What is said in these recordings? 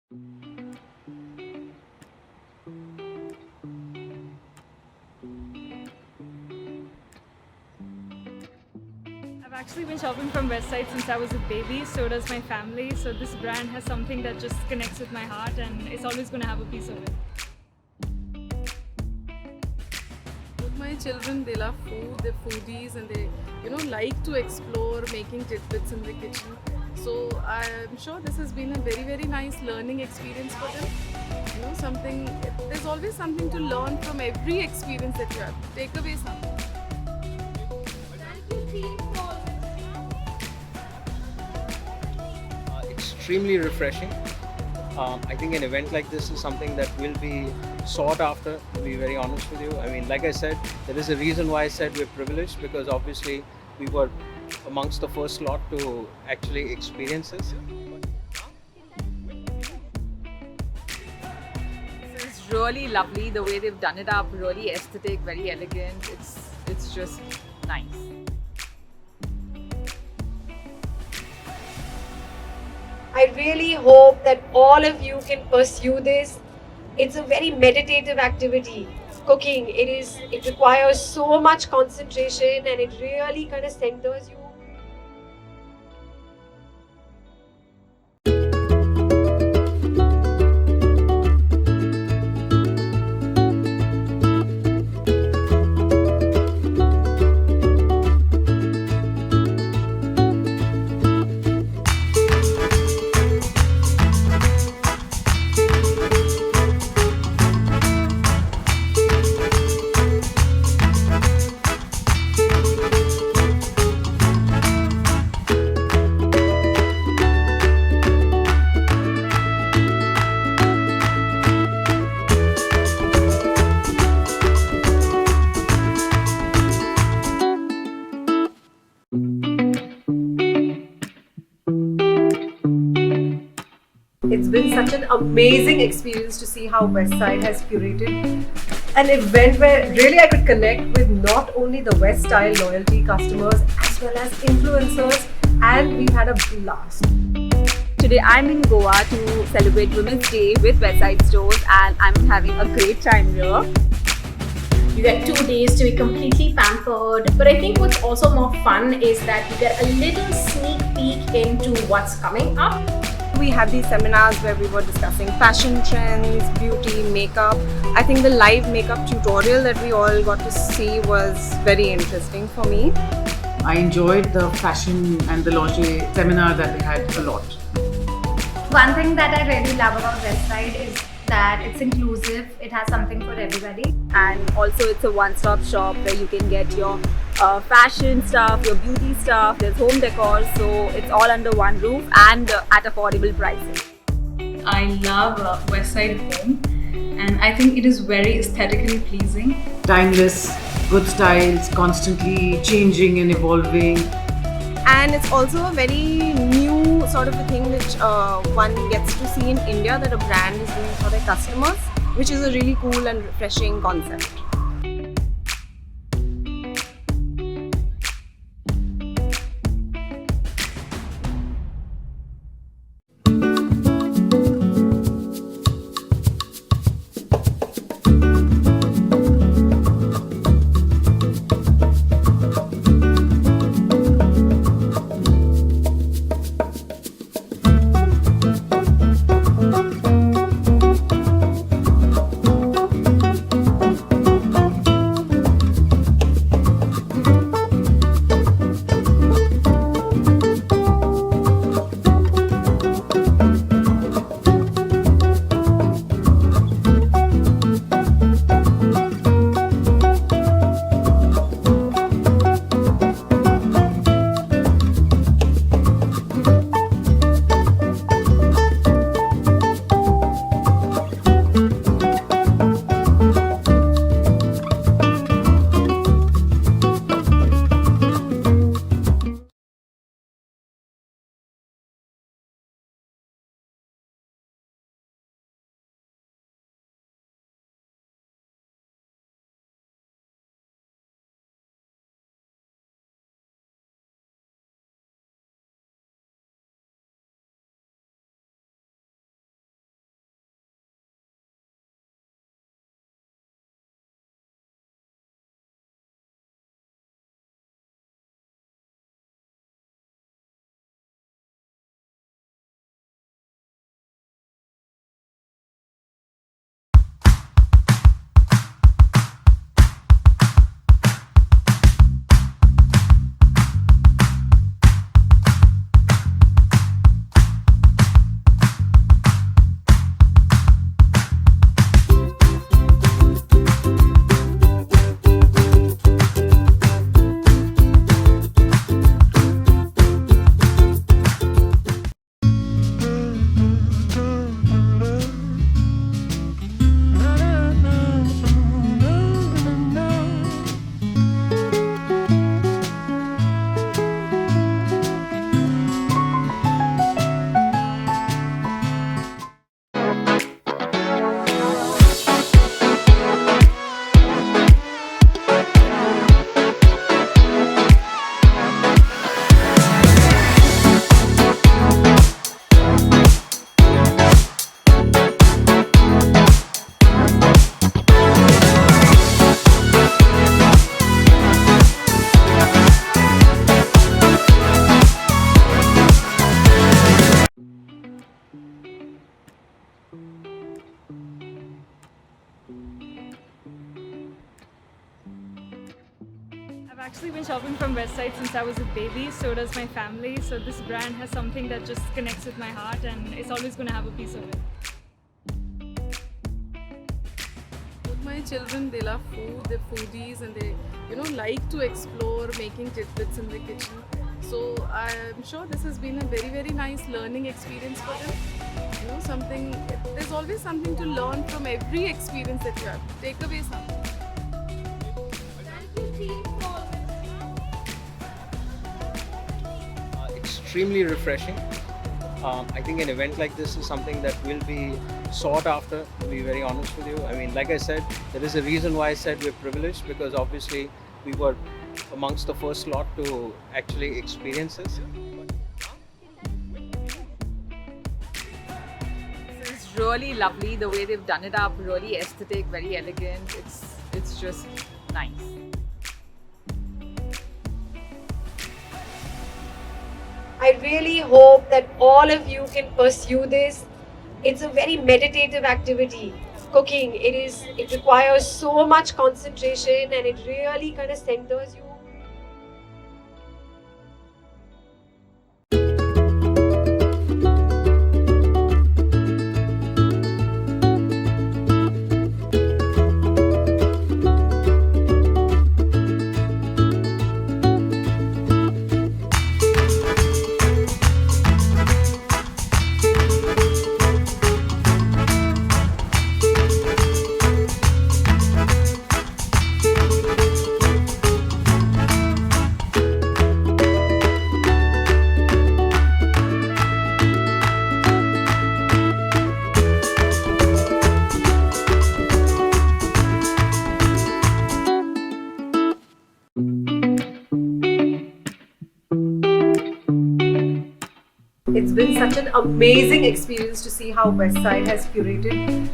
I've actually been shopping from Westside since I was a baby, so does my family. So this brand has something that just connects with my heart and it's always going to have a piece of it. My children, they love food, they're foodies and they like to explore making tidbits in the kitchen. So I'm sure this has been a very nice learning experience for them. There's always something to learn from every experience that you have. Take away something. Extremely refreshing. I think an event like this is something that will be sought after, to be very honest with you. I mean, like I said, there is a reason why I said we're privileged, because obviously we were amongst the first lot to actually experience this. This is really lovely, the way they've done it up, really aesthetic, very elegant. It's just nice. I really hope that all of you can pursue this. It's a very meditative activity. Cooking, it requires so much concentration and it really kind of centers you. It's been such an amazing experience to see how Westside has curated an event where really I could connect with not only the West Style loyalty customers as well as influencers, and we've had a blast. Today I'm in Goa to celebrate Women's Day with Westside stores and I'm having a great time here. You get 2 days to be completely pampered. But I think what's also more fun is that you get a little sneak peek into what's coming up. We had these seminars where we were discussing fashion trends, beauty, makeup. I think the live makeup tutorial that we all got to see was very interesting for me. I enjoyed the fashion and the lingerie seminar that they had a lot. One thing that I really love about Westside is that it's inclusive, it has something for everybody. And also it's a one-stop shop where you can get your fashion stuff, your beauty stuff, there's home decor, so it's all under one roof and at affordable prices. I love Westside Home and I think it is very aesthetically pleasing. Timeless, good styles, constantly changing and evolving. And it's also a very new sort of a thing which one gets to see in India, that a brand is doing for their customers, which is a really cool and refreshing concept. actually been shopping from Westside since I was a baby, so does my family. So this brand has something that just connects with my heart and it's always going to have a piece of it. Both my children, they love food, they're foodies and they, like to explore making tidbits in the kitchen. So I'm sure this has been a very, very nice learning experience for them. There's always something to learn from every experience that you have. Take away something. Extremely refreshing. I think an event like this is something that will be sought after, to be very honest with you. I mean, like I said, there is a reason why I said we're privileged, because obviously we were amongst the first lot to actually experience this. This is really lovely, the way they've done it up, really aesthetic, very elegant. It's just nice. I really hope that all of you can pursue this. It's a very meditative activity. Cooking, it requires so much concentration and it really kind of centers you. It's been such an amazing experience to see how Westside has curated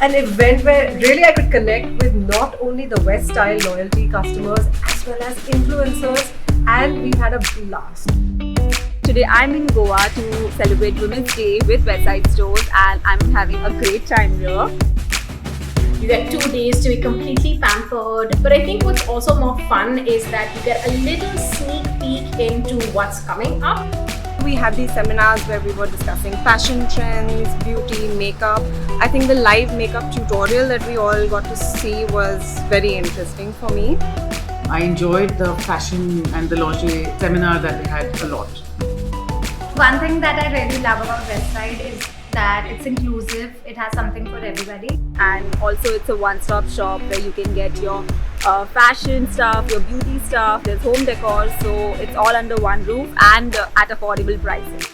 an event where really I could connect with not only the West Style loyalty customers as well as influencers, and we had a blast. Today I'm in Goa to celebrate Women's Day with Westside stores and I'm having a great time here. You get 2 days to be completely pampered. But I think what's also more fun is that you get a little sneak peek into what's coming up. We had these seminars where we were discussing fashion trends, beauty, makeup. I think the live makeup tutorial that we all got to see was very interesting for me. I enjoyed the fashion and the lingerie seminar that we had a lot. One thing that I really love about Westside is that it's inclusive, it has something for everybody. And also it's a one-stop shop where you can get your fashion stuff, your beauty stuff, there's home decor, so it's all under one roof and at affordable prices.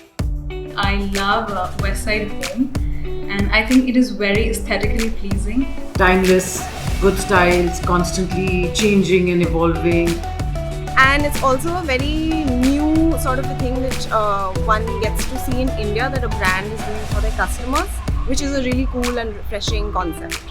I love Westside Home and I think it is very aesthetically pleasing. Timeless, good styles, constantly changing and evolving. And it's also a very new sort of a thing which one gets to see in India, that a brand is doing for their customers, which is a really cool and refreshing concept.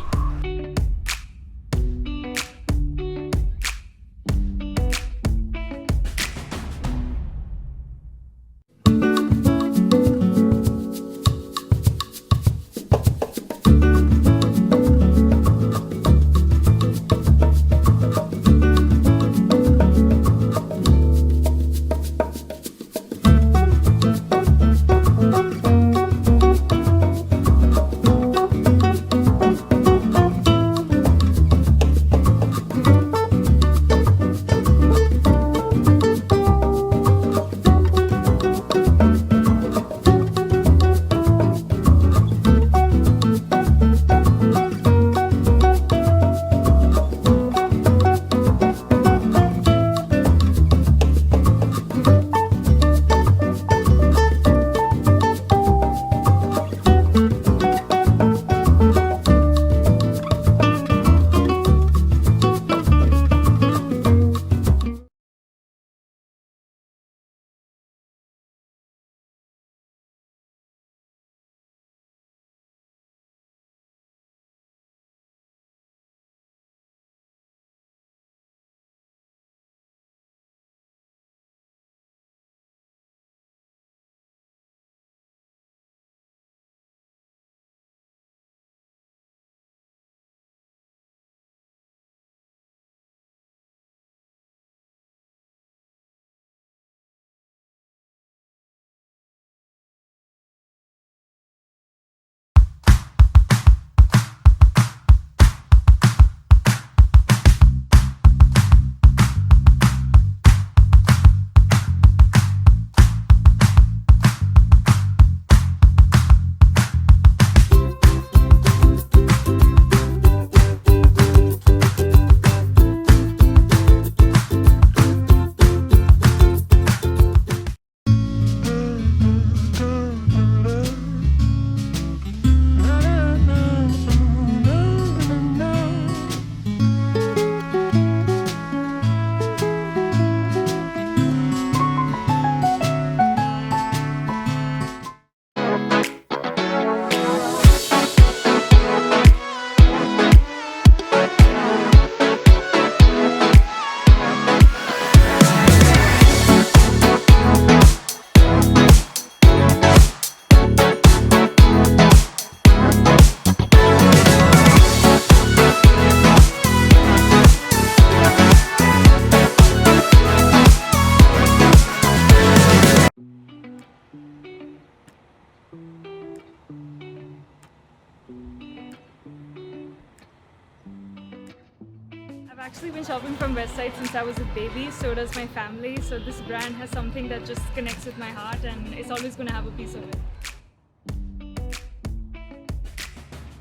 actually been shopping from Westside since I was a baby, so does my family. So this brand has something that just connects with my heart and it's always going to have a piece of it.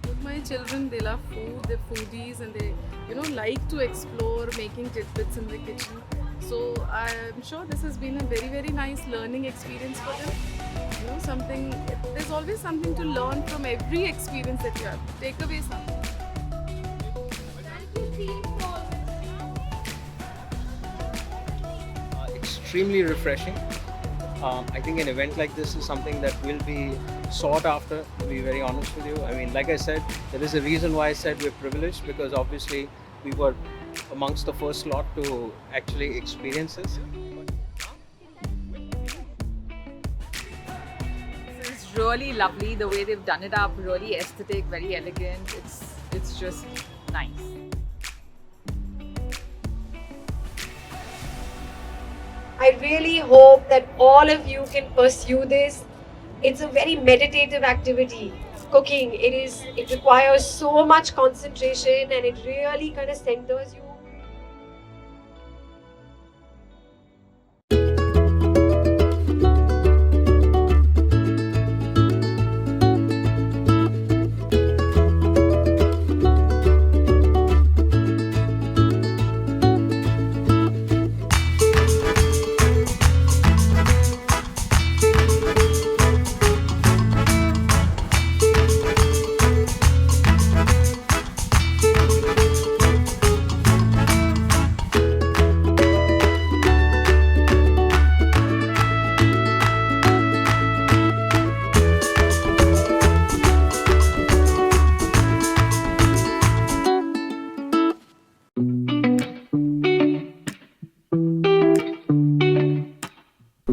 Both my children, they love food, they're foodies and they, like to explore making tidbits in the kitchen. So I'm sure this has been a very, very nice learning experience for them. There's always something to learn from every experience that you have. Take away something. Extremely refreshing. I think an event like this is something that will be sought after, to be very honest with you. I mean, like I said, there is a reason why I said we're privileged, because obviously we were amongst the first lot to actually experience this. It's really lovely the way they've done it up, really aesthetic, very elegant. It's just nice. I really hope that all of you can pursue this. It's a very meditative activity. Cooking, it requires so much concentration and it really kind of centers you.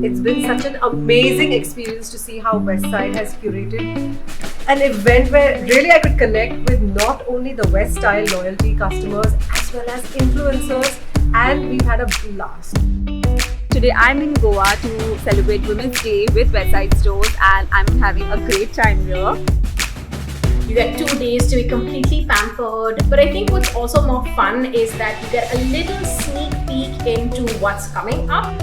It's been such an amazing experience to see how Westside has curated an event where really I could connect with not only the West Style loyalty customers as well as influencers, and we've had a blast. Today I'm in Goa to celebrate Women's Day with Westside stores and I'm having a great time here. You get 2 days to be completely pampered. But I think what's also more fun is that you get a little sneak peek into what's coming up.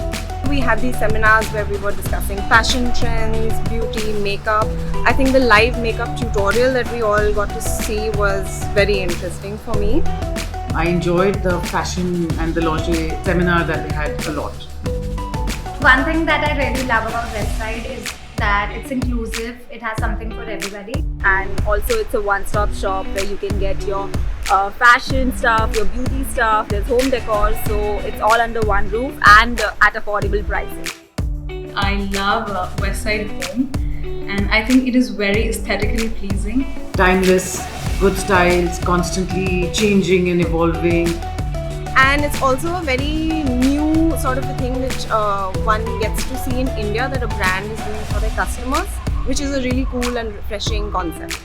We had these seminars where we were discussing fashion trends, beauty, makeup. I think the live makeup tutorial that we all got to see was very interesting for me. I enjoyed the fashion and the lingerie seminar that they had a lot. One thing that I really love about Westside is that it's inclusive, it has something for everybody. And also it's a one-stop shop where you can get your fashion stuff, your beauty stuff, there's home decor, so it's all under one roof and at affordable prices. I love Westside Home, and I think it is very aesthetically pleasing. Timeless, good styles, constantly changing and evolving. And it's also a very new sort of a thing which one gets to see in India, that a brand is doing for their customers, which is a really cool and refreshing concept.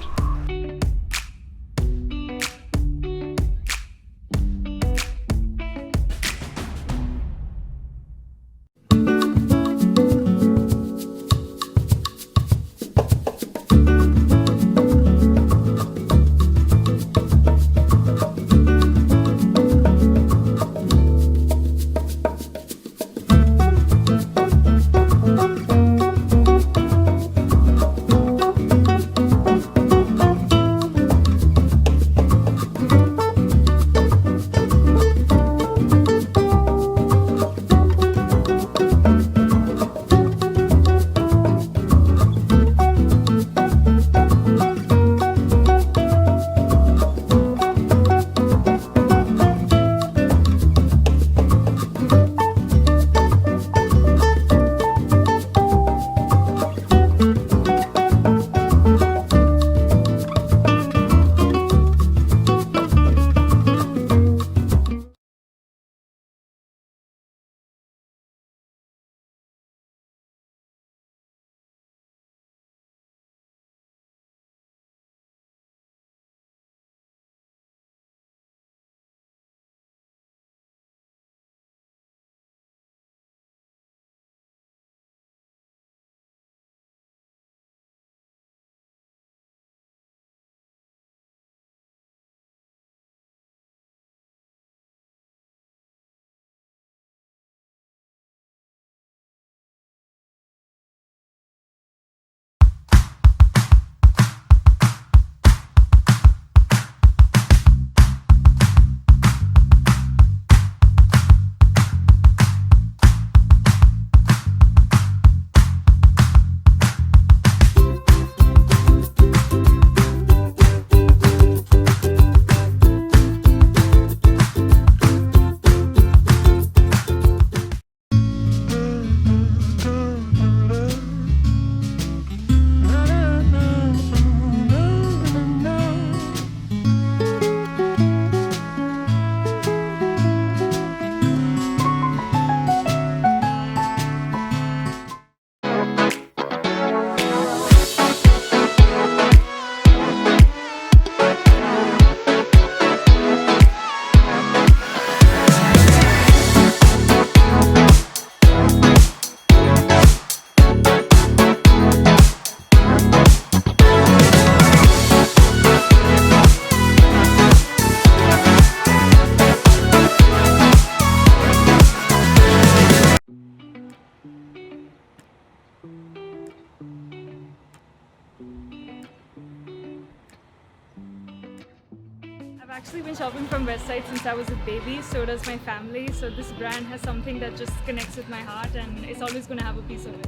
actually been shopping from Westside since I was a baby, so does my family. So this brand has something that just connects with my heart and it's always going to have a piece of it.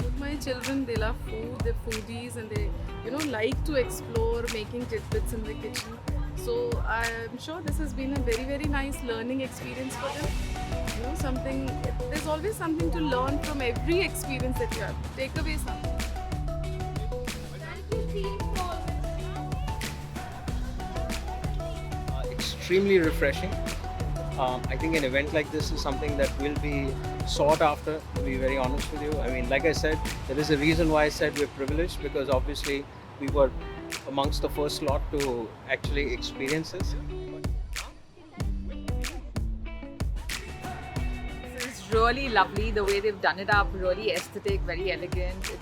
With my children, they love food, they're foodies and they like to explore making tidbits in the kitchen. So I'm sure this has been a very, very nice learning experience for them. There's always something to learn from every experience that you have. Take away something. Extremely refreshing. I think an event like this is something that will be sought after, to be very honest with you. I mean, like I said, there is a reason why I said we're privileged, because obviously we were amongst the first lot to actually experience this. It's really lovely the way they've done it up, really aesthetic, very elegant.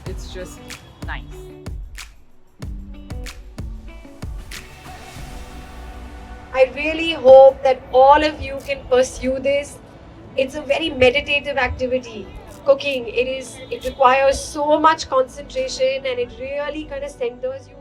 It's just nice. I really hope that all of you can pursue this. It's a very meditative activity. Cooking, it requires so much concentration and it really kind of centers you.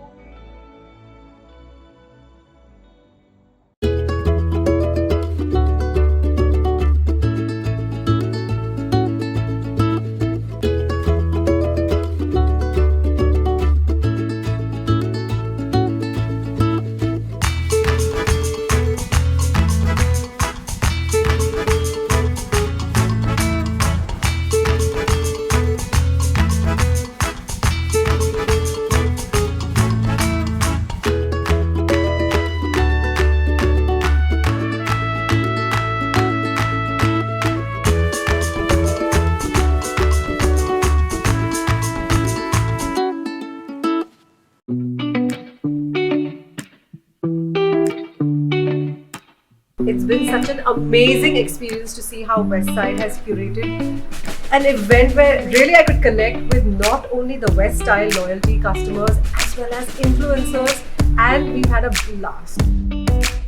It's been such an amazing experience to see how Westside has curated an event where really I could connect with not only the West Style loyalty customers as well as influencers, and we've had a blast.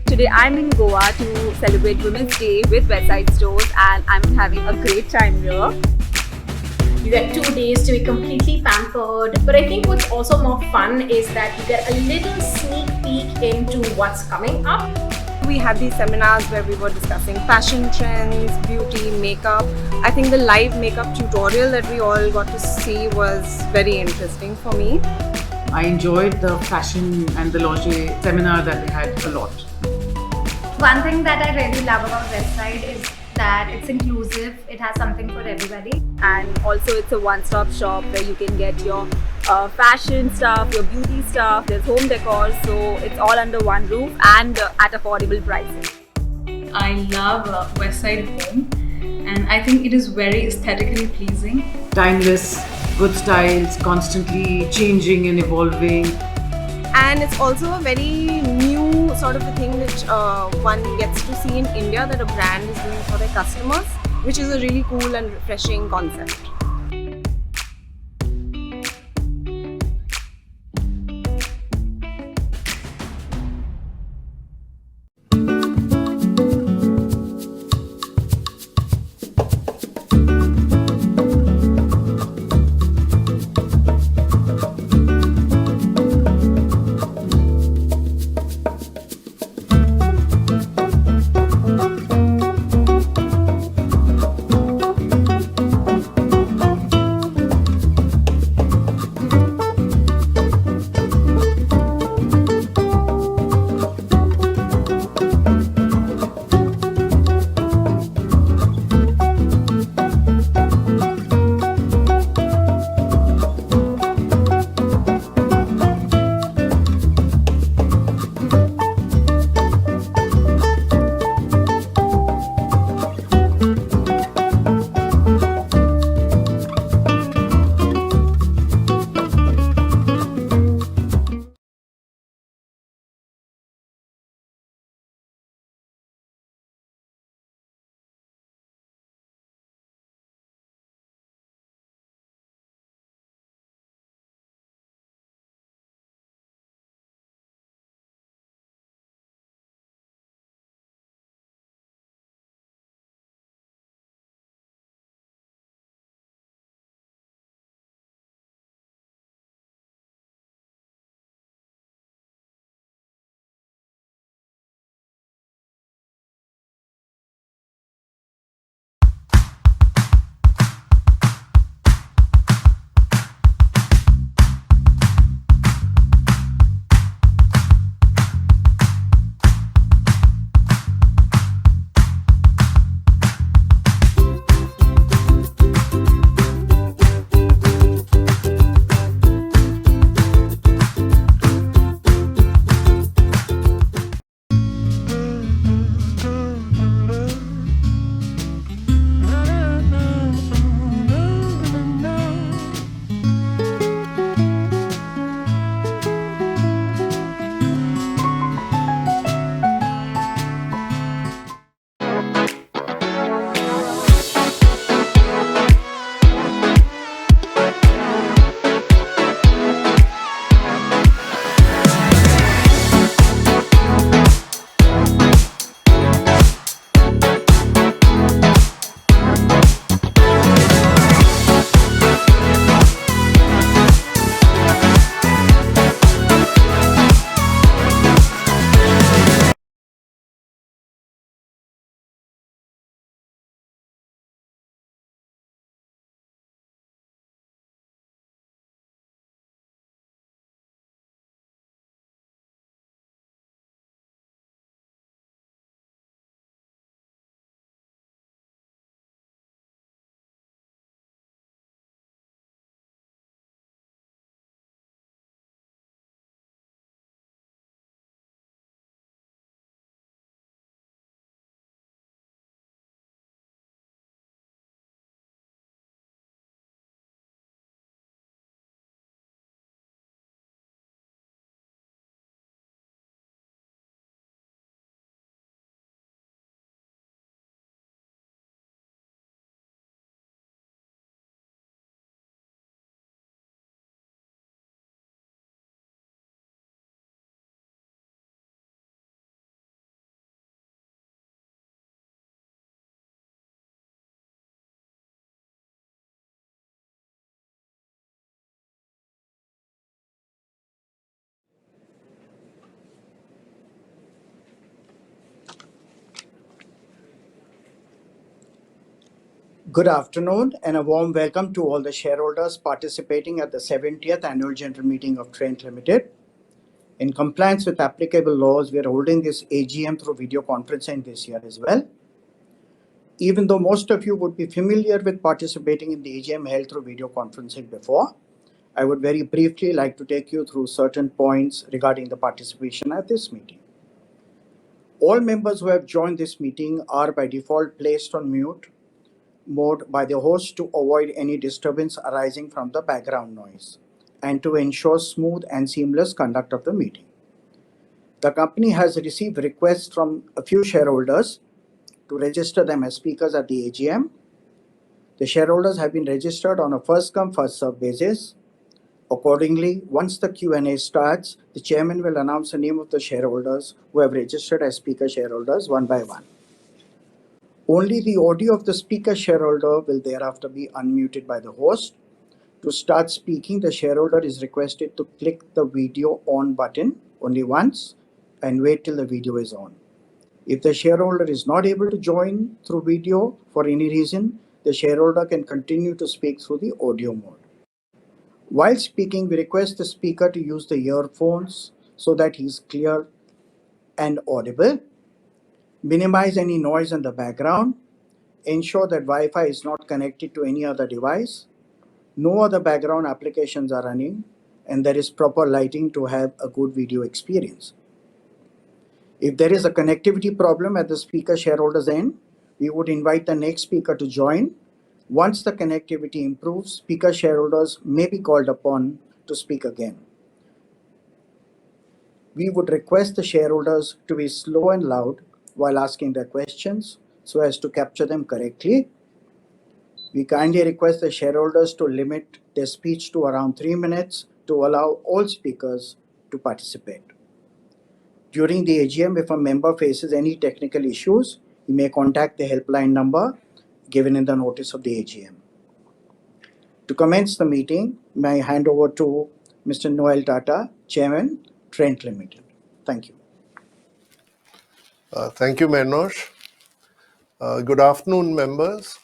Today I'm in Goa to celebrate Women's Day with Westside stores and I'm having a great time here. You get 2 days to be completely pampered. But I think what's also more fun is that you get a little sneak peek into what's coming up. We had these seminars where we were discussing fashion trends, beauty, makeup. I think the live makeup tutorial that we all got to see was very interesting for me. I enjoyed the fashion and the lingerie seminar that they had a lot. One thing that I really love about Westside is that it's inclusive, it has something for everybody. And also it's a one-stop shop where you can get your fashion stuff, your beauty stuff, there's home decor, so it's all under one roof and at affordable prices. I love Westside Home, and I think it is very aesthetically pleasing. Timeless, good styles, constantly changing and evolving. And it's also a very new sort of a thing which one gets to see in India, that a brand is doing for their customers, which is a really cool and refreshing concept. Good afternoon and a warm welcome to all the shareholders participating at the 70th Annual General Meeting of Trent Limited. In compliance with applicable laws, we are holding this AGM through video conferencing this year as well. Even though most of you would be familiar with participating in the AGM held through video conferencing before, I would very briefly like to take you through certain points regarding the participation at this meeting. All members who have joined this meeting are by default placed on mute mode by the host to avoid any disturbance arising from the background noise and to ensure smooth and seamless conduct of the meeting. The company has received requests from a few shareholders to register them as speakers at the AGM. The shareholders have been registered on a first-come, first-served basis. Accordingly, once the Q&A starts, the chairman will announce the name of the shareholders who have registered as speaker shareholders one by one. Only the audio of the speaker shareholder will thereafter be unmuted by the host. To start speaking, the shareholder is requested to click the video on button only once and wait till the video is on. If the shareholder is not able to join through video for any reason, the shareholder can continue to speak through the audio mode. While speaking, we request the speaker to use the earphones so that he is clear and audible. Minimize any noise in the background. Ensure that Wi-Fi is not connected to any other device. No other background applications are running, and there is proper lighting to have a good video experience. If there is a connectivity problem at the speaker shareholder's end, we would invite the next speaker to join. Once the connectivity improves, speaker shareholders may be called upon to speak again. We would request the shareholders to be slow and loud while asking their questions so as to capture them correctly. We kindly request the shareholders to limit their speech to around 3 minutes to allow all speakers to participate. During the AGM, if a member faces any technical issues, he may contact the helpline number given in the notice of the AGM. To commence the meeting, may I hand over to Mr. Noel Tata, Chairman, Trent Limited. Thank you. Thank you, Manoj. Good afternoon, members.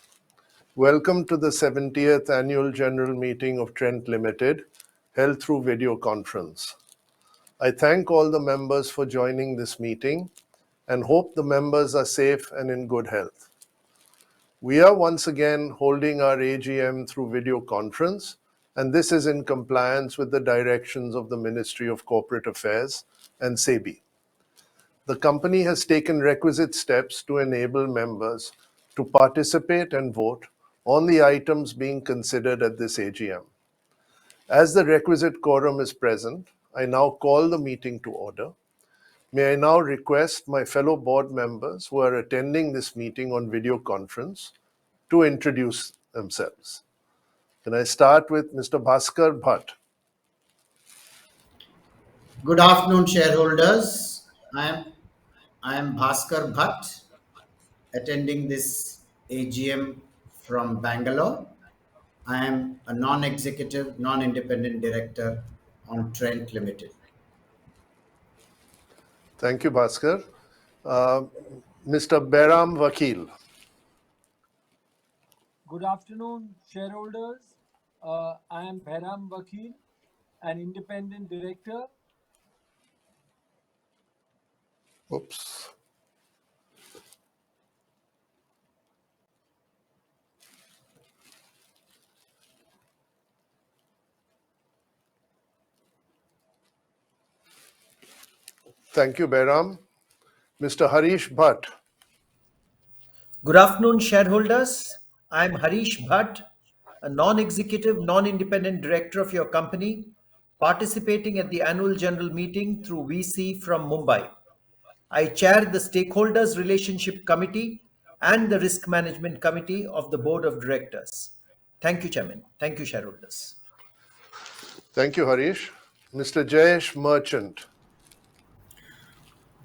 Welcome to the 70th Annual General Meeting of Trent Limited, held through video conference. I thank all the members for joining this meeting and hope the members are safe and in good health. We are once again holding our AGM through video conference, and this is in compliance with the directions of the Ministry of Corporate Affairs and SEBI. The company has taken requisite steps to enable members to participate and vote on the items being considered at this AGM. As the requisite quorum is present, I now call the meeting to order. May I now request my fellow board members who are attending this meeting on video conference to introduce themselves. Can I start with Mr. Bhaskar Bhatt? Good afternoon, shareholders. I am Bhaskar Bhatt, attending this AGM from Bangalore. I am a non-executive, non-independent director on Trent Limited. Thank you, Bhaskar. Mr. Behram Vakil. Good afternoon, shareholders. I am Behram Vakil, an independent director. Oops. Thank you, Behram. Mr. Harish Bhatt. Good afternoon, shareholders. I am Harish Bhatt, a non-executive, non-independent director of your company, participating at the annual general meeting through VC from Mumbai. I chair the Stakeholders Relationship Committee and the Risk Management Committee of the Board of Directors. Thank you, Chairman. Thank you, shareholders. Thank you, Harish. Mr. Jayesh Merchant.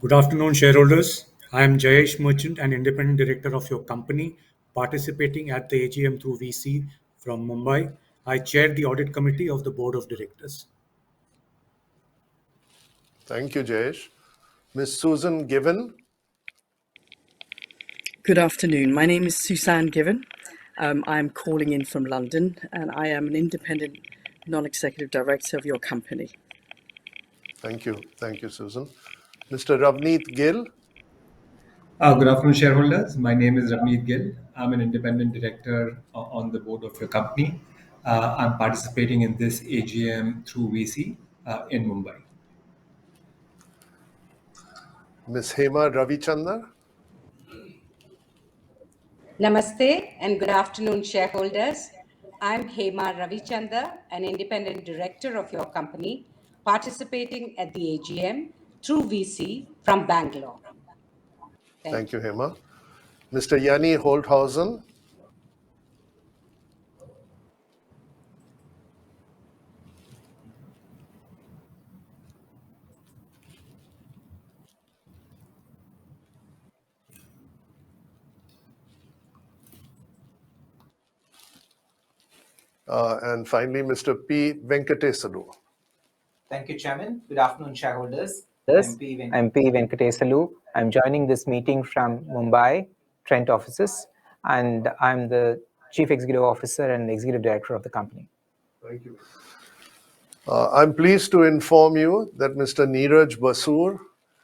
Good afternoon, shareholders. I am Jayesh Merchant, an independent director of your company, participating at the AGM through VC from Mumbai. I chair the audit committee of the board of directors. Thank you, Jayesh. Ms. Susan Given. Good afternoon. My name is Suzanne Given. I'm calling in from London, and I am an independent non-executive director of your company. Thank you. Thank you, Susan. Mr. Ravneet Gill. Good afternoon, shareholders. My name is Ravneet Gill. I'm an independent director on the board of your company. I'm participating in this AGM through VC in Mumbai. Ms. Hema Ravichandar. Namaste and good afternoon, shareholders. I'm Hema Ravichandar, an independent director of your company, participating at the AGM through VC from Bangalore. Thank you, Hema. Mr. Yanni Holthausen. And finally, Mr. P. Venkatesalu. Thank you, Chairman. Good afternoon, shareholders. I'm P. Venkatesalu. I'm joining this meeting from Mumbai, Trent offices, and I'm the Chief Executive Officer and Executive Director of the company. Thank you. I'm pleased to inform you that Mr. Neeraj Basur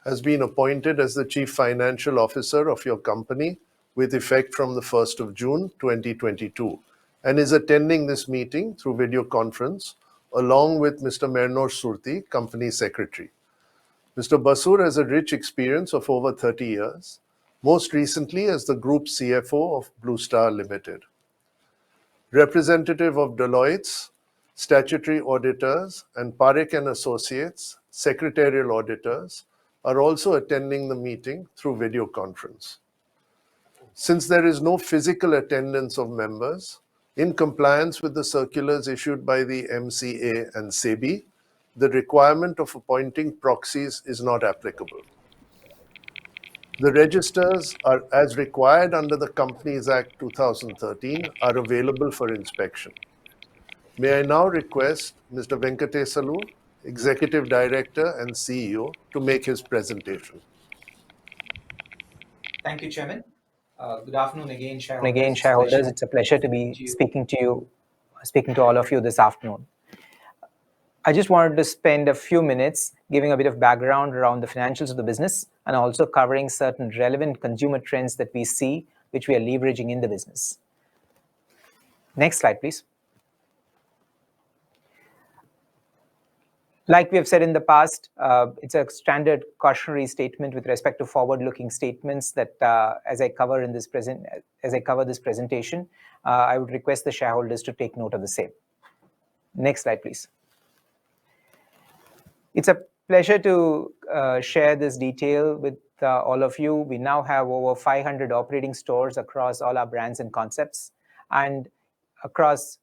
has been appointed as the Chief Financial Officer of your company with effect from the 1st of June 2022 and is attending this meeting through video conference along with Mr. Mernor Surti, Company Secretary. Mr. Basur has a rich experience of over 30 years, most recently as the Group CFO of Blue Star Limited. Representative of Deloitte's statutory auditors and Parekh and Associates, secretarial auditors, are also attending the meeting through video conference. Since there is no physical attendance of members, in compliance with the circulars issued by the MCA and SEBI, the requirement of appointing proxies is not applicable. The registers are, as required under the Companies Act 2013, are available for inspection. May I now request Mr. Venkatesalu, Executive Director and CEO, to make his presentation. Thank you, Chairman. Good afternoon again, And again, shareholders. shareholders, it's a pleasure to be speaking to all of you this afternoon. I just wanted to spend a few minutes giving a bit of background around the financials of the business and also covering certain relevant consumer trends that we see, which we are leveraging in the business. Next slide, please. Like we have said in the past, it's a standard cautionary statement with respect to forward-looking statements that, as I cover this presentation, I would request the shareholders to take note of the same. Next slide, please. It's a pleasure to share this detail with all of you. We now have over 500 operating stores across all our brands and concepts and across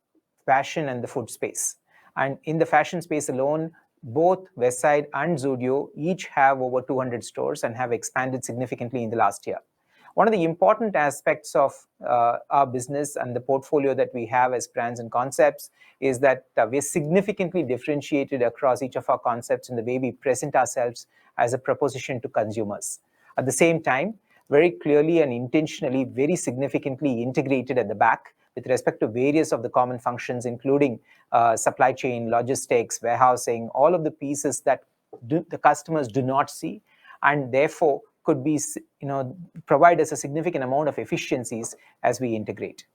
fashion and the food space. And in the fashion space alone, both Westside and Zudio each have over 200 stores and have expanded significantly in the last year. One of the important aspects of our business and the portfolio that we have as brands and concepts is that we're significantly differentiated across each of our concepts in the way we present ourselves as a proposition to consumers. At the same time, very clearly and intentionally, very significantly integrated at the back with respect to various of the common functions, including supply chain, logistics, warehousing, all of the pieces that the customers do not see, and therefore could be, provide us a significant amount of efficiencies as we integrate.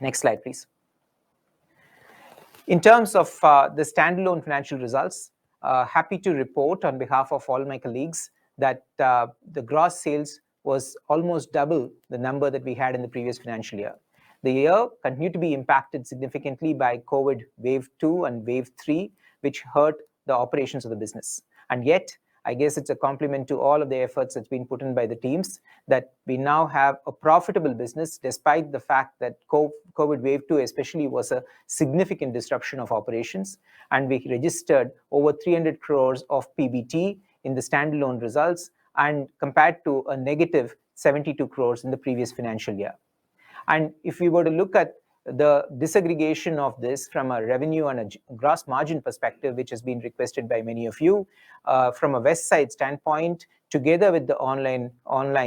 Next slide, please. In terms of the standalone financial results, happy to report on behalf of all my colleagues that the gross sales was almost double the number that we had in the previous financial year. The year continued to be impacted significantly by COVID wave 2 and wave 3, which hurt the operations of the business. And yet, I guess it's a compliment to all of the efforts that's been put in by the teams that we now have a profitable business despite the fact that COVID wave 2 especially was a significant disruption of operations. And we registered over 300 crores of PBT in the standalone results and compared to a negative 72 crores in the previous financial year. And if we were to look at the disaggregation of this from a revenue and a gross margin perspective, which has been requested by many of you, from a Westside standpoint, together with the online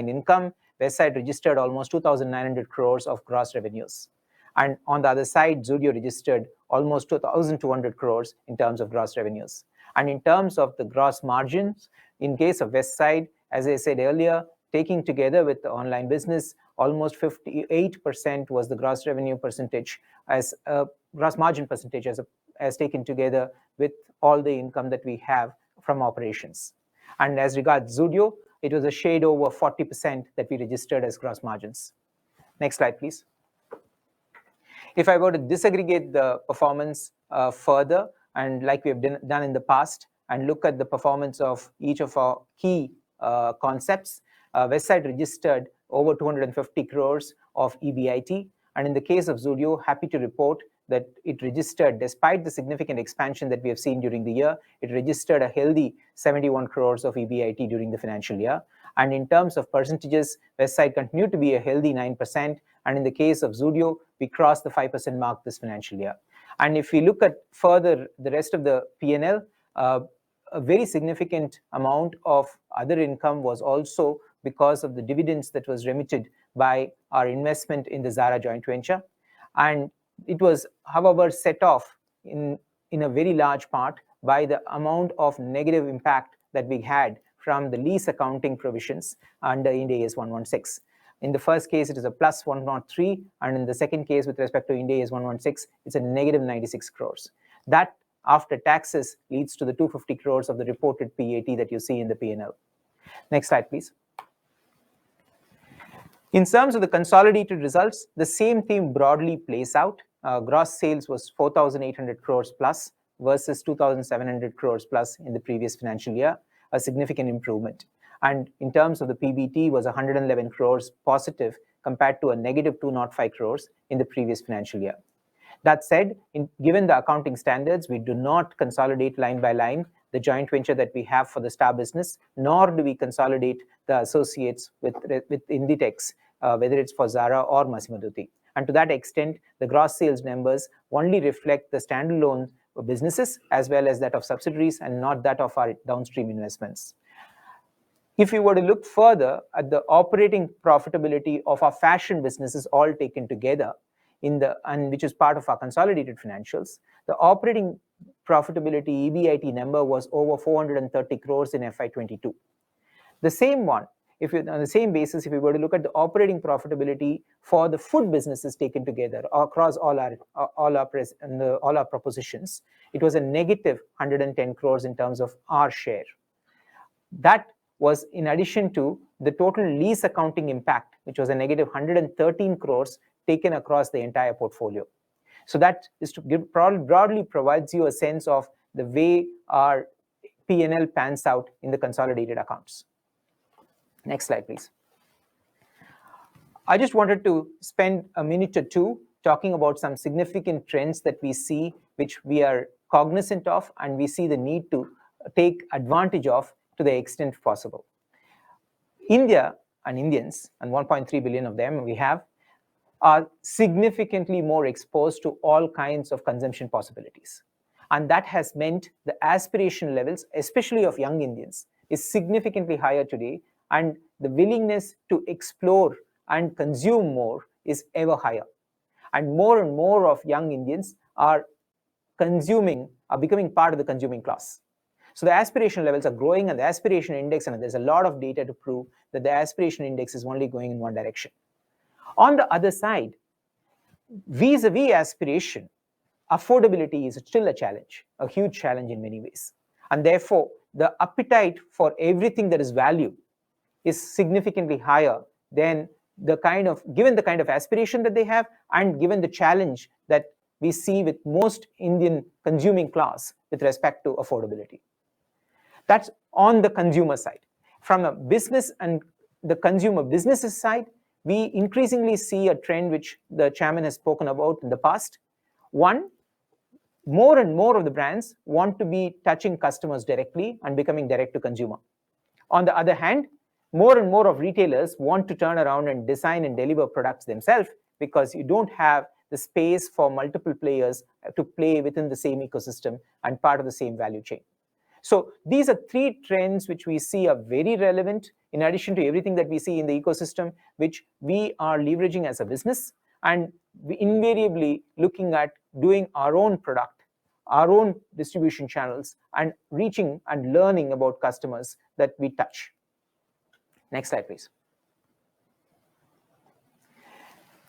income, Westside registered almost 2,900 crores of gross revenues. And on the other side, Zudio registered almost 2,200 crores in terms of gross revenues. And in terms of the gross margins, in case of Westside, as I said earlier, taking together with the online business, almost 58% was the gross revenue percentage as a gross margin percentage as taken together with all the income that we have from operations. And as regards Zudio, it was a shade over 40% that we registered as gross margins. Next slide, please. If I were to disaggregate the performance further, and like we have done in the past, and look at the performance of each of our key concepts, Westside registered over 250 crores of EBIT. And in the case of Zudio, happy to report that it registered, despite the significant expansion that we have seen during the year, it registered a healthy 71 crores of EBIT during the financial year. And in terms of percentages, Westside continued to be a healthy 9%. And in the case of Zudio, we crossed the 5% mark this financial year. And if we look at further the rest of the P&L, a very significant amount of other income was also because of the dividends that was remitted by our investment in the Zara joint venture. And it was, however, set off in a very large part by the amount of negative impact that we had from the lease accounting provisions under Ind AS 116. In the first case, it is a plus 103, and in the second case, with respect to Ind AS 116, it's a negative 96 crores. That, after taxes, leads to the 250 crores of the reported PAT that you see in the P&L. Next slide, please. In terms of the consolidated results, the same theme broadly plays out. Gross sales was 4,800 crores plus versus 2,700 crores plus in the previous financial year, a significant improvement. And in terms of the PBT was 111 crores positive compared to a negative 205 crores in the previous financial year. That said, given the accounting standards, we do not consolidate line by line the joint venture that we have for the Star business, nor do we consolidate the associates with Inditex, whether it's for Zara or Massimo Dutti. And to that extent, the gross sales numbers only reflect the standalone businesses as well as that of subsidiaries and not that of our downstream investments. If we were to look further at the operating profitability of our fashion businesses all taken together, which is part of our consolidated financials, the operating profitability EBIT number was over 430 crores in FY22. The same one, on the same basis, if we were to look at the operating profitability for the food businesses taken together across all our propositions, it was a negative 110 crores in terms of our share. That was in addition to the total lease accounting impact, which was a negative 113 crores taken across the entire portfolio. So that is to broadly provides you a sense of the way our P&L pans out in the consolidated accounts. Next slide, please. I just wanted to spend a minute or two talking about some significant trends that we see, which we are cognizant of, and we see the need to take advantage of to the extent possible. India and Indians, and 1.3 billion of them we have, are significantly more exposed to all kinds of consumption possibilities. And that has meant the aspiration levels, especially of young Indians, is significantly higher today, and the willingness to explore and consume more is ever higher. And more of young Indians are becoming part of the consuming class. So the aspiration levels are growing, and the aspiration index, and there's a lot of data to prove that the aspiration index is only going in one direction. On the other side, vis-a-vis aspiration, affordability is still a challenge, a huge challenge in many ways. And therefore, the appetite for everything that is value is significantly higher than given the kind of aspiration that they have, and given the challenge that we see with most Indian consuming class with respect to affordability. That's on the consumer side. From a business and the consumer businesses side, we increasingly see a trend which the chairman has spoken about in the past. One, more and more of the brands want to be touching customers directly and becoming direct to consumer. On the other hand, more and more of retailers want to turn around and design and deliver products themselves, because you don't have the space for multiple players to play within the same ecosystem and part of the same value chain. So these are three trends which we see are very relevant in addition to everything that we see in the ecosystem, which we are leveraging as a business, and we invariably looking at doing our own product, our own distribution channels, and reaching and learning about customers that we touch. Next slide, please.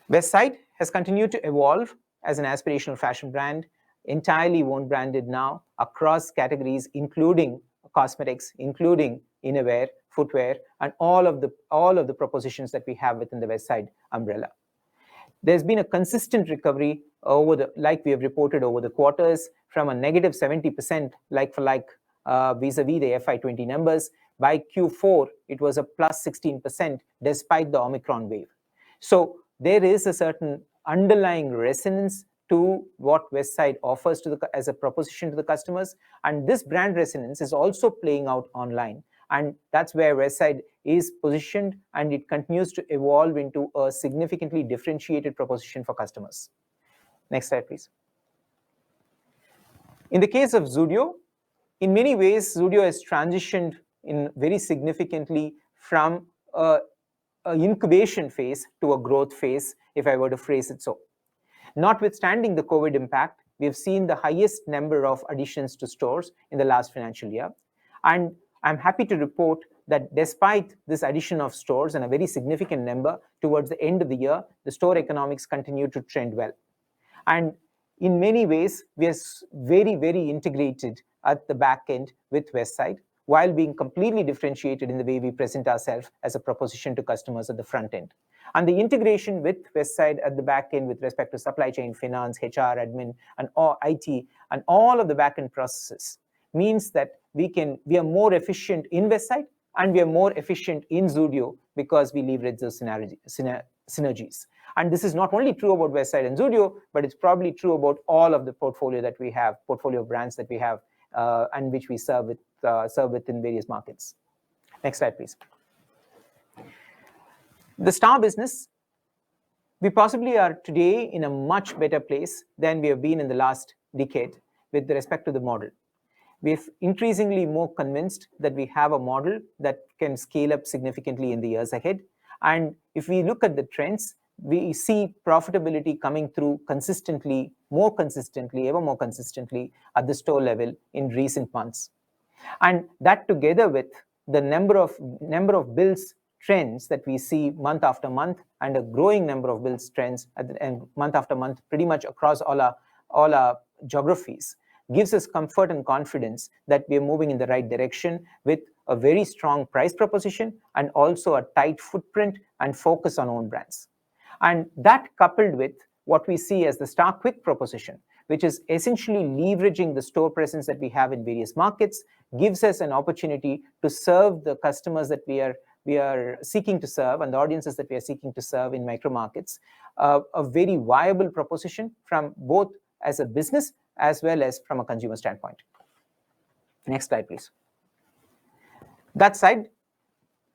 Westside has continued to evolve as an aspirational fashion brand, entirely own branded now across categories, including cosmetics, including innerwear, footwear, and all of the propositions that we have within the Westside umbrella. There's been a consistent recovery like we have reported over the quarters, from a negative 70% like-for-like vis-a-vis the FY20 numbers. By Q4, it was a plus 16% despite the Omicron wave. So there is a certain underlying resonance to what Westside offers as a proposition to the customers, and this brand resonance is also playing out online. And that's where Westside is positioned, and it continues to evolve into a significantly differentiated proposition for customers. Next slide, please. In the case of Zudio, in many ways, Zudio has transitioned in very significantly from an incubation phase to a growth phase, if I were to phrase it so. Notwithstanding the COVID impact, we have seen the highest number of additions to stores in the last financial year. And I'm happy to report that despite this addition of stores and a very significant number towards the end of the year, the store economics continue to trend well. And in many ways, we are very, very integrated at the back end with Westside, while being completely differentiated in the way we present ourselves as a proposition to customers at the front end. And the integration with Westside at the back end with respect to supply chain, finance, HR, admin, and all IT, and all of the back end processes means that we are more efficient in Westside, and we are more efficient in Zudio because we leverage those synergies. And this is not only true about Westside and Zudio, but it's probably true about all of the portfolio that we have, portfolio of brands that we have, and which we serve within various markets. Next slide, please. The Star business, we possibly are today in a much better place than we have been in the last decade with respect to the model. We're increasingly more convinced that we have a model that can scale up significantly in the years ahead. And if we look at the trends, we see profitability coming through consistently, ever more consistently at the store level in recent months. And that together with the number of bills trends that we see month after month, and a growing number of bills trends and month after month, pretty much across all our geographies, gives us comfort and confidence that we are moving in the right direction with a very strong price proposition and also a tight footprint and focus on own brands. And that, coupled with what we see as the Star Quick proposition, which is essentially leveraging the store presence that we have in various markets, gives us an opportunity to serve the customers that we are seeking to serve and the audiences that we are seeking to serve in micro markets, a very viable proposition from both as a business as well as from a consumer standpoint. Next slide, please. That side,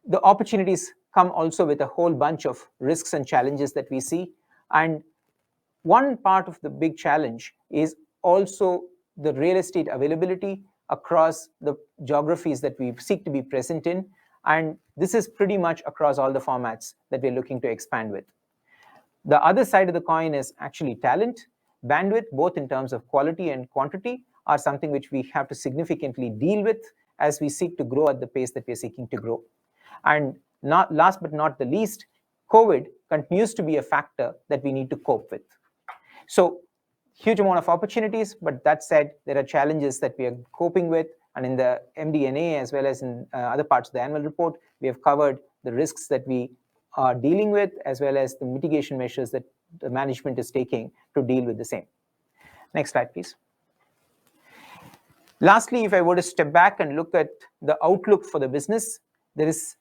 the opportunities come also with a whole bunch of risks and challenges that we see. And one part of the big challenge is also the real estate availability across the geographies that we seek to be present in. And this is pretty much across all the formats that we're looking to expand with. The other side of the coin is actually talent. Bandwidth, both in terms of quality and quantity, are something which we have to significantly deal with as we seek to grow at the pace that we're seeking to grow. And last but not the least, COVID continues to be a factor that we need to cope with. So huge amount of opportunities, but that said, there are challenges that we are coping with. And in the MD&A, as well as in other parts of the annual report, we have covered the risks that we are dealing with, as well as the mitigation measures that the management is taking to deal with the same. Next slide, please. Lastly, if I were to step back and look at the outlook for the business, there is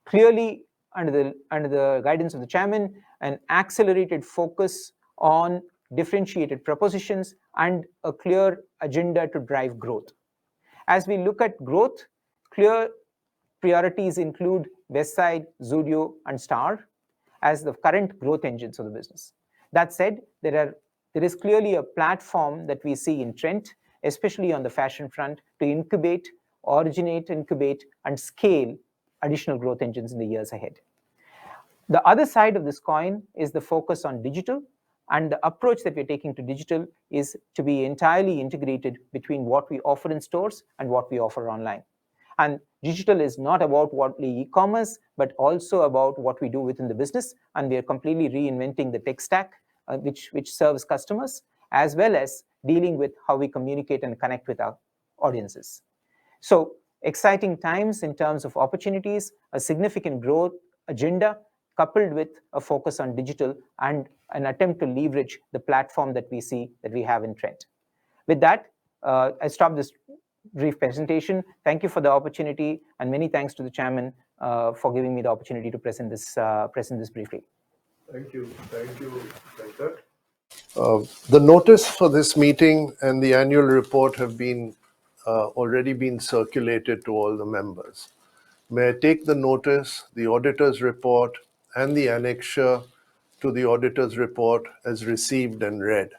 clearly, under the guidance of the chairman, an accelerated focus on differentiated propositions and a clear agenda to drive growth. As we look at growth, clear priorities include Westside, Zudio, and Star as the current growth engines of the business. That said, there is clearly a platform that we see in Trent, especially on the fashion front, to originate, incubate, and scale additional growth engines in the years ahead. The other side of this coin is the focus on digital, and the approach that we're taking to digital is to be entirely integrated between what we offer in stores and what we offer online. And digital is not about only e-commerce, but also about what we do within the business, and we are completely reinventing the tech stack which serves customers, as well as dealing with how we communicate and connect with our audiences. So exciting times in terms of opportunities, a significant growth agenda, coupled with a focus on digital and an attempt to leverage the platform that we have in Trent. With that, I stop this brief presentation. Thank you for the opportunity, and many thanks to the chairman for giving me the opportunity to present this briefly. Thank you, Venkat. The notice for this meeting and the annual report have been already been circulated to all the members. May I take the notice, the auditor's report, and the annexure to the auditor's report as received and read.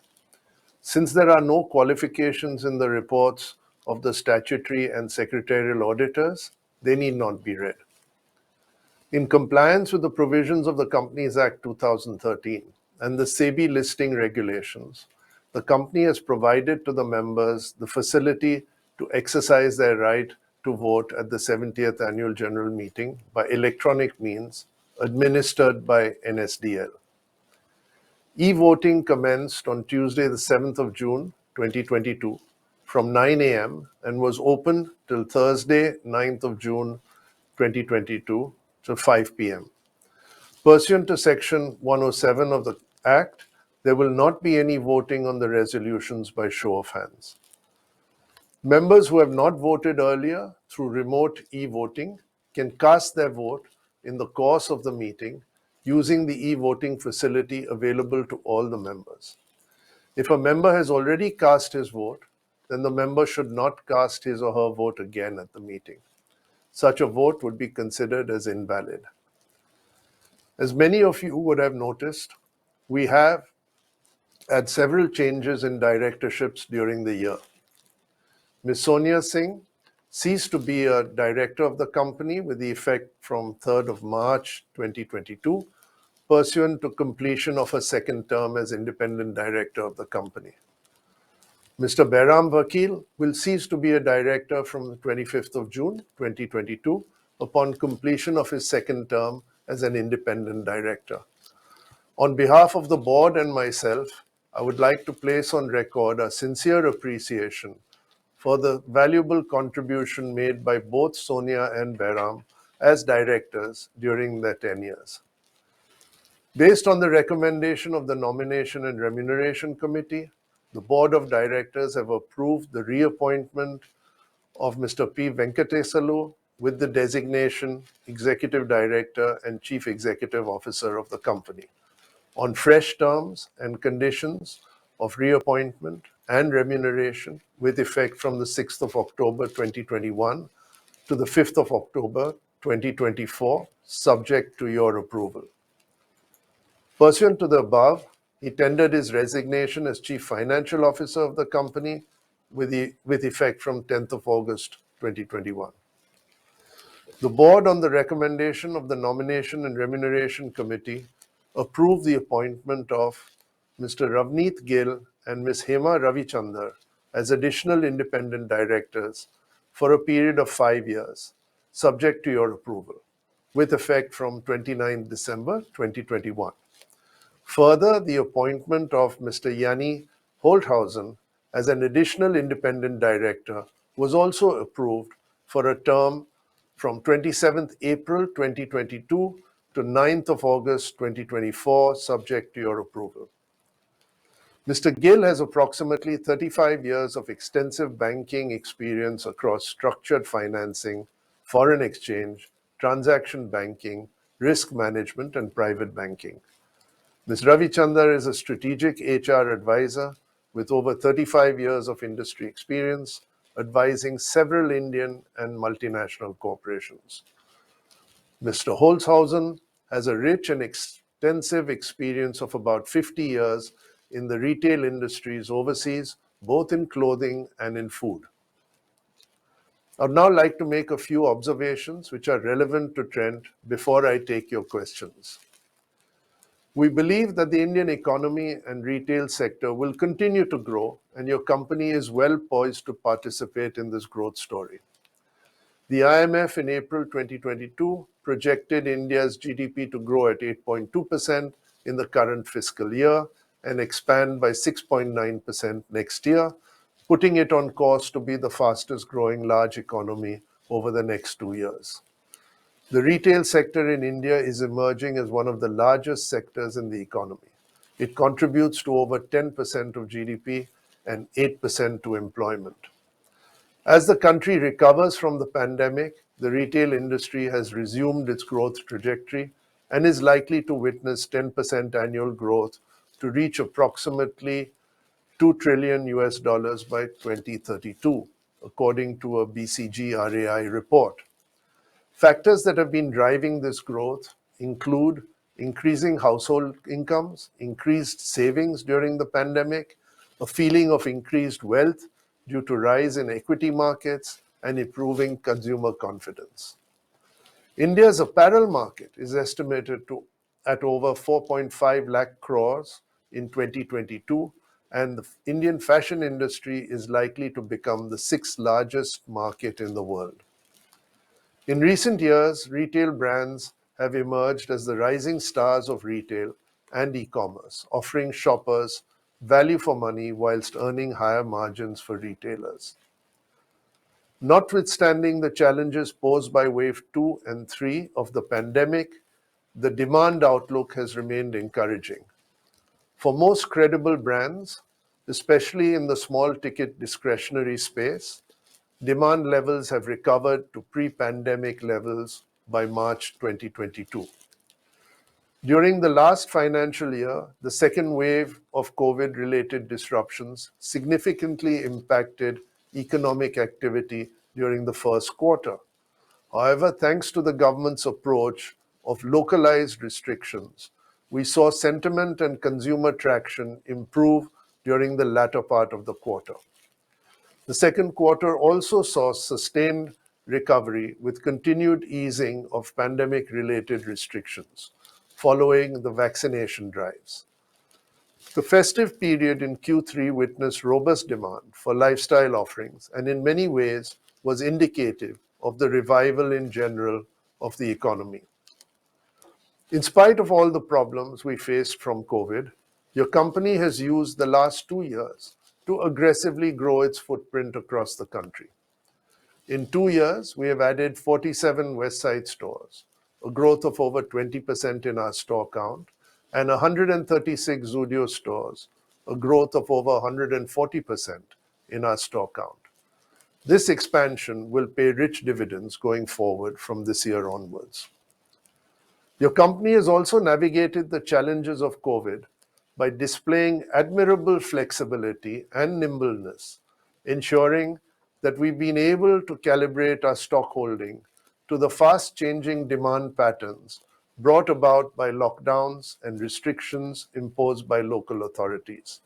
Since there are no qualifications in the reports of the statutory and secretarial auditors, they need not be read. In compliance with the provisions of the Companies Act 2013 and the SEBI listing regulations, the company has provided to the members the facility to exercise their right to vote at the 70th Annual General Meeting by electronic means administered by NSDL. E-voting commenced on Tuesday, the 7th of June, 2022, from 9 a.m. and was open till Thursday, 9th of June, 2022, till 5 p.m. Pursuant to Section 107 of the Act, there will not be any voting on the resolutions by show of hands. Members who have not voted earlier through remote e-voting can cast their vote in the course of the meeting using the e-voting facility available to all the members. If a member has already cast his vote, then the member should not cast his or her vote again at the meeting. Such a vote would be considered as invalid. As many of you would have noticed, we have had several changes in directorships during the year. Ms. Sonia Singh ceased to be a director of the company with the effect from 3rd of March 2022, pursuant to completion of her second term as independent director of the company. Mr. Behram Vakil will cease to be a director from the 25th of June 2022 upon completion of his second term as an independent director. On behalf of the board and myself, I would like to place on record our sincere appreciation for the valuable contribution made by both Sonia and Behram as directors during their tenures. Based on the recommendation of the Nomination and Remuneration Committee, the Board of Directors have approved the reappointment of Mr. P. Venkatesalu with the designation Executive Director and Chief Executive Officer of the company on fresh terms and conditions of reappointment and remuneration with effect from the 6th of October 2021 to the 5th of October 2024, subject to your approval. Pursuant to the above, he tendered his resignation as Chief Financial Officer of the company with effect from 10th of August 2021. The board, on the recommendation of the Nomination and Remuneration Committee, approved the appointment of Mr. Ravneet Gill and Ms. Hema Ravichandar as additional independent directors for a period of 5 years, subject to your approval, with effect from 29 December 2021. Further, the appointment of Mr. Yanni Holthausen as an additional independent director was also approved for a term from 27th April 2022 to 9th of August 2024, subject to your approval. Mr. Gill has approximately 35 years of extensive banking experience across structured financing, foreign exchange, transaction banking, risk management, and private banking. Ms. Ravichandar is a strategic HR advisor with over 35 years of industry experience, advising several Indian and multinational corporations. Mr. Holzhausen has a rich and extensive experience of about 50 years in the retail industries overseas, both in clothing and in food. I'd now like to make a few observations which are relevant to Trent before I take your questions. We believe that the Indian economy and retail sector will continue to grow, and your company is well poised to participate in this growth story. The IMF in April 2022 projected India's GDP to grow at 8.2% in the current fiscal year and expand by 6.9% next year, putting it on course to be the fastest growing large economy over the next 2 years. The retail sector in India is emerging as one of the largest sectors in the economy. It contributes to over 10% of GDP and 8% to employment. As the country recovers from the pandemic, the retail industry has resumed its growth trajectory and is likely to witness 10% annual growth to reach approximately $2 trillion by 2032, according to a BCG RAI report. Factors that have been driving this growth include increasing household incomes, increased savings during the pandemic, a feeling of increased wealth due to rise in equity markets, and improving consumer confidence. India's apparel market is estimated at over 4.5 lakh crores in 2022, and the Indian fashion industry is likely to become the 6th largest market in the world. In recent years, retail brands have emerged as the rising stars of retail and e-commerce, offering shoppers value for money whilst earning higher margins for retailers. Notwithstanding the challenges posed by wave 2 and 3 of the pandemic, the demand outlook has remained encouraging. For most credible brands, especially in the small ticket discretionary space, demand levels have recovered to pre-pandemic levels by March 2022. During the last financial year, the second wave of COVID-related disruptions significantly impacted economic activity during the first quarter. However, thanks to the government's approach of localized restrictions, we saw sentiment and consumer traction improve during the latter part of the quarter. The second quarter also saw sustained recovery with continued easing of pandemic-related restrictions following the vaccination drives. The festive period in Q3 witnessed robust demand for lifestyle offerings and in many ways was indicative of the revival in general of the economy. In spite of all the problems we faced from COVID, your company has used the last 2 years to aggressively grow its footprint across the country. In 2 years, we have added 47 Westside stores, a growth of over 20% in our store count, and 136 Zudio stores, a growth of over 140% in our store count. This expansion will pay rich dividends going forward from this year onwards. Your company has also navigated the challenges of COVID by displaying admirable flexibility and nimbleness, ensuring that we've been able to calibrate our stock holding to the fast-changing demand patterns brought about by lockdowns and restrictions imposed by local authorities.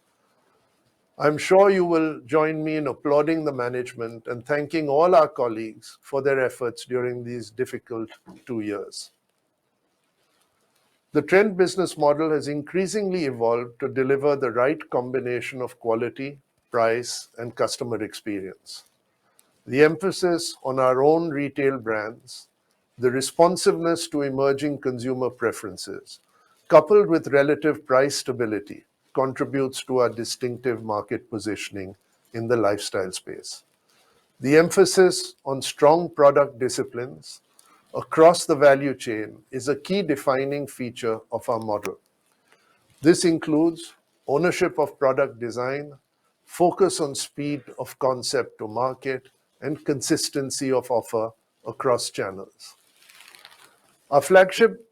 I'm sure you will join me in applauding the management and thanking all our colleagues for their efforts during these difficult 2 years. The Trent business model has increasingly evolved to deliver the right combination of quality, price, and customer experience. The emphasis on our own retail brands, the responsiveness to emerging consumer preferences, coupled with relative price stability, contributes to our distinctive market positioning in the lifestyle space. The emphasis on strong product disciplines across the value chain is a key defining feature of our model. This includes ownership of product design, focus on speed of concept to market, and consistency of offer across channels. Our flagship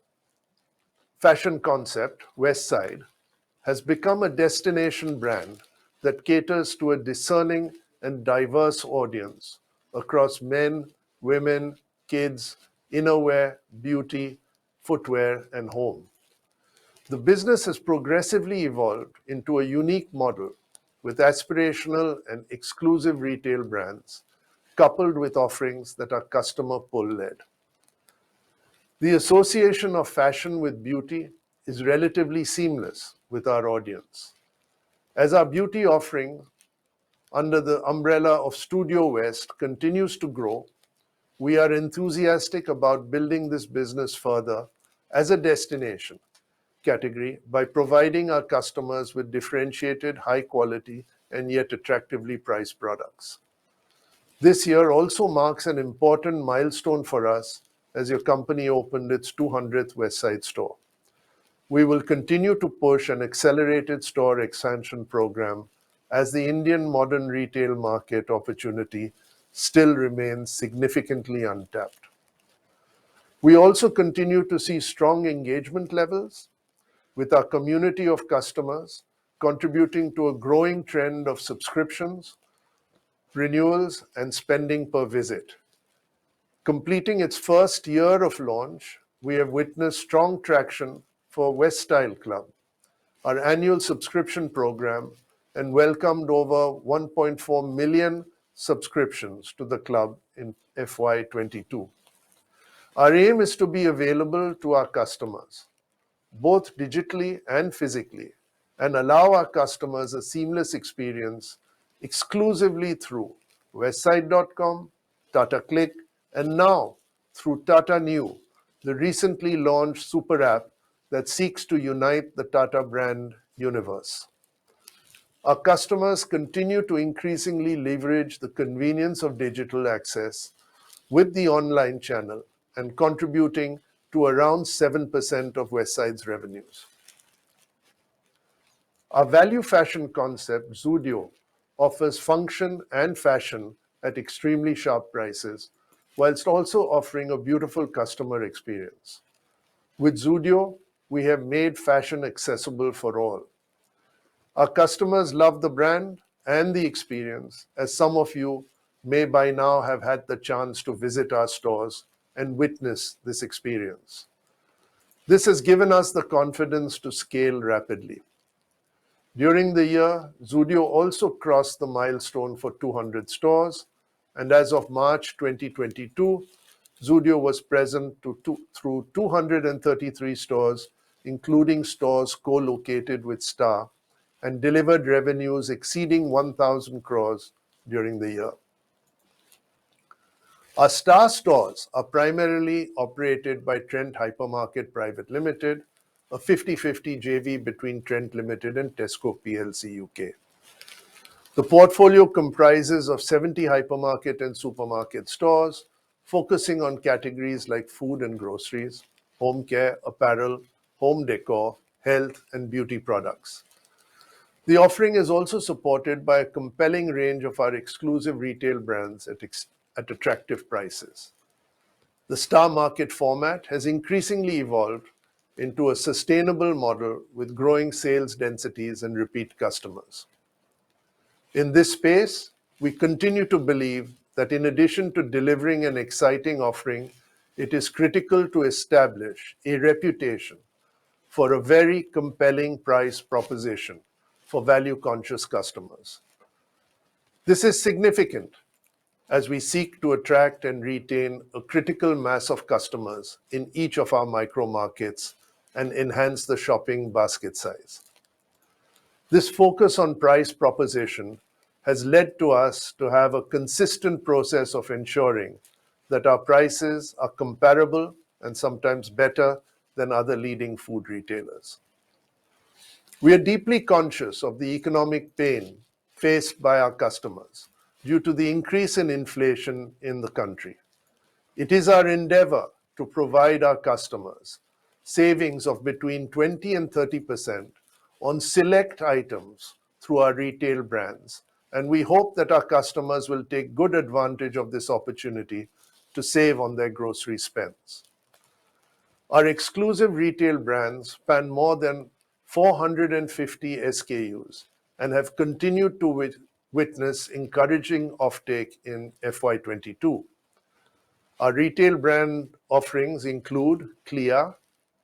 fashion concept, Westside, has become a destination brand that caters to a discerning and diverse audience across men, women, kids, innerwear, beauty, footwear, and home. The business has progressively evolved into a unique model with aspirational and exclusive retail brands, coupled with offerings that are customer pull-led. The association of fashion with beauty is relatively seamless with our audience. As our beauty offering under the umbrella of Studio West continues to grow, we are enthusiastic about building this business further as a destination category by providing our customers with differentiated, high quality, and yet attractively priced products. This year also marks an important milestone for us as your company opened its 200th Westside store. We will continue to push an accelerated store expansion program as the Indian modern retail market opportunity still remains significantly untapped. We also continue to see strong engagement levels with our community of customers, contributing to a growing trend of subscriptions, renewals, and spending per visit. Completing its first year of launch, we have witnessed strong traction for West Style Club, our annual subscription program, and welcomed over 1.4 million subscriptions to the club in FY22. Our aim is to be available to our customers, both digitally and physically, and allow our customers a seamless experience exclusively through westside.com, Tata Click, and now through Tata Neu, the recently launched super app that seeks to unite the Tata brand universe. Our customers continue to increasingly leverage the convenience of digital access with the online channel and contributing to around 7% of Westside's revenues. Our value fashion concept, Zudio, offers function and fashion at extremely sharp prices, whilst also offering a beautiful customer experience. With Zudio, we have made fashion accessible for all. Our customers love the brand and the experience, as some of you may by now have had the chance to visit our stores and witness this experience. This has given us the confidence to scale rapidly. During the year, Zudio also crossed the milestone for 200 stores, and as of March 2022, Zudio was present through 233 stores, including stores co-located with Star, and delivered revenues exceeding 1,000 crores during the year. Our Star stores are primarily operated by Trent Hypermarket Private Limited, a 50-50 JV between Trent Limited and Tesco PLC UK. The portfolio comprises of 70 hypermarket and supermarket stores, focusing on categories like food and groceries, home care, apparel, home decor, health, and beauty products. The offering is also supported by a compelling range of our exclusive retail brands at attractive prices. The Star Market format has increasingly evolved into a sustainable model with growing sales densities and repeat customers. In this space, we continue to believe that in addition to delivering an exciting offering, it is critical to establish a reputation for a very compelling price proposition for value-conscious customers. This is significant as we seek to attract and retain a critical mass of customers in each of our micro markets and enhance the shopping basket size. This focus on price proposition has led to us to have a consistent process of ensuring that our prices are comparable and sometimes better than other leading food retailers. We are deeply conscious of the economic pain faced by our customers due to the increase in inflation in the country. It is our endeavor to provide our customers savings of between 20 and 30% on select items through our retail brands, and we hope that our customers will take good advantage of this opportunity to save on their grocery spends. Our exclusive retail brands span more than 450 SKUs and have continued to witness encouraging offtake in FY22. Our retail brand offerings include Clea,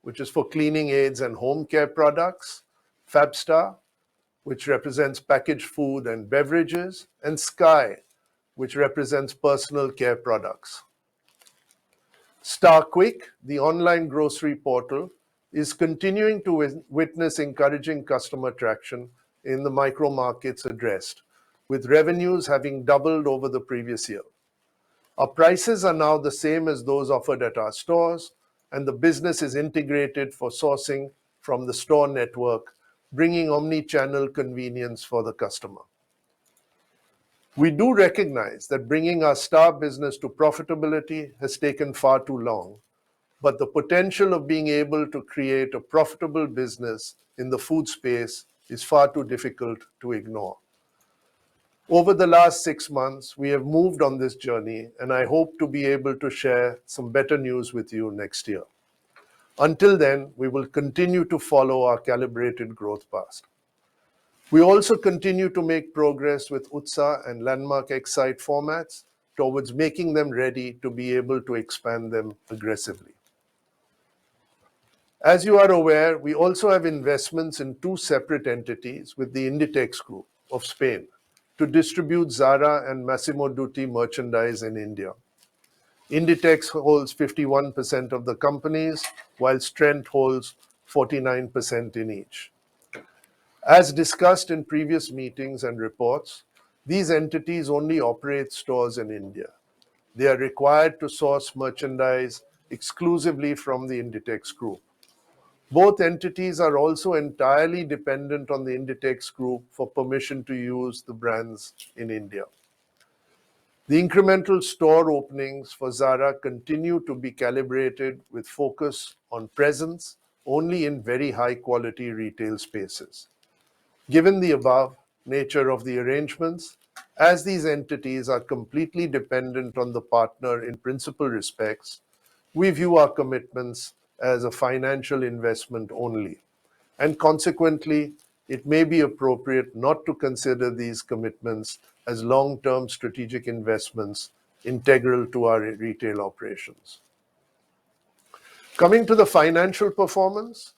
which is for cleaning aids and home care products, Fabstar, which represents packaged food and beverages, and Sky, which represents personal care products. Star Quick, the online grocery portal, is continuing to witness encouraging customer traction in the micro markets addressed, with revenues having doubled over the previous year. Our prices are now the same as those offered at our stores, and the business is integrated for sourcing from the store network, bringing omni-channel convenience for the customer. We do recognize that bringing our Star business to profitability has taken far too long, but the potential of being able to create a profitable business in the food space is far too difficult to ignore. Over the last 6 months, we have moved on this journey, and I hope to be able to share some better news with you next year. Until then, we will continue to follow our calibrated growth path. We also continue to make progress with Utsa and Landmark Excite formats towards making them ready to be able to expand them aggressively. As you are aware, we also have investments in 2 separate entities with the Inditex Group of Spain to distribute Zara and Massimo Dutti merchandise in India. Inditex holds 51% of the companies, whilst Trent holds 49% in each. As discussed in previous meetings and reports, these entities only operate stores in India. They are required to source merchandise exclusively from the Inditex Group. Both entities are also entirely dependent on the Inditex Group for permission to use the brands in India. The incremental store openings for Zara continue to be calibrated with focus on presence only in very high quality retail spaces. Given the above nature of the arrangements, as these entities are completely dependent on the partner in principal respects, we view our commitments as a financial investment only, and consequently, it may be appropriate not to consider these commitments as long-term strategic investments integral to our retail operations. Coming to the financial performance,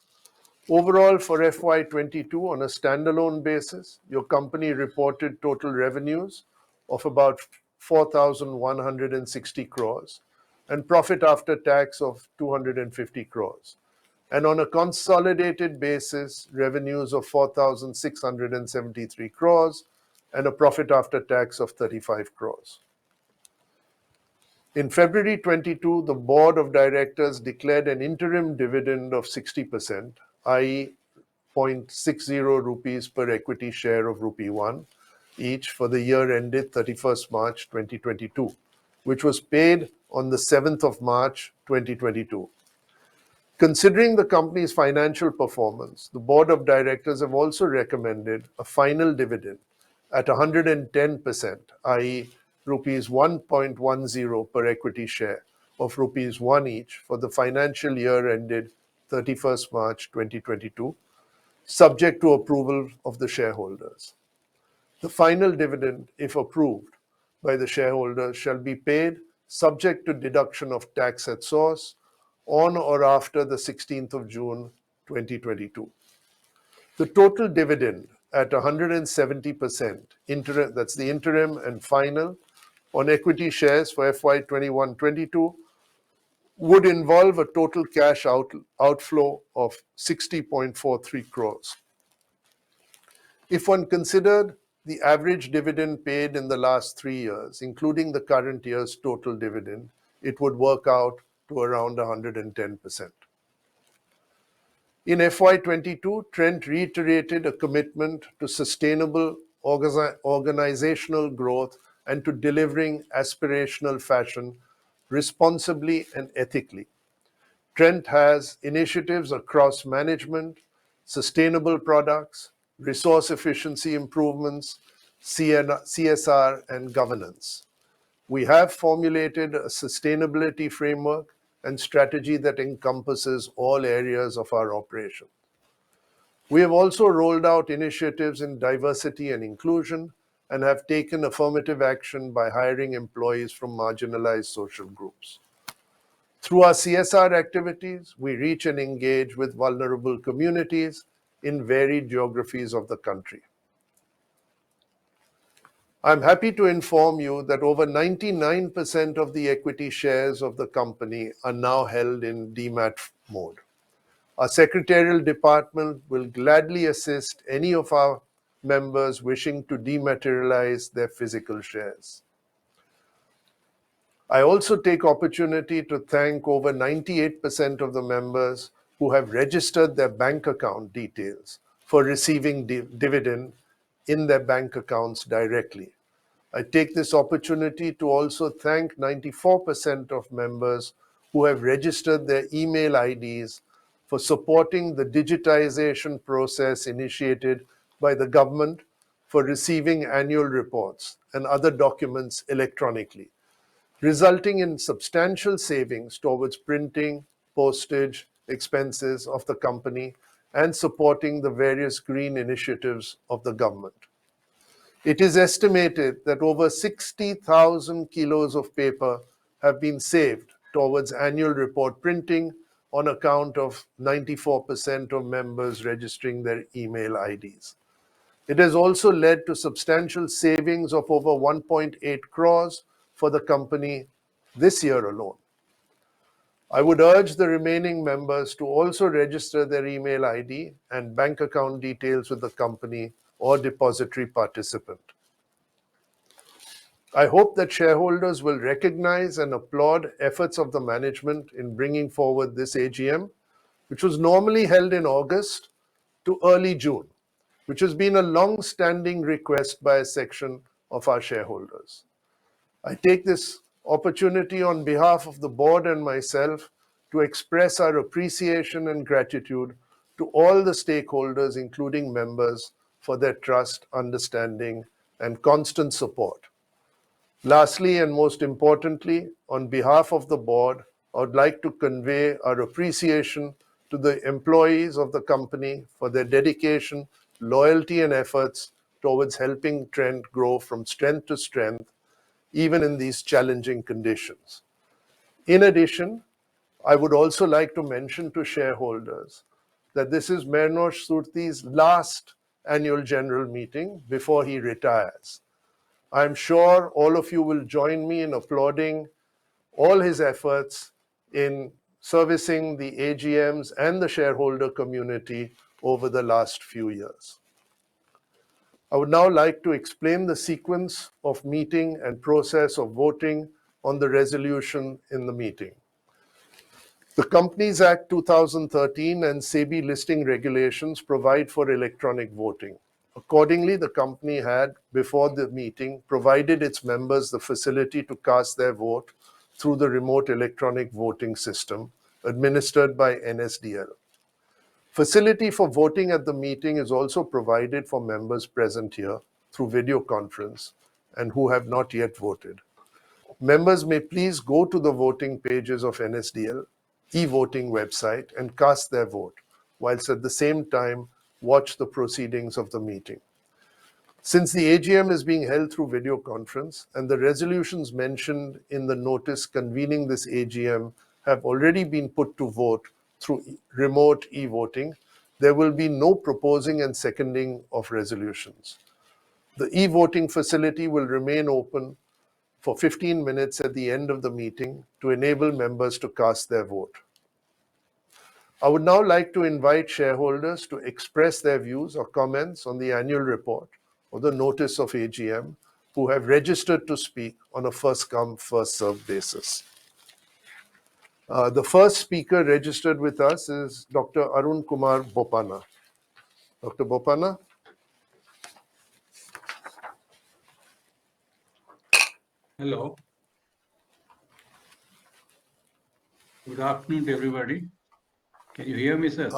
overall for FY22 on a standalone basis, your company reported total revenues of about 4,160 crores and profit after tax of 250 crores. And on a consolidated basis, revenues of 4,673 crores and a profit after tax of 35 crores. In February 22, the board of directors declared an interim dividend of 60%, i.e. 0.60 rupees per equity share of rupee 1 each for the year ended 31st March 2022, which was paid on the 7th of March 2022. Considering the company's financial performance, the board of directors have also recommended a final dividend at 110%, i.e. rupees 1.10 per equity share of rupees 1 each for the financial year ended 31st March 2022, subject to approval of the shareholders. The final dividend, if approved by the shareholders, shall be paid subject to deduction of tax at source on or after the 16th of June 2022. The total dividend at 170%, that's the interim and final, on equity shares for FY 21-22 would involve a total cash outflow of 60.43 crores. If one considered the average dividend paid in the last 3 years, including the current year's total dividend, it would work out to around 110%. In FY22, Trent reiterated a commitment to sustainable organizational growth and to delivering aspirational fashion responsibly and ethically. Trent has initiatives across management, sustainable products, resource efficiency improvements, CSR, and governance. We have formulated a sustainability framework and strategy that encompasses all areas of our operation. We have also rolled out initiatives in diversity and inclusion and have taken affirmative action by hiring employees from marginalized social groups. Through our CSR activities, we reach and engage with vulnerable communities in varied geographies of the country. I'm happy to inform you that over 99% of the equity shares of the company are now held in demat mode. Our secretarial department will gladly assist any of our members wishing to dematerialize their physical shares. I also take opportunity to thank over 98% of the members who have registered their bank account details for receiving dividend in their bank accounts directly. I take this opportunity to also thank 94% of members who have registered their email IDs for supporting the digitization process initiated by the government for receiving annual reports and other documents electronically, resulting in substantial savings towards printing, postage, expenses of the company, and supporting the various green initiatives of the government. It is estimated that over 60,000 kilos of paper have been saved towards annual report printing on account of 94% of members registering their email IDs. It has also led to substantial savings of over 1.8 crores for the company this year alone. I would urge the remaining members to also register their email ID and bank account details with the company or depository participant. I hope that shareholders will recognize and applaud efforts of the management in bringing forward this AGM, which was normally held in August to early June, which has been a long-standing request by a section of our shareholders. I take this opportunity on behalf of the board and myself to express our appreciation and gratitude to all the stakeholders, including members, for their trust, understanding, and constant support. Lastly, and most importantly, on behalf of the board, I would like to convey our appreciation to the employees of the company for their dedication, loyalty, and efforts towards helping Trent grow from strength to strength, even in these challenging conditions. In addition, I would also like to mention to shareholders that this is Mernosh Surti's last annual general meeting before he retires. I'm sure all of you will join me in applauding all his efforts in servicing the AGMs and the shareholder community over the last few years. I would now like to explain the sequence of meeting and process of voting on the resolution in the meeting. The Companies Act 2013 and SEBI listing regulations provide for electronic voting. Accordingly, the company had, before the meeting, provided its members the facility to cast their vote through the remote electronic voting system administered by NSDL. Facility for voting at the meeting is also provided for members present here through video conference and who have not yet voted. Members may please go to the voting pages of NSDL e-voting website and cast their vote, whilst at the same time watch the proceedings of the meeting. Since the AGM is being held through video conference and the resolutions mentioned in the notice convening this AGM have already been put to vote through remote e-voting, there will be no proposing and seconding of resolutions. The e-voting facility will remain open for 15 minutes at the end of the meeting to enable members to cast their vote. I would now like to invite shareholders to express their views or comments on the annual report or the notice of AGM who have registered to speak on a first-come, first-served basis. The first speaker registered with us is Dr. Arun Kumar Bopana. Dr. Bopana? Hello. Good afternoon to everybody. Can you hear me, sir?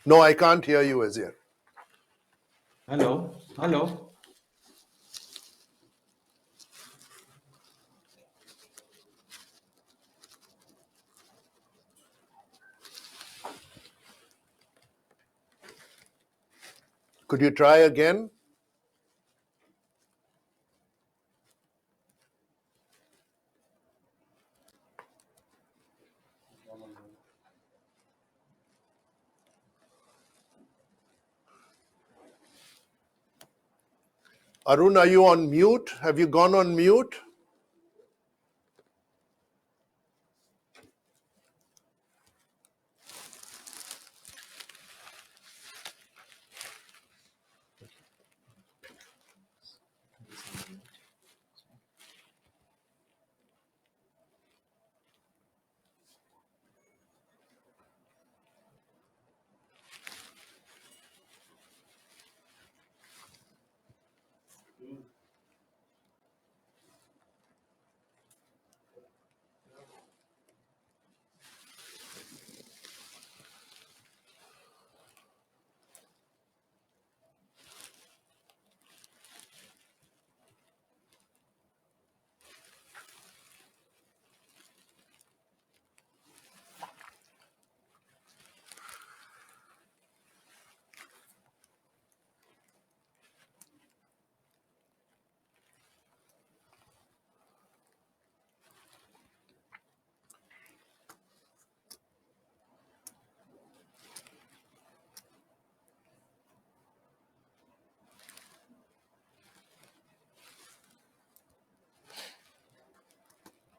No, I can't hear you as yet. Hello. Hello. Could you try again? Arun, are you on mute? Have you gone on mute?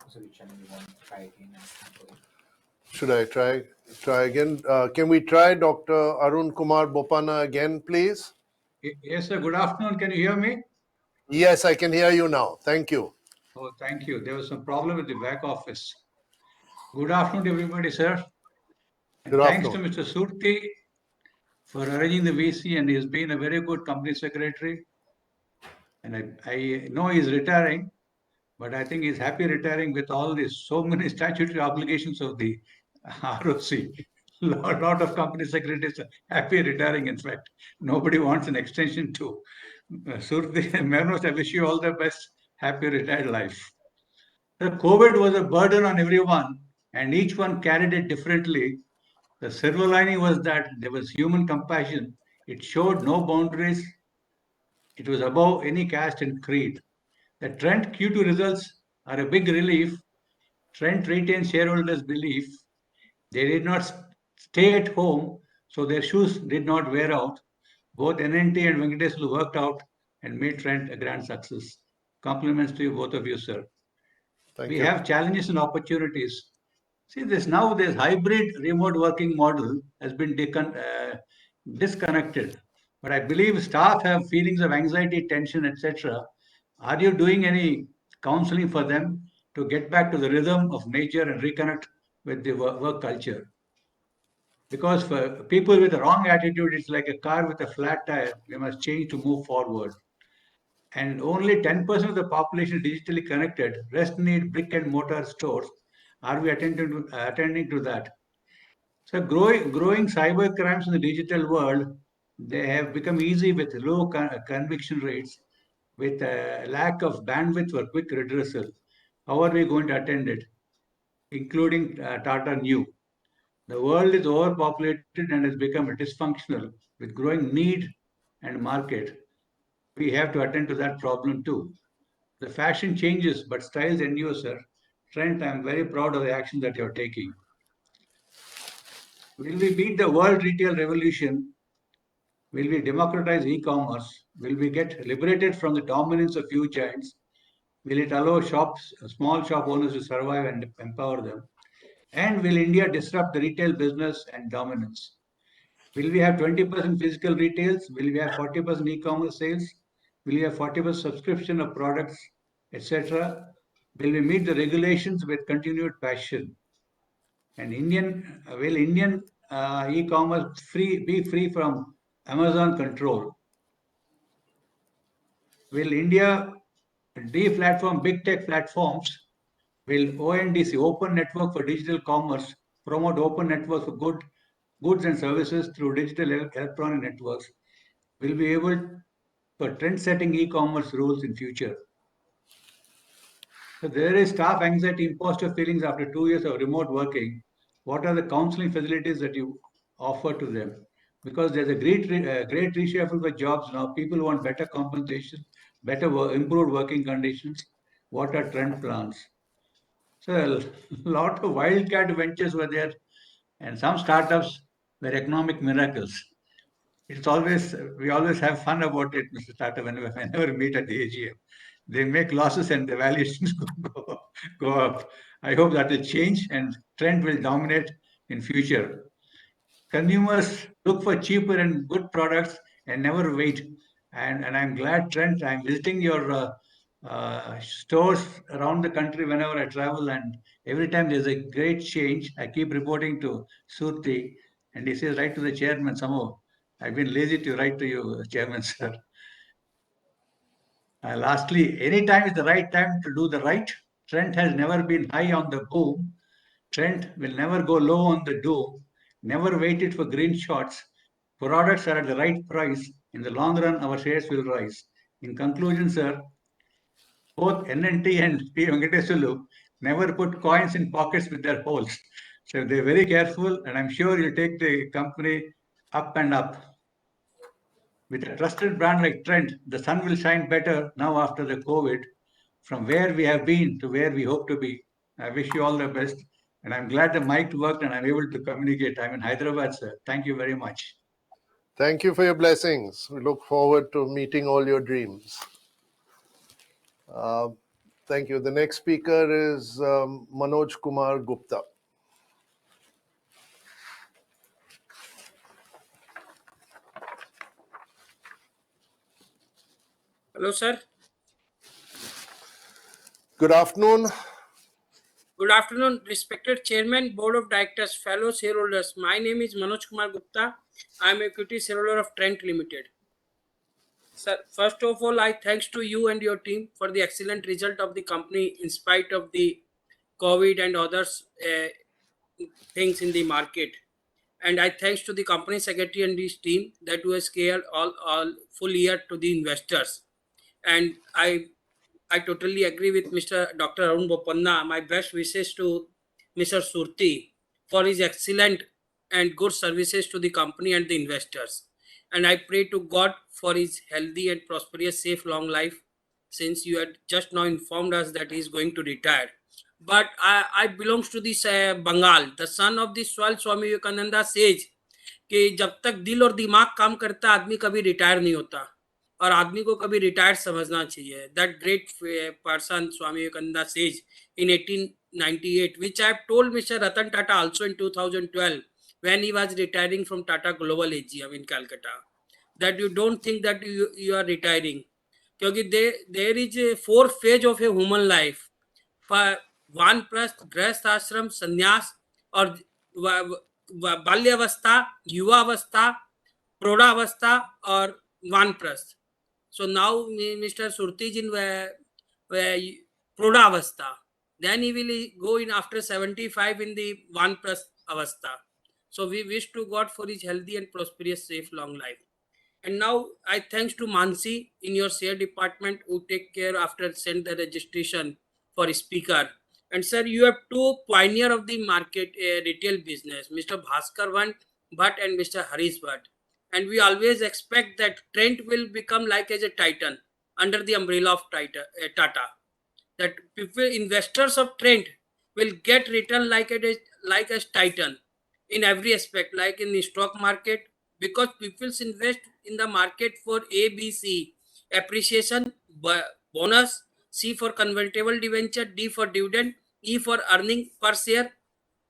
So which channel you want to try again and sample? Should I try again? Can we try Dr. Arun Kumar Bopana again, please? Yes, sir. Good afternoon. Can you hear me? Yes, I can hear you now. Thank you. Oh, thank you. There was some problem with the back office. Good afternoon, everybody, sir. And Good thanks to afternoon. Mr. Surti for arranging the VC, and he's been a very good company secretary. And I know he's retiring, but I think he's happy retiring with all these so many statutory obligations of the ROC. Lot of company secretaries are happy retiring. In fact, nobody wants an extension to. Surti and Mernos, I wish you all the best. Happy retired life. The COVID was a burden on everyone, and each one carried it differently. The silver lining was that there was human compassion. It showed no boundaries. It was above any caste and creed. The Trent Q2 results are a big relief. Trent retains shareholders' belief. They did not stay at home, so their shoes did not wear out. Both NNT and Venkateslu worked out and made Trent a grand success. Compliments to you, both of you, sir. Thank We you. have challenges and opportunities. See, this hybrid remote working model has been disconnected. But I believe staff have feelings of anxiety, tension, etc. Are you doing any counseling for them to get back to the rhythm of nature and reconnect with the work culture? Because for people with a wrong attitude, it's like a car with a flat tire. We must change to move forward. And only 10% of the population digitally connected. Rest need brick and mortar stores. Are we attending to that? So growing cyber crimes in the digital world, they have become easy with low conviction rates, with a lack of bandwidth for quick redressal. How are we going to attend it, including Tata New? The world is overpopulated and has become dysfunctional with growing need and market. We have to attend to that problem too. The fashion changes, but styles endure, sir. Trent, I'm very proud of the action that you're taking. Will we beat the world retail revolution? Will we democratize e-commerce? Will we get liberated from the dominance of few giants? Will it allow small shop owners to survive and empower them? And will India disrupt the retail business and dominance? Will we have 20% physical retails? Will we have 40% e-commerce sales? Will we have 40% subscription of products, etc.? Will we meet the regulations with continued passion? And will Indian e-commerce be free from Amazon control? Will India de-platform big tech platforms? Will ONDC, Open Network for Digital Commerce, promote open networks for goods and services through digital electronic networks? Will be able for trend-setting e-commerce rules in future? So there is staff anxiety, imposter feelings after 2 years of remote working. What are the counseling facilities that you offer to them? Because there's a great reshuffle for jobs now. People want better compensation, improved working conditions. What are trend plans? So a lot of wildcat ventures were there, and some startups were economic miracles. It's always we always have fun about it, Mr. Tata. Whenever we meet at the AGM, they make losses and the valuations go up. I hope that will change and trend will dominate in future. Consumers look for cheaper and good products and never wait. And I'm glad, Trent, I'm visiting your stores around the country whenever I travel, and every time there's a great change. I keep reporting to Surti, and he says, write to the chairman somehow. I've been lazy to write to you, Chairman, sir. Lastly, any time is the right time to do the right. Trent has never been high on the boom. Trent will never go low on the doom. Never waited for green shots. Products are at the right price. In the long run, our shares will rise. In conclusion, sir, both NNT and P. Venkatesulu never put coins in pockets with their holes. So they're very careful, and I'm sure you'll take the company up and up. With a trusted brand like Trent, the sun will shine better now after the COVID, from where we have been to where we hope to be. I wish you all the best, and I'm glad the mic worked and I'm able to communicate. I'm in Hyderabad, sir. Thank you very much. Thank you for your blessings. We look forward to meeting all your dreams. Thank you. The next speaker is Manoj Kumar Gupta. Hello, sir. Good afternoon. Good afternoon, respected Chairman, Board of Directors, fellow shareholders. My name is Manoj Kumar Gupta. I am equity shareholder of Trent Limited. Sir, first of all, I thanks to you and your team for the excellent result of the company in spite of the COVID and others things in the market. And I thanks to the company secretary and his team that was care all full year to the investors. And I totally agree with Mr. Dr. Arun Bopanna. My best wishes to Mr. Surti for his excellent and good services to the company and the investors. And I pray to God for his healthy and prosperous, safe, long life, since you had just now informed us that he is going to retire. But I belongs to this Bengal. The son of the soil Swami Vivekananda says कि जब तक दिल और दिमाग काम करता आदमी कभी रिटायर नहीं होता और आदमी को कभी रिटायर समझना चाहिए. That great person Swami Vivekananda says in 1898, which I have told Mr. Ratan Tata also in 2012 when he was retiring from Tata Global AGM in Calcutta, that you don't think that you are retiring, क्योंकि there is a four phase of a human life. वानप्रस्थ, गृहस्थ आश्रम, संन्यास और बाल्यावस्था, युवावस्था, प्रौढ़ावस्था और वानप्रस्थ. So now Mr. Surti is in प्रौढ़ावस्था. Then he will go in after 75 in the vaनप्रस्थ avastha. So we wish to God for his healthy and prosperous, safe, long life. And now I thanks to Mansi in your share department who take care after send the registration for speaker. And sir, you have two pioneer of the market retail business, Mr. Bhaskar Bhatt and Mr. Harish Bhatt. And we always expect that Trent will become like as a titan under the umbrella of Tata. That people, investors of Trent will get return like a titan in every aspect, like in the stock market, because people invest in the market for ABC appreciation, bonus, C for convertible debenture, D for dividend, E for earning per share,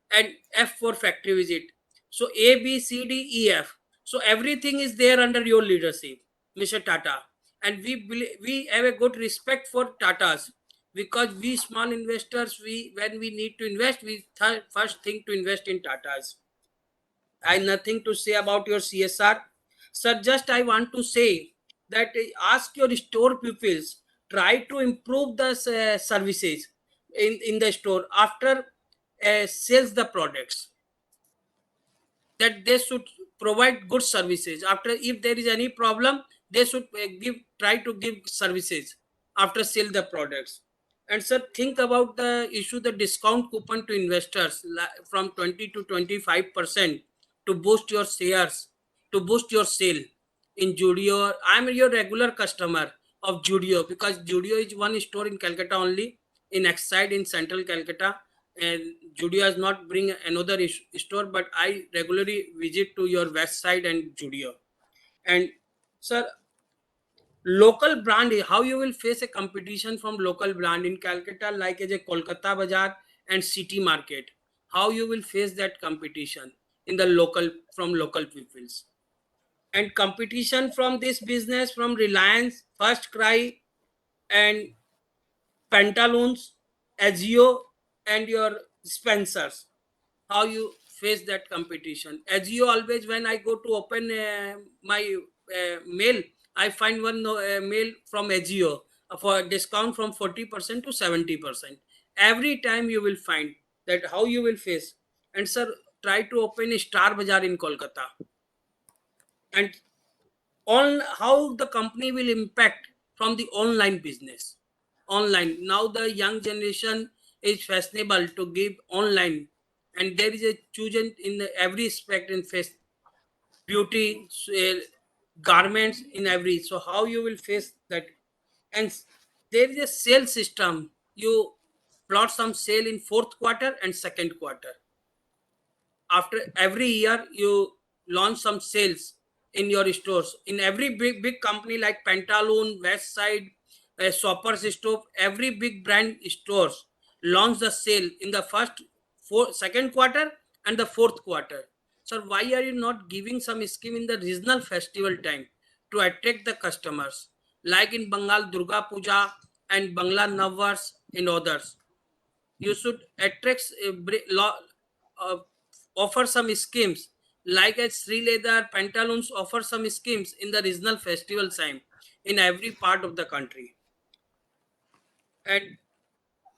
and F for factory visit. So A, B, C, D, E, F. So everything is there under your leadership, Mr. Tata. And we have a good respect for Tatas, because we small investors, when we need to invest, we first think to invest in Tatas. I have nothing to say about your CSR. Sir, just I want to say that ask your store pupils, try to improve the services in the store after sells the products, that they should provide good services after. If there is any problem, they should try to give services after sell the products. And sir, think about the issue the discount coupon to investors from 20 to 25% to boost your shares, to boost your sale in Judio. I am your regular customer of Judio, because Judio is one store in Calcutta only, in Exide in central Calcutta, and Judio has not bring another store, but I regularly visit to your west side and Judio. And sir, local brand, how you will face a competition from local brand in Calcutta, like as a Kolkata Bazaar and City Market? How you will face that competition in the local, from local peoples? And competition from this business, from Reliance, First Cry, and Pantaloons, Azio, and your Spencers. How you face that competition? Azio, always when I go to open my mail, I find one mail from Azio for discount from 40% to 70%. Every time you will find that. How you will face? And sir, try to open a Star Bazaar in Kolkata, and on how the company will impact from the online business. Online, now the young generation is fashionable to give online, and there is a chosen in every aspect in face, beauty, garments, in every. So how you will face that? And there is a sale system. You plot some sale in fourth quarter and second quarter. After every year you launch some sales in your stores. In every big company like Pantaloon, West Side, Shoppers Stop, every big brand stores launch the sale in the second quarter and the fourth quarter. So why are you not giving some scheme in the regional festival time to attract the customers, like in Bengal Durga Puja and Bangla Navvars in others? You should attract uh, offer some schemes, like at Sri Leather, Pantaloons offer some schemes in the regional festival time in every part of the country. And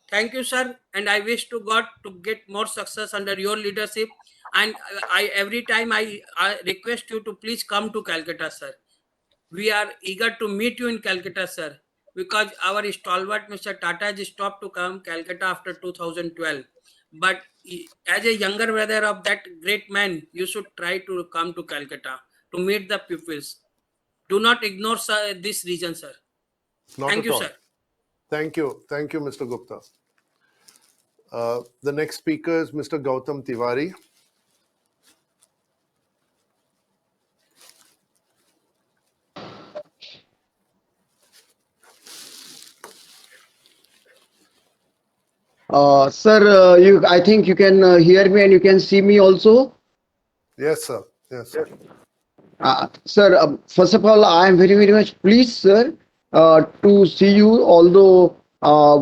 thank you, sir, and I wish to God to get more success under your leadership. And I every time I request you to please come to Calcutta, sir. We are eager to meet you in Calcutta, sir, because our stalwart Mr. Tata has stopped to come Calcutta after 2012. But as a younger brother of that great man, you should try to come to Calcutta to meet the pupils. Do not ignore, sir, this region, sir. Not Thank at you, all. sir. Thank you. Thank you, Mr. Gupta. The next speaker is Mr. Gautam Tiwari. Sir, I think you can hear me and you can see me also. Yes, sir. Yes, sir. Sir, first of all, I am very, very much pleased, sir, to see you, although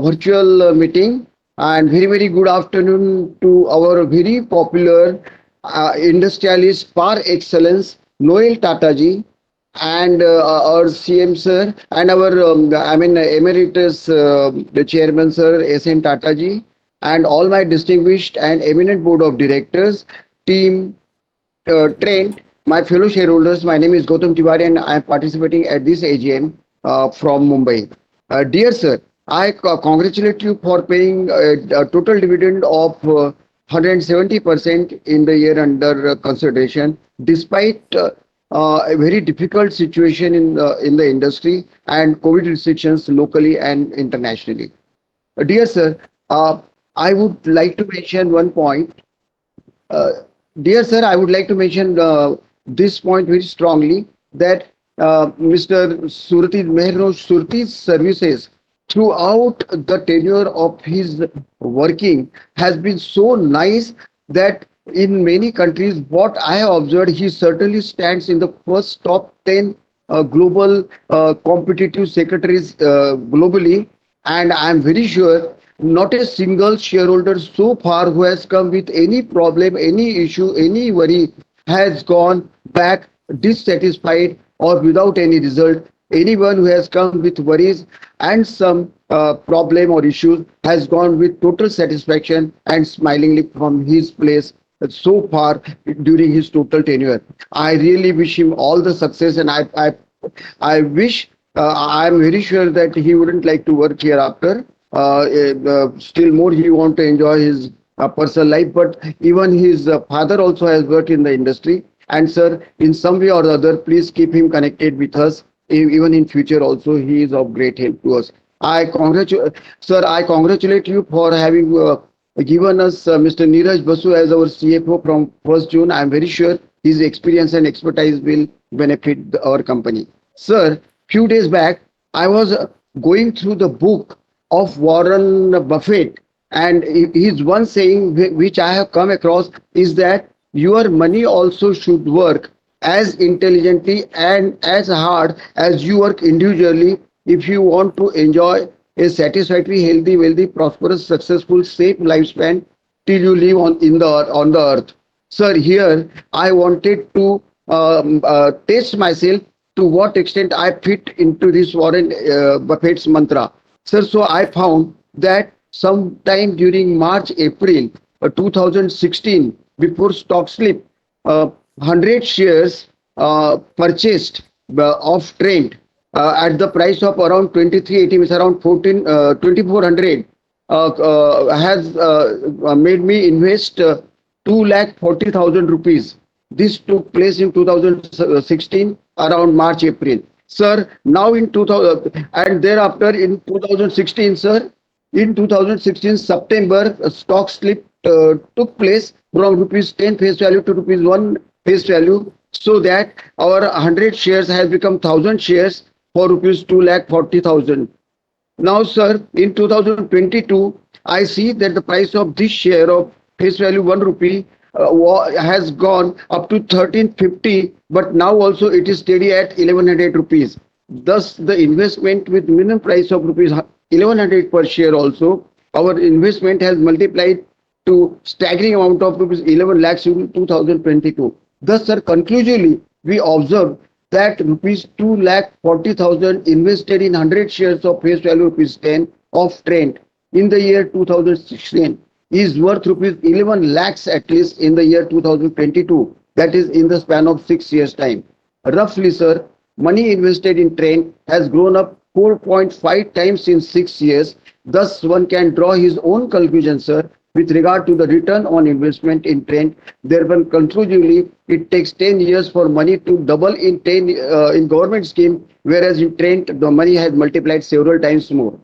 virtual meeting. And very, very good afternoon to our very popular industrialist par excellence, Noel Tata ji, and our CM sir, and our emeritus the chairman sir SN Tata ji, and all my distinguished and eminent board of directors, team Trent, my fellow shareholders. My name is Gautam Tiwari and I am participating at this AGM from Mumbai. Dear sir, I congratulate you for paying a total dividend of 170% in the year under consideration, despite a very difficult situation in the industry and COVID restrictions locally and internationally. Dear sir, I would like to mention one point. uh, Dear sir, I would like to mention this point very strongly, that Mr. Surti, Mehrno Surti's services throughout the tenure of his working has been so nice that in many countries, what I have observed, he certainly stands in the first top 10 global competitive secretaries globally. And I am very sure not a single shareholder so far who has come with any problem, any issue, any worry has gone back dissatisfied or without any result. Anyone who has come with worries and some problem or issues has gone with total satisfaction and smilingly from his place so far during his total tenure. I really wish him all the success, and I wish, I'm very sure that he wouldn't like to work hereafter. Still more, he want to enjoy his personal life. But even his father also has worked in the industry. And sir, in some way or other, please keep him connected with us. Even in future also, he is of great help to us. Sir, I congratulate you for having given us Mr. Neeraj Basu as our CFO from 1st June. I am very sure his experience and expertise will benefit our company. Sir, few days back, I was going through the book of Warren Buffett, and his one saying which I have come across is that your money also should work as intelligently and as hard as you work individually if you want to enjoy a satisfactory, healthy, wealthy, prosperous, successful, safe lifespan till you live on the earth. Sir, here I wanted to test myself to what extent I fit into this Warren Buffett's mantra. Sir, so I found that sometime during March, April 2016, before stock slip, 100 shares purchased of Trent at the price of around 2380, means around 2400, has made me invest 2,40,000 rupees. This took place in 2016 around March April. Sir, now in 2000 and thereafter in 2016, sir, in 2016 September, a stock slip took place from rupees 10 face value to rupees 1 face value, so that our 100 shares has become 1,000 shares for rupees 2,40,000. Now, sir, in 2022, I see that the price of this share of face value 1 rupee has gone up to 1350, but now also it is steady at 1100 rupees. Thus, the investment with minimum price of rupees 1100 per share also, our investment has multiplied to staggering amount of rupees 11 lakhs in 2022. Thus, sir, conclusively, we observe that rupees 2,40,000 invested in 100 shares of face value rupees 10 of Trent in the year 2016 is worth rupees 11 lakhs at least in the year 2022. That is in the span of 6 years time. Roughly, sir, money invested in Trent has grown up 4.5 times in 6 years. Thus, one can draw his own conclusion, sir, with regard to the return on investment in Trent. Therefore, conclusively, it takes 10 years for money to double in in government scheme, whereas in Trent, the money has multiplied several times more.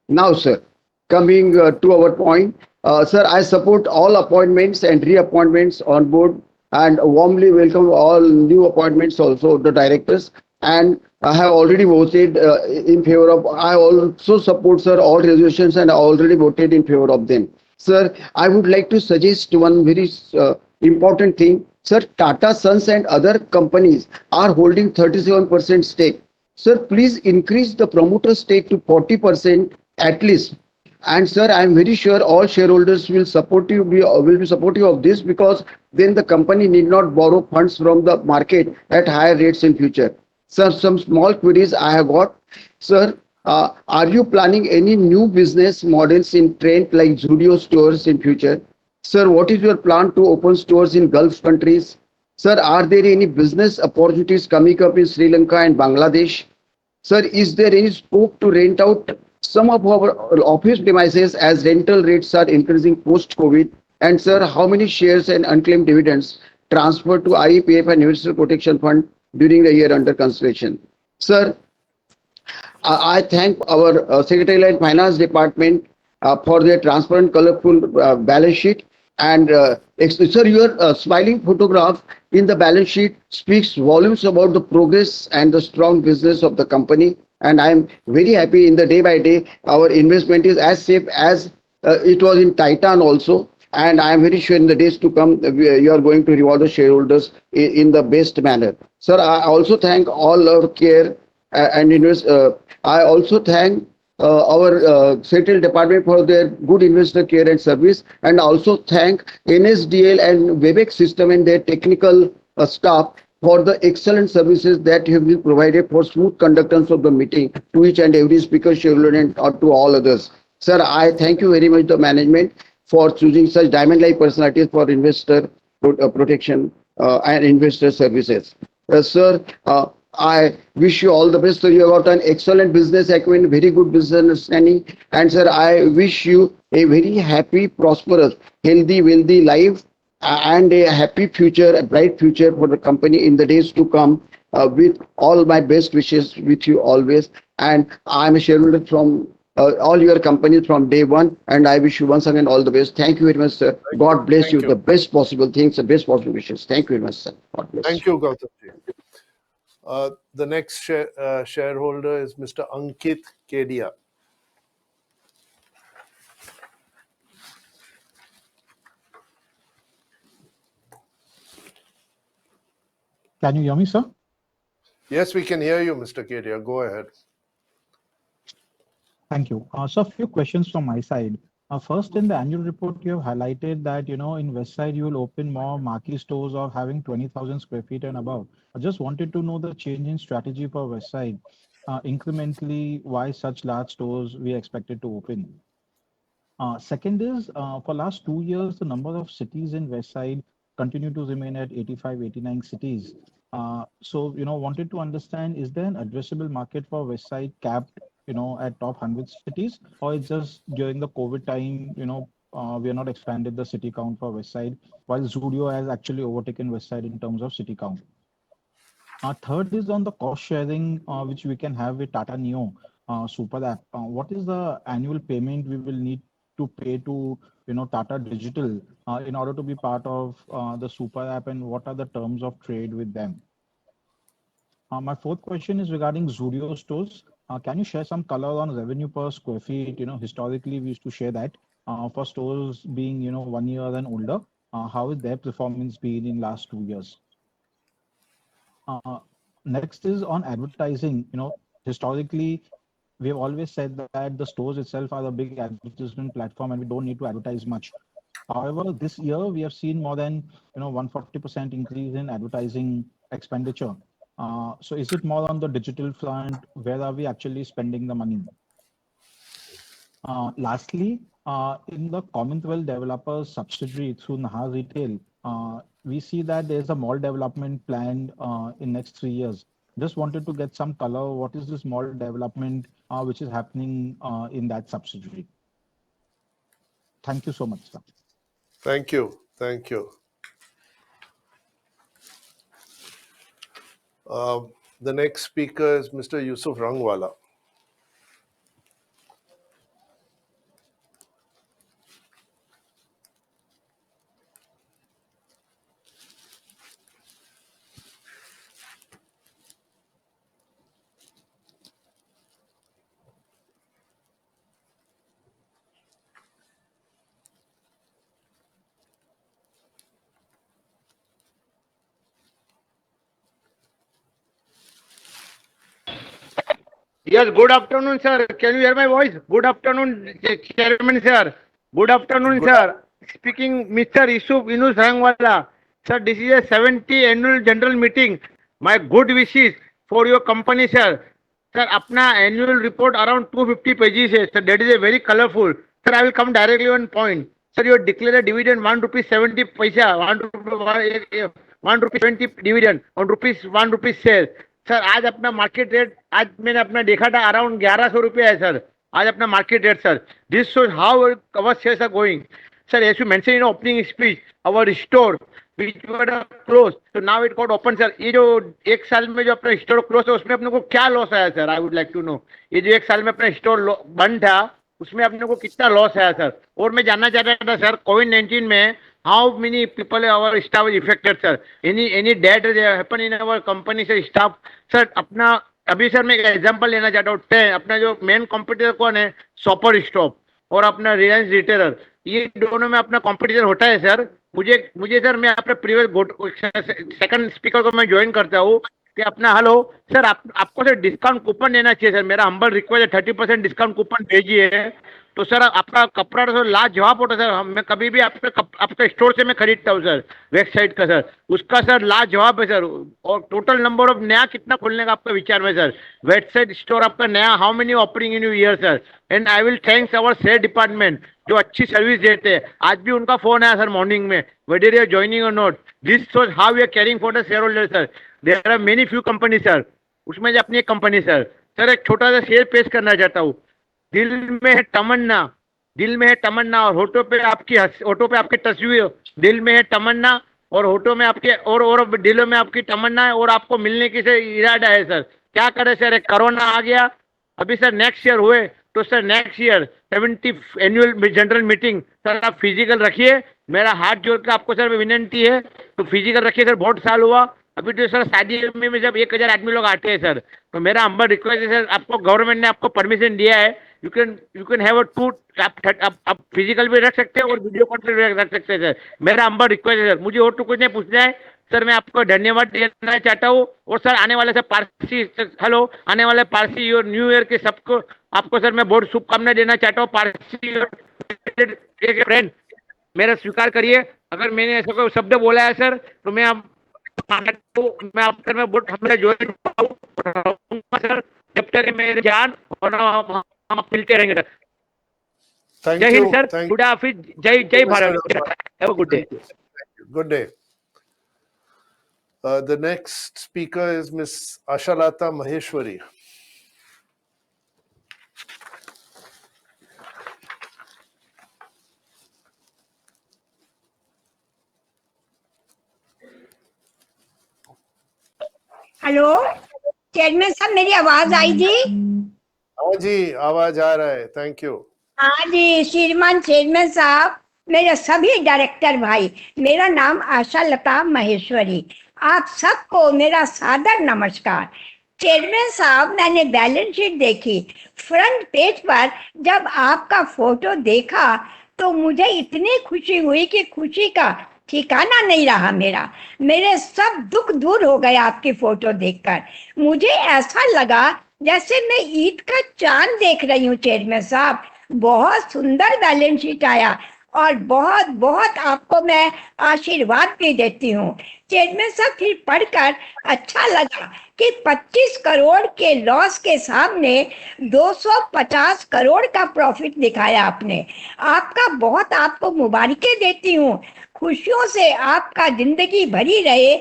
Now, sir, coming to our point, sir, I support all appointments and reappointments on board and warmly welcome all new appointments also, the directors. And I have already voted in favor of, I also support, sir, all resolutions and I already voted in favor of them. Sir, I would like to suggest one very important thing. Sir, Tata Sons and other companies are holding 37% stake. Sir, please increase the promoter stake to 40% at least. And sir, I am very sure all shareholders will will be supportive of this, because then the company need not borrow funds from the market at higher rates in future. Sir, some small queries I have got. Sir, are you planning any new business models in Trent like Zudio stores in future? Sir, what is your plan to open stores in Gulf countries? Sir, are there any business opportunities coming up in Sri Lanka and Bangladesh? Sir, is there any scope to rent out some of our office premises as rental rates are increasing post-COVID? And sir, how many shares and unclaimed dividends transferred to IEPF and Investor Protection Fund during the year under consideration? Sir, I thank our Secretarial and Finance Department for their transparent, colorful balance sheet. And sir, your smiling photograph in the balance sheet speaks volumes about the progress and the strong business of the company. And I am very happy in the day by day, our investment is as safe as it was in Titan also. And I am very sure in the days to come, you are going to reward the shareholders in the best manner. Sir, I also thank all our care and invest. I also thank our Secretarial Department for their good investor care and service, and also thank NSDL and Webex system and their technical staff for the excellent services that have been provided for smooth conductance of the meeting to each and every speaker, shareholder, and to all others. Sir, I thank you very much, the management, for choosing such diamond-like personalities for investor protection and investor services. Sir, I wish you all the best. So you have got an excellent business acumen, very good business understanding. And sir, I wish you a very happy, prosperous, healthy, wealthy life and a happy future, a bright future for the company in the days to come. With all my best wishes with you always. And I'm a shareholder from all your companies from day one. And I wish you once again all the best. Thank you very much, sir. God bless you. The best possible things, the best possible wishes. Thank you very much, sir. God bless Thank you, Gautam ji. The next shareholder is Mr. Ankit Kedia. Can you hear me, sir? Yes, we can hear you, Mr. Kedia. Go ahead. Thank you. So a few questions from my side. First, in the annual report, you have highlighted that, in West Side, you will open more marquee stores of having 20,000 square feet and above. I just wanted to know the change in strategy for West Side. Incrementally, why such large stores we expected to open? Second is, for last 2 years, the number of cities in West Side continue to remain at 85, 89 cities. So, wanted to understand, is there an addressable market for West Side capped, at top 100 cities, or it's just during the COVID time, we are not expanded the city count for West Side, while Zudio has actually overtaken West Side in terms of city count. Third is on the cost sharing, which we can have with Tata Neo Super App. What is the annual payment we will need to pay to, Tata Digital in order to be part of the Super App, and what are the terms of trade with them? My fourth question is regarding Zudio stores. Can you share some color on revenue per square feet? Historically, we used to share that for stores being, 1 year and older. How is their performance been in last 2 years? Next is on advertising. Historically, we have always said that the stores itself are a big advertisement platform and we don't need to advertise much. However, this year we have seen more than 140% increase in advertising expenditure. So is it more on the digital front? Where are we actually spending the money? Lastly, in the Commonwealth Developers subsidiary through Naha Retail, we see that there's a mall development planned in next 3 years. Just wanted to get some color. What is this mall development which is happening in that subsidiary? Thank you so much, sir. Thank you. Thank you. The next speaker is Mr. Yusuf Rangwala. Yes, good afternoon, sir. Can you hear my voice? Good afternoon, Chairman, sir. Good afternoon, sir. Speaking, Mr. Yunus Rangwala. Sir, this is a 70th annual general meeting. My good wishes for your company, sir. Sir, अपना annual report around 250 pages है. Sir, that is a very colorful. Sir, I will come directly on point. Sir, you declare a dividend 1 rupee 70 paisa, 1 rupee 20 dividend, ₹1 rupee share. Sir आज अपना market rate आज मैंने अपना देखा था around 1100 रुपये है सर आज अपना market rate sir this shows how our shares are going sir as you mention in opening speech our store which were closed so now it got open sir ये जो एक साल में जो अपना स्टोर क्लोज है उसमें अपने को क्या लॉस आया sir I would like to know ये जो एक साल में अपना स्टोर बंद था उसमें अपने को कितना लॉस आया सर और मैं जानना चाहता था सर कोविड-19 में how many people our staff is affected sir any death happen in our company से staff सर अपना अभी सर मैं एक एग्जांपल लेना चाहता हूँ अपना जो मेन कॉम्पिटिटर कौन है शॉपर स्टॉप और अपना रिलायंस रिटेलर ये दोनों में अपना कॉम्पिटिशन होता है सर मुझे सर मैं अपने प्रीवियस सेकंड स्पीकर को मैं ज्वाइन करता हूँ कि अपना हेलो सर आपको सर डिस्काउंट कूपन देना चाहिए सर मेरा हम्बल रिक्वेस्ट है 30% डिस्काउंट कूपन भेजिए तो सर आपका कपड़ा तो लाजवाब होता है सर मैं कभी भी आपके स्टोर से मैं खरीदता हूँ सर वेबसाइट का सर उसका सर लाजवाब है सर और टोटल नंबर ऑफ नया कितना खोलने का आपका विचार में सर वेबसाइट स्टोर आपका नया how many opening in year sir and I will thanks our sale department जो अच्छी सर्विस देते हैं आज भी उनका फोन आया सर मॉर्निंग में वेदर यू आर ज्वाइनिंग और not this shows how you are caring for the share holder sir there are many few company sir उसमें जो अपनी एक कंपनी सर एक छोटा सा शेयर पेश करना चाहता हूँ दिल में है तमन्ना और होठों पे आपकी तस्वीर दिल में है तमन्ना और होठों में आपके और दिलों में आपकी तमन्ना है और आपको मिलने की से इरादा है सर क्या करे सर एक कोरोना आ गया अभी सर नेक्स्ट ईयर हुए तो sir next year 70 annual general meeting sir आप फिजिकल रखिए मेरा हाथ जोड़ के आपको सर विनती है तो फिजिकल रखिए सर बहुत साल हुआ अभी तो सर शादी में जब 1000 आदमी लोग आते हैं सर, तो मेरा हम्बल रिक्वेस्ट है सर, आपको गवर्नमेंट ने आपको परमिशन दिया है, you can have a two, आप फिजिकल भी रख सकते हैं और वीडियो कॉन्फ्रेंस भी रख सकते हैं सर। मेरा हम्बल रिक्वेस्ट है सर, मुझे और तो कुछ नहीं पूछना है सर, मैं आपको धन्यवाद देना चाहता हूँ। और सर आने वाले सर पारसी, हेलो, आने वाले पारसी और न्यू ईयर के सबको आपको सर मैं बहुत शुभकामनाएं देना चाहता हूँ। पारसी फ्रेंड मेरा स्वीकार करिए, अगर मैंने ऐसा कोई शब्द बोला है सर तो मैं मैं आपसे मैं बहुत हमेशा ज्वाइन रहूंगा सर, जब तक मेरे जान, और हम मिलते रहेंगे sir. Thank Jai Hind you. Sir, Thank गुड हाफिज, जय जय you, Mr. Bharat, Abha. Have a good day. Thank you. Thank you. Good day. The next speaker is Miss Ashalata Maheshwari. Hello chairman साहब, मेरी आवाज आई जी? हाँ जी, आवाज आ रहा है, थैंक यू। हाँ जी श्रीमान चेयरमैन साहब, मेरे सभी डायरेक्टर भाई, मेरा नाम आशा लता महेश्वरी, आप सबको मेरा सादर नमस्कार। चेयरमैन साहब, मैंने बैलेंस शीट देखी, फ्रंट पेज पर जब आपका फोटो देखा तो मुझे इतनी खुशी हुई कि खुशी का ठिकाना नहीं रहा मेरा। मेरे सब दुख दूर हो गए आपकी फोटो देखकर। मुझे ऐसा लगा जैसे मैं ईद का चांद देख रही हूँ चेयरमैन साहब। बहुत सुंदर बैलेंस शीट आया और बहुत बहुत आपको मैं आशीर्वाद भी देती हूँ चेयरमैन साहब। फिर पढ़कर अच्छा लगा कि 25 करोड़ के लॉस के सामने 250 करोड़ का प्रॉफिट दिखाया आपने। आपका बहुत आपको मुबारकें देती हूँ। खुशियों से आपका जिंदगी भरी रहे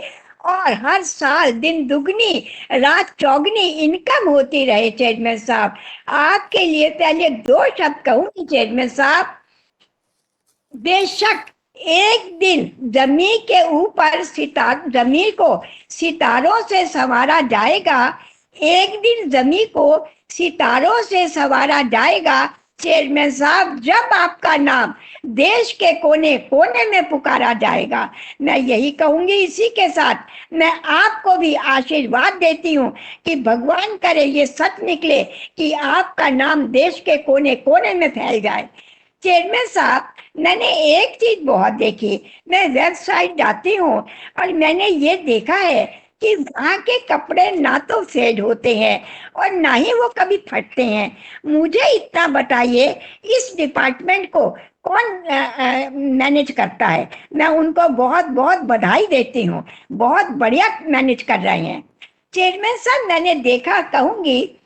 और हर साल दिन दुगनी रात चौगनी इनकम होती रहे चेयरमैन साहब। आपके लिए पहले 2 शब्द कहूंगी चेयरमैन साहब। बेशक एक दिन जमीन के ऊपर जमीन को सितारों से संवारा जाएगा, एक दिन जमीन को सितारों से संवारा जाएगा चेयरमैन साहब, जब आपका नाम देश के कोने कोने में पुकारा जाएगा। मैं यही कहूंगी, इसी के साथ मैं आपको भी आशीर्वाद देती हूँ कि भगवान करे ये सच निकले कि आपका नाम देश के कोने कोने में फैल जाए। चेयरमैन साहब, मैंने एक चीज बहुत देखी, मैं वेबसाइट जाती हूँ और मैंने ये देखा है कि वहाँ के कपड़े ना तो फेड होते हैं और ना ही वो कभी फटते हैं। मुझे इतना बताइए, इस डिपार्टमेंट को कौन मैनेज करता है? मैं उनको बहुत बहुत बधाई देती हूँ, बहुत बढ़िया मैनेज कर रहे हैं। चेयरमैन साहब, मैंने देखा, कहूंगी,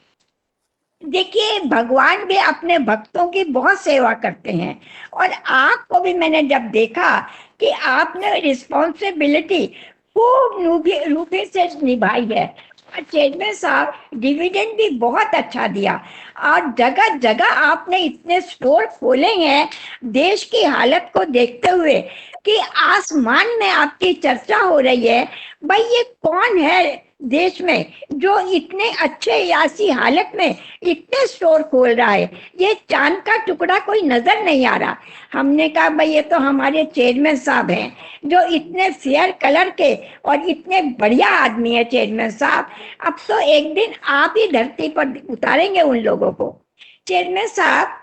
देखिए भगवान भी अपने भक्तों की बहुत सेवा करते हैं और आपको भी मैंने जब देखा कि आपने रिस्पॉन्सिबिलिटी खूब रूपी से निभाई है। और चेयरमैन साहब, डिविडेंड भी बहुत अच्छा दिया और जगह जगह आपने इतने स्टोर खोले हैं देश की हालत को देखते हुए कि आसमान में आपकी चर्चा हो रही है। भाई ये कौन है देश में जो इतने अच्छे ऐसी हालत में इतने स्टोर खोल रहा है? ये चांद का टुकड़ा कोई नजर नहीं आ रहा। हमने कहा भाई ये तो हमारे चेयरमैन साहब हैं जो इतने फेयर कलर के और इतने बढ़िया आदमी है चेयरमैन साहब। अब तो एक दिन आप ही धरती पर उतारेंगे उन लोगों को। चेयरमैन साहब,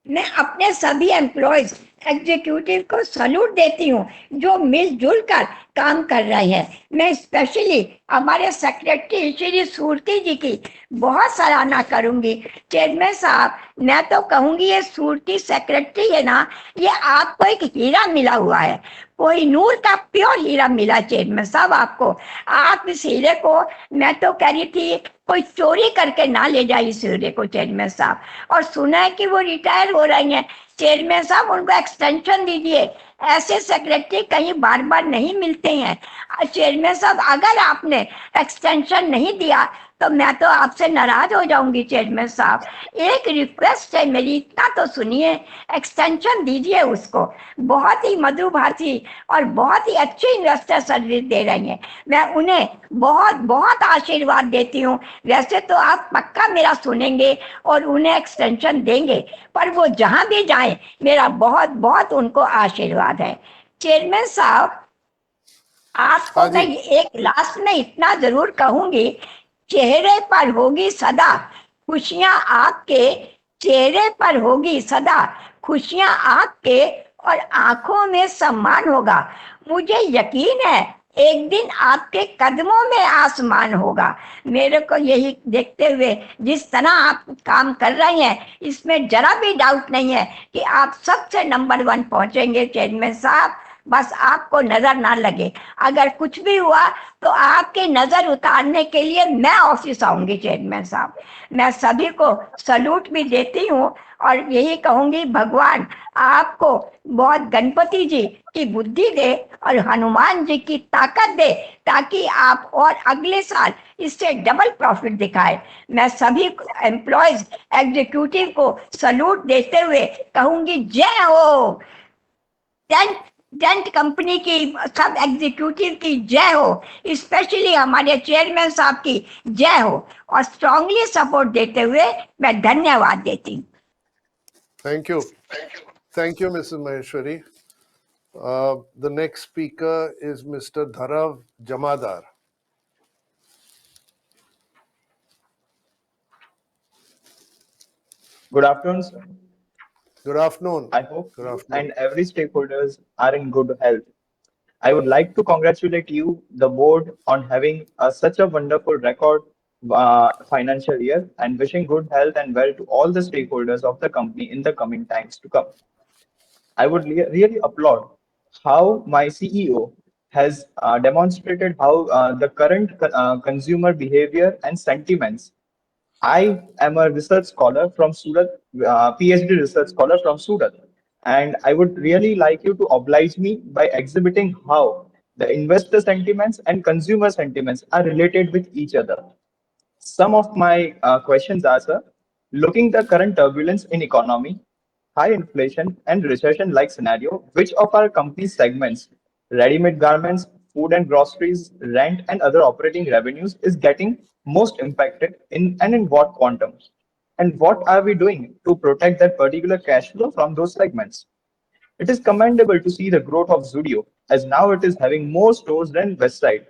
मैं अपने सभी एम्प्लॉयज एग्जीक्यूटिव को सैल्यूट देती हूँ जो मिलजुल कर काम कर रहे हैं। मैं स्पेशली हमारे सेक्रेटरी श्री सूरती जी की बहुत सराहना करूंगी। चेयरमैन साहब, मैं तो कहूंगी ये सूरती सेक्रेटरी है ना, ये आपको एक हीरा मिला हुआ है, कोई नूर का प्योर हीरा मिला चेयरमैन साहब आपको। आप इस हीरे को, मैं तो कह रही थी कोई चोरी करके ना ले जाए इस हीरे को चेयरमैन साहब। और सुना है कि वो रिटायर हो रही हैं चेयरमैन साहब, उनको एक्सटेंशन दीजिए, ऐसे सेक्रेटरी कहीं बार बार नहीं मिलते हैं। चेयरमैन साहब, अगर आपने एक्सटेंशन नहीं दिया तो मैं तो आपसे नाराज हो जाऊंगी चेयरमैन साहब। एक रिक्वेस्ट है मेरी, इतना तो सुनिए, एक्सटेंशन दीजिए उसको। बहुत ही मधुभाषी और बहुत ही अच्छी इन्वेस्टर सर्विस दे रही हैं, मैं उन्हें बहुत बहुत आशीर्वाद देती हूँ। वैसे तो आप पक्का मेरा सुनेंगे और उन्हें एक्सटेंशन देंगे, पर वो जहां भी जाएं मेरा बहुत बहुत उनको आशीर्वाद है। चेयरमैन साहब, आपको मैं एक लास्ट में इतना जरूर कहूंगी, चेहरे पर होगी सदा खुशियां आपके, चेहरे पर होगी सदा खुशियां आपके, और आंखों में सम्मान होगा। मुझे यकीन है एक दिन आपके कदमों में आसमान होगा। मेरे को यही देखते हुए जिस तरह आप काम कर रहे हैं, इसमें जरा भी डाउट नहीं है कि आप सबसे नंबर 1 पहुंचेंगे चेयरमैन साहब। बस आपको नजर ना लगे, अगर कुछ भी हुआ तो आपकी नजर उतारने के लिए मैं ऑफिस आऊंगी चेयरमैन साहब। मैं सभी को सलूट भी देती हूँ और यही कहूंगी, भगवान आपको बहुत गणपति जी की बुद्धि दे और हनुमान जी की ताकत दे, ताकि आप और अगले साल इससे डबल प्रॉफिट दिखाए। मैं सभी एम्प्लॉयज एग्जीक्यूटिव को सलूट देते हुए कहूंगी, जय हो। डेंट कंपनी की सब एग्जीक्यूटिव की जय हो, स्पेशली हमारे चेयरमैन साहब की जय हो, और स्ट्रांगली सपोर्ट देते हुए मैं धन्यवाद देती हूँ। Thank you, Mrs. Maheshwari. The next speaker is Mr. Dharav Jamadar. Good afternoon, sir. Good afternoon. I hope you and every stakeholders are in good health. I would like to congratulate you, the board, on having such a wonderful record financial year, and wishing good health and well to all the stakeholders of the company in the coming times to come. I would really applaud how my CEO has demonstrated how the current consumer behavior and sentiments. I am a research scholar from Surat, PhD research scholar from Surat, and I would really like you to oblige me by exhibiting how the investor sentiments and consumer sentiments are related with each other. Some of my questions are, sir, looking the current turbulence in economy, high inflation and recession-like scenario, which of our company segments, ready-made garments, food and groceries, rent and other operating revenues is getting most impacted in what quantums? And what are we doing to protect that particular cash flow from those segments? It is commendable to see the growth of Zudio, as now it is having more stores than Westside.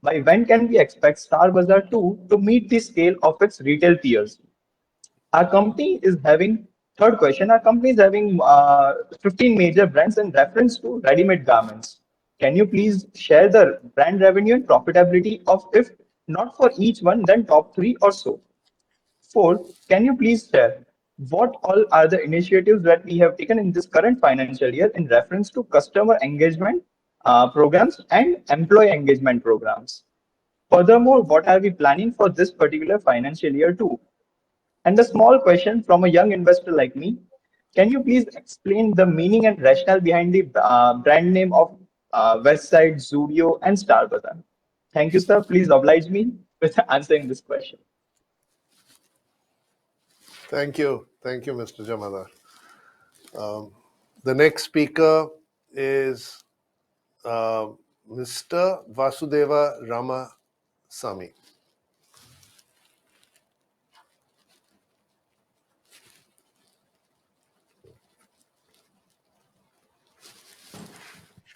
By when can we expect Star Bazaar 2 to meet the scale of its retail peers? Our company is having, third question, our company is having 15 major brands in reference to ready-made garments. Can you please share the brand revenue and profitability of, if not for each one, then top 3 or so? Fourth, can you please share what all are the initiatives that we have taken in this current financial year in reference to customer engagement programs and employee engagement programs? Furthermore, what are we planning for this particular financial year too? And a small question from a young investor like me, can you please explain the meaning and rationale behind the brand name of Westside, Zudio, and Star Bazaar? Thank you, sir. Please oblige me with answering this question. Thank you, Mr. Jamadar. The next speaker is Mr. Vasudeva Ramasamy.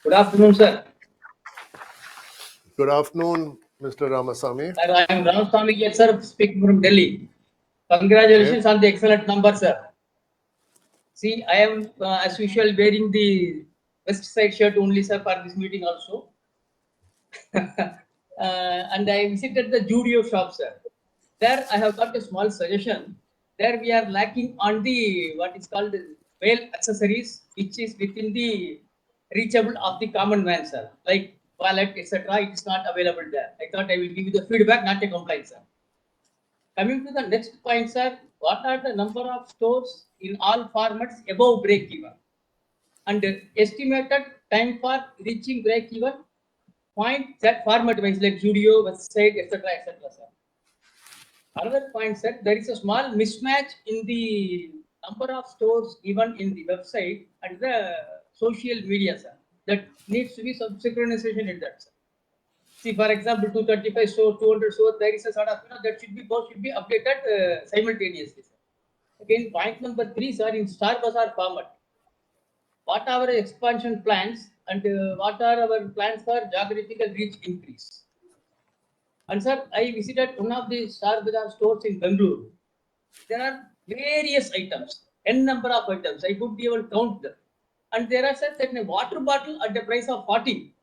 Good afternoon, sir. Good afternoon, Mr. Ramasamy. Sir, I am Ramasamy here, sir, speaking from Delhi. Congratulations on the excellent number, sir. See, I am, as usual, wearing the west side shirt only, sir, for this meeting also. And I visited the Judio shop, sir. There I have got a small suggestion. There we are lacking on the, what is called, male accessories, which is within the reachable of the common man, sir. Like wallet, etc. It is not available there. I thought I will give you the feedback, not a complaint, sir. Coming to the next point, sir, what are the number of stores in all formats above break even? And estimated time for reaching break even point that format wise, like Zudio, website, etc., etc., sir. Another point, sir, there is a small mismatch in the number of stores given in the website and the social media, sir. That needs to be some synchronization in that, sir. See, for example, 235 stores, 200 stores, there is a sort of, that should be, both should be updated simultaneously, sir. Again, point number 3, sir, in Star Bazaar format, what are our expansion plans and what are our plans for geographical reach increase? And sir, I visited one of the Star Bazaar stores in Bangalore. There are various items, n number of items. I couldn't even count them. And there are such that a water bottle at the price of 40.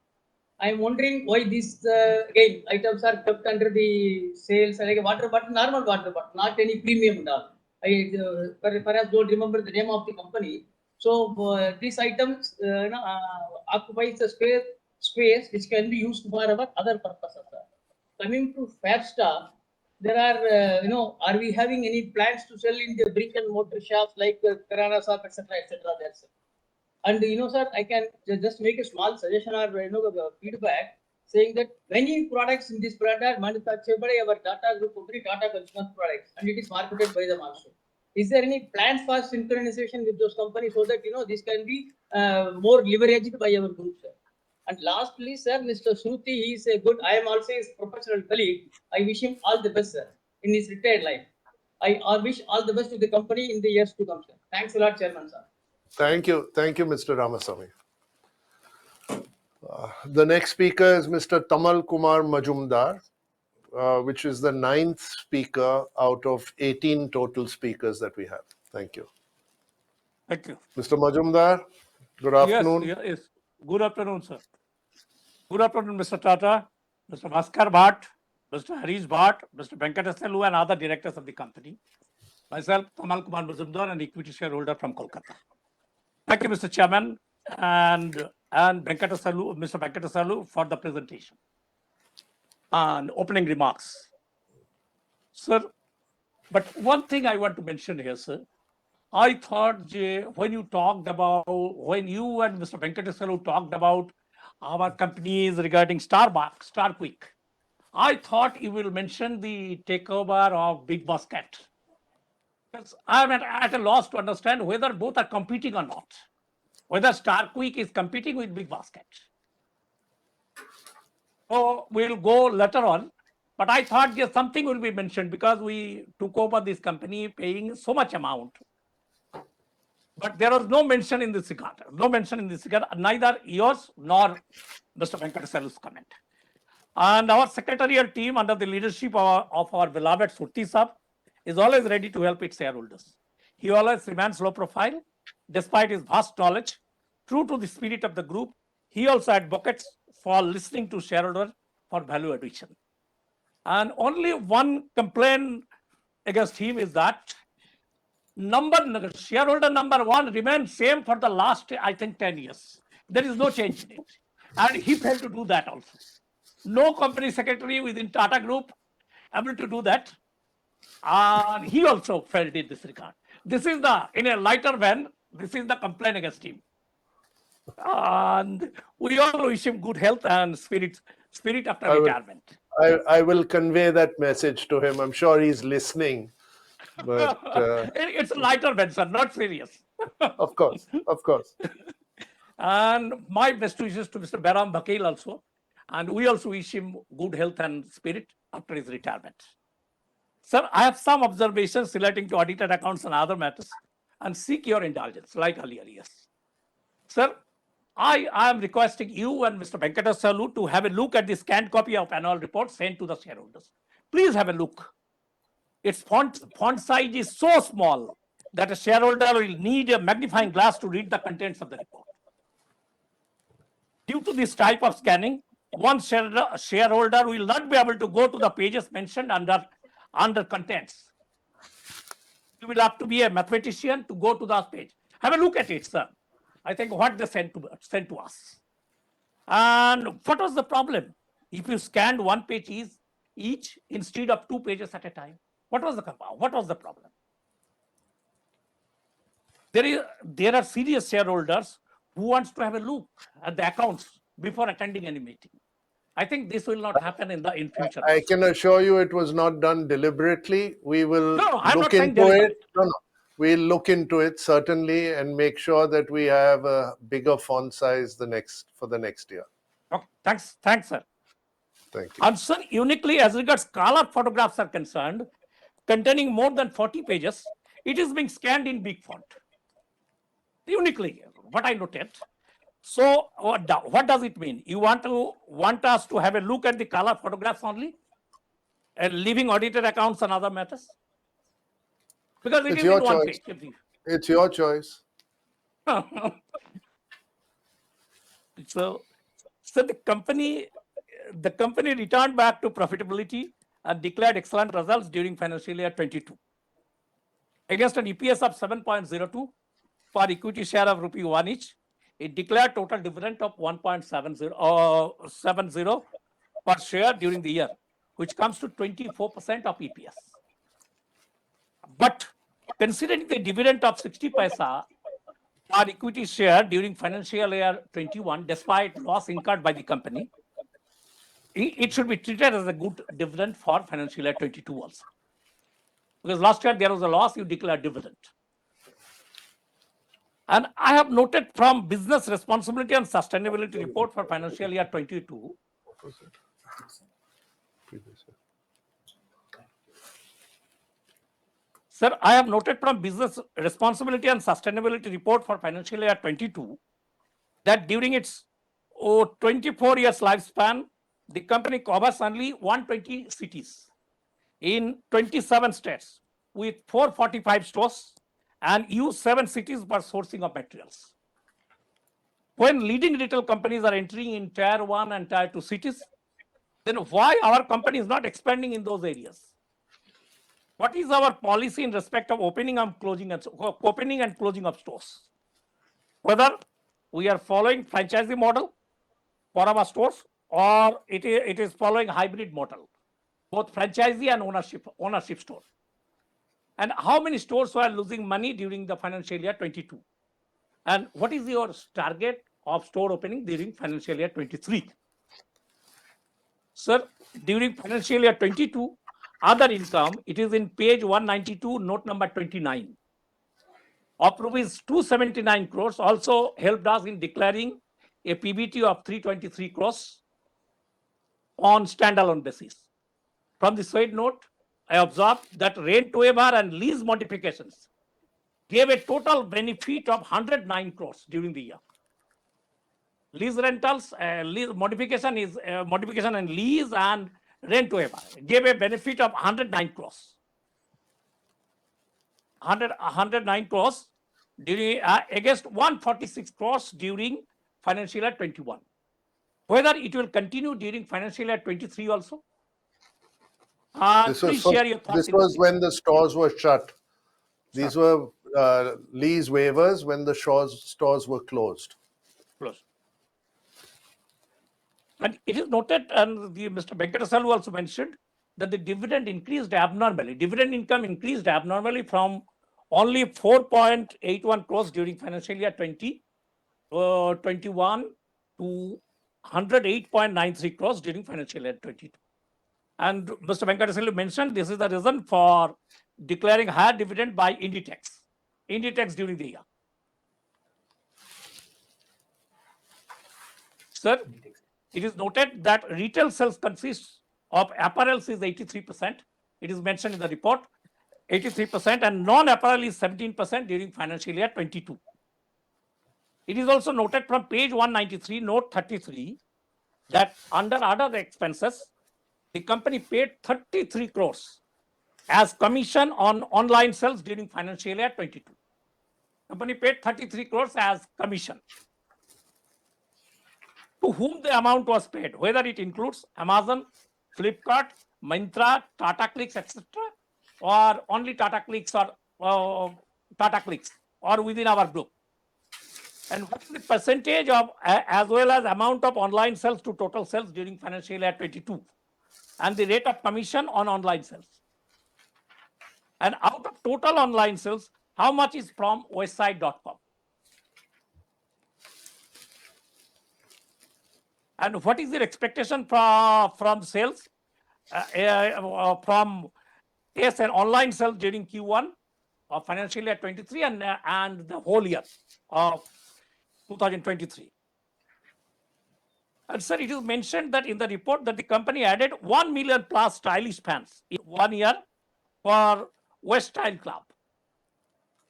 I am wondering why these again items are kept under the sales, like a water bottle, normal water bottle, not any premium and all. I perhaps don't remember the name of the company. So these items occupies a space which can be used for our other purposes. Coming to Fairsta, there are are we having any plans to sell in the brick and mortar shops like Kirana shop, etc., etc. There, sir. And sir, I can just make a small suggestion or feedback saying that many products in this brand are manufactured by our Tata Group company, Tata Consumer Products, and it is marketed by them also. Is there any plans for synchronization with those companies so that this can be more leveraged by our group, sir? And lastly, sir, Mr. Shruti, he is a good. I am also his professional colleague. I wish him all the best, sir, in his retired life. I wish all the best to the company in the years to come, sir. Thanks a lot, Chairman, sir. Thank you, Mr. Ramasamy. The next speaker is Mr. Tamal Kumar Majumdar, which is the 9th speaker out of 18 total speakers that we have. Thank you. Thank you. Mr. Majumdar, good afternoon. Yes. Good afternoon, sir. Good afternoon, Mr. Tata, Mr. Bhaskar Bhatt, Mr. Harish Bhatt, Mr. Venkateswalu, and other directors of the company. Myself, Tamal Kumar Majumdar, an equity shareholder from Kolkata. Thank you, Mr. Chairman, and Mr. Venkateswalu, for the presentation and opening remarks. Sir, but one thing I want to mention here, sir. I thought when you and Mr. Venkateswalu talked about our companies regarding Starbucks, Starquick, I thought you will mention the takeover of Big Basket. Because I'm at a loss to understand whether both are competing or not. Whether Starquick is competing with Big Basket. So we'll go later on. But I thought something will be mentioned because we took over this company paying so much amount. But there was no mention in this regard. No mention in this regard, neither yours nor Mr. Venkateswalu's comment. And our secretarial team, under the leadership of our beloved Surti Sahab, is always ready to help its shareholders. He always remains low profile, despite his vast knowledge. True to the spirit of the group, he also advocates for listening to shareholders for value addition. And only one complaint against him is that shareholder number 1 remains same for the last, I think, 10 years. There is no change in it. And he failed to do that also. No company secretary within Tata Group able to do that. And he also failed in this regard. This is in a lighter vein, this is the complaint against him. And we all wish him good health and spirit after retirement. I will convey that message to him. I'm sure he's listening. But it's a lighter vein, sir, not serious. Of course. And my best wishes to Mr. Behram Vakil also. And we also wish him good health and spirit after his retirement. Sir, I have some observations relating to audited accounts and other matters and seek your indulgence, like earlier, yes. Sir, I am requesting you and Mr. Venkateswalu to have a look at the scanned copy of annual report sent to the shareholders. Please have a look. Its font size is so small that a shareholder will need a magnifying glass to read the contents of the report. Due to this type of scanning, one shareholder will not be able to go to the pages mentioned under contents. You will have to be a mathematician to go to that page. Have a look at it, sir. I think what they sent to us. And what was the problem? If you scanned one page each instead of 2 pages at a time, what was the problem? There are serious shareholders who wants to have a look at the accounts before attending any meeting. I think this will not happen in future. I can assure you it was not done deliberately. We will look into it. We'll look into it certainly and make sure that we have a bigger font size for the next year. Okay, thanks, sir. Thank you. And sir, uniquely as regards color photographs are concerned, containing more than 40 pages, it is being scanned in big font. Uniquely, what I noted. So what does it mean? You want us to have a look at the color photographs only, and leaving audited accounts and other matters? Because it It's is your in one choice. page. It's your choice. So the company returned back to profitability and declared excellent results during financial year 22. Against an EPS of 7.02 for equity share of rupee 1 each, it declared total dividend of 1.70 per share during the year, which comes to 24% of EPS. But considering the dividend of 60 paisa per equity share during financial year 21, despite loss incurred by the company, it should be treated as a good dividend for financial year 22 also. Because last year there was a loss, you declare dividend. And I have noted from Business Responsibility and Sustainability Report for financial year 22. Sir, I have noted from Business Responsibility and Sustainability Report for financial year 22 that during its 24 years lifespan, the company covers only 120 cities in 27 states with 445 stores and use 7 cities for sourcing of materials. When leading retail companies are entering in tier 1 and tier 2 cities, then why our company is not expanding in those areas? What is our policy in respect of opening and closing of stores? Whether we are following franchisee model for our stores or it is following hybrid model, both franchisee and ownership store. And how many stores were losing money during the financial year 22? And what is your target of store opening during financial year 23? Sir, during financial year 22, other income, it is in page 192, note number 29. Of rupees 279 crores also helped us in declaring a PBT of 323 crores on standalone basis. From the side note, I observed that rent waiver and lease modifications gave a total benefit of 109 crores during the year. Lease rentals, lease modification is modification and lease and rent waiver gave a benefit of 109 crores. 109 crores during against 146 crores during financial year 21. Whether it will continue during financial year 23 also? Please share your thoughts. This was when the stores were shut. These Sure. were lease waivers when the stores were closed. Closed. And it is noted, and Mr. Venkatasalu also mentioned, that the dividend increased abnormally. Dividend income increased abnormally from only 4.81 crores during financial year 21 to 108.93 crores during financial year 22. And Mr. Venkatasalu mentioned this is the reason for declaring higher dividend by Inditex during the year. Sir, it is noted that retail sales consists of apparels is 83%. It is mentioned in the report, 83%, and non-apparel is 17% during financial year 22. It is also noted from page 193, note 33, that under other expenses, the company paid 33 crores as commission on online sales during financial year 22. Company paid 33 crores as commission. To whom the amount was paid, whether it includes Amazon, Flipkart, Myntra, Tata Clicks, etc., or only Tata Clicks or within our group. And what is the percentage of as well as amount of online sales to total sales during financial year 22, and the rate of commission on online sales. And out of total online sales, how much is from website.com? And what is your expectation from sales from an online sales during Q1 of financial year 23 and the whole year of 2023? And sir, it is mentioned that in the report that the company added 1 million plus stylish fans in 1 year for West Style Club.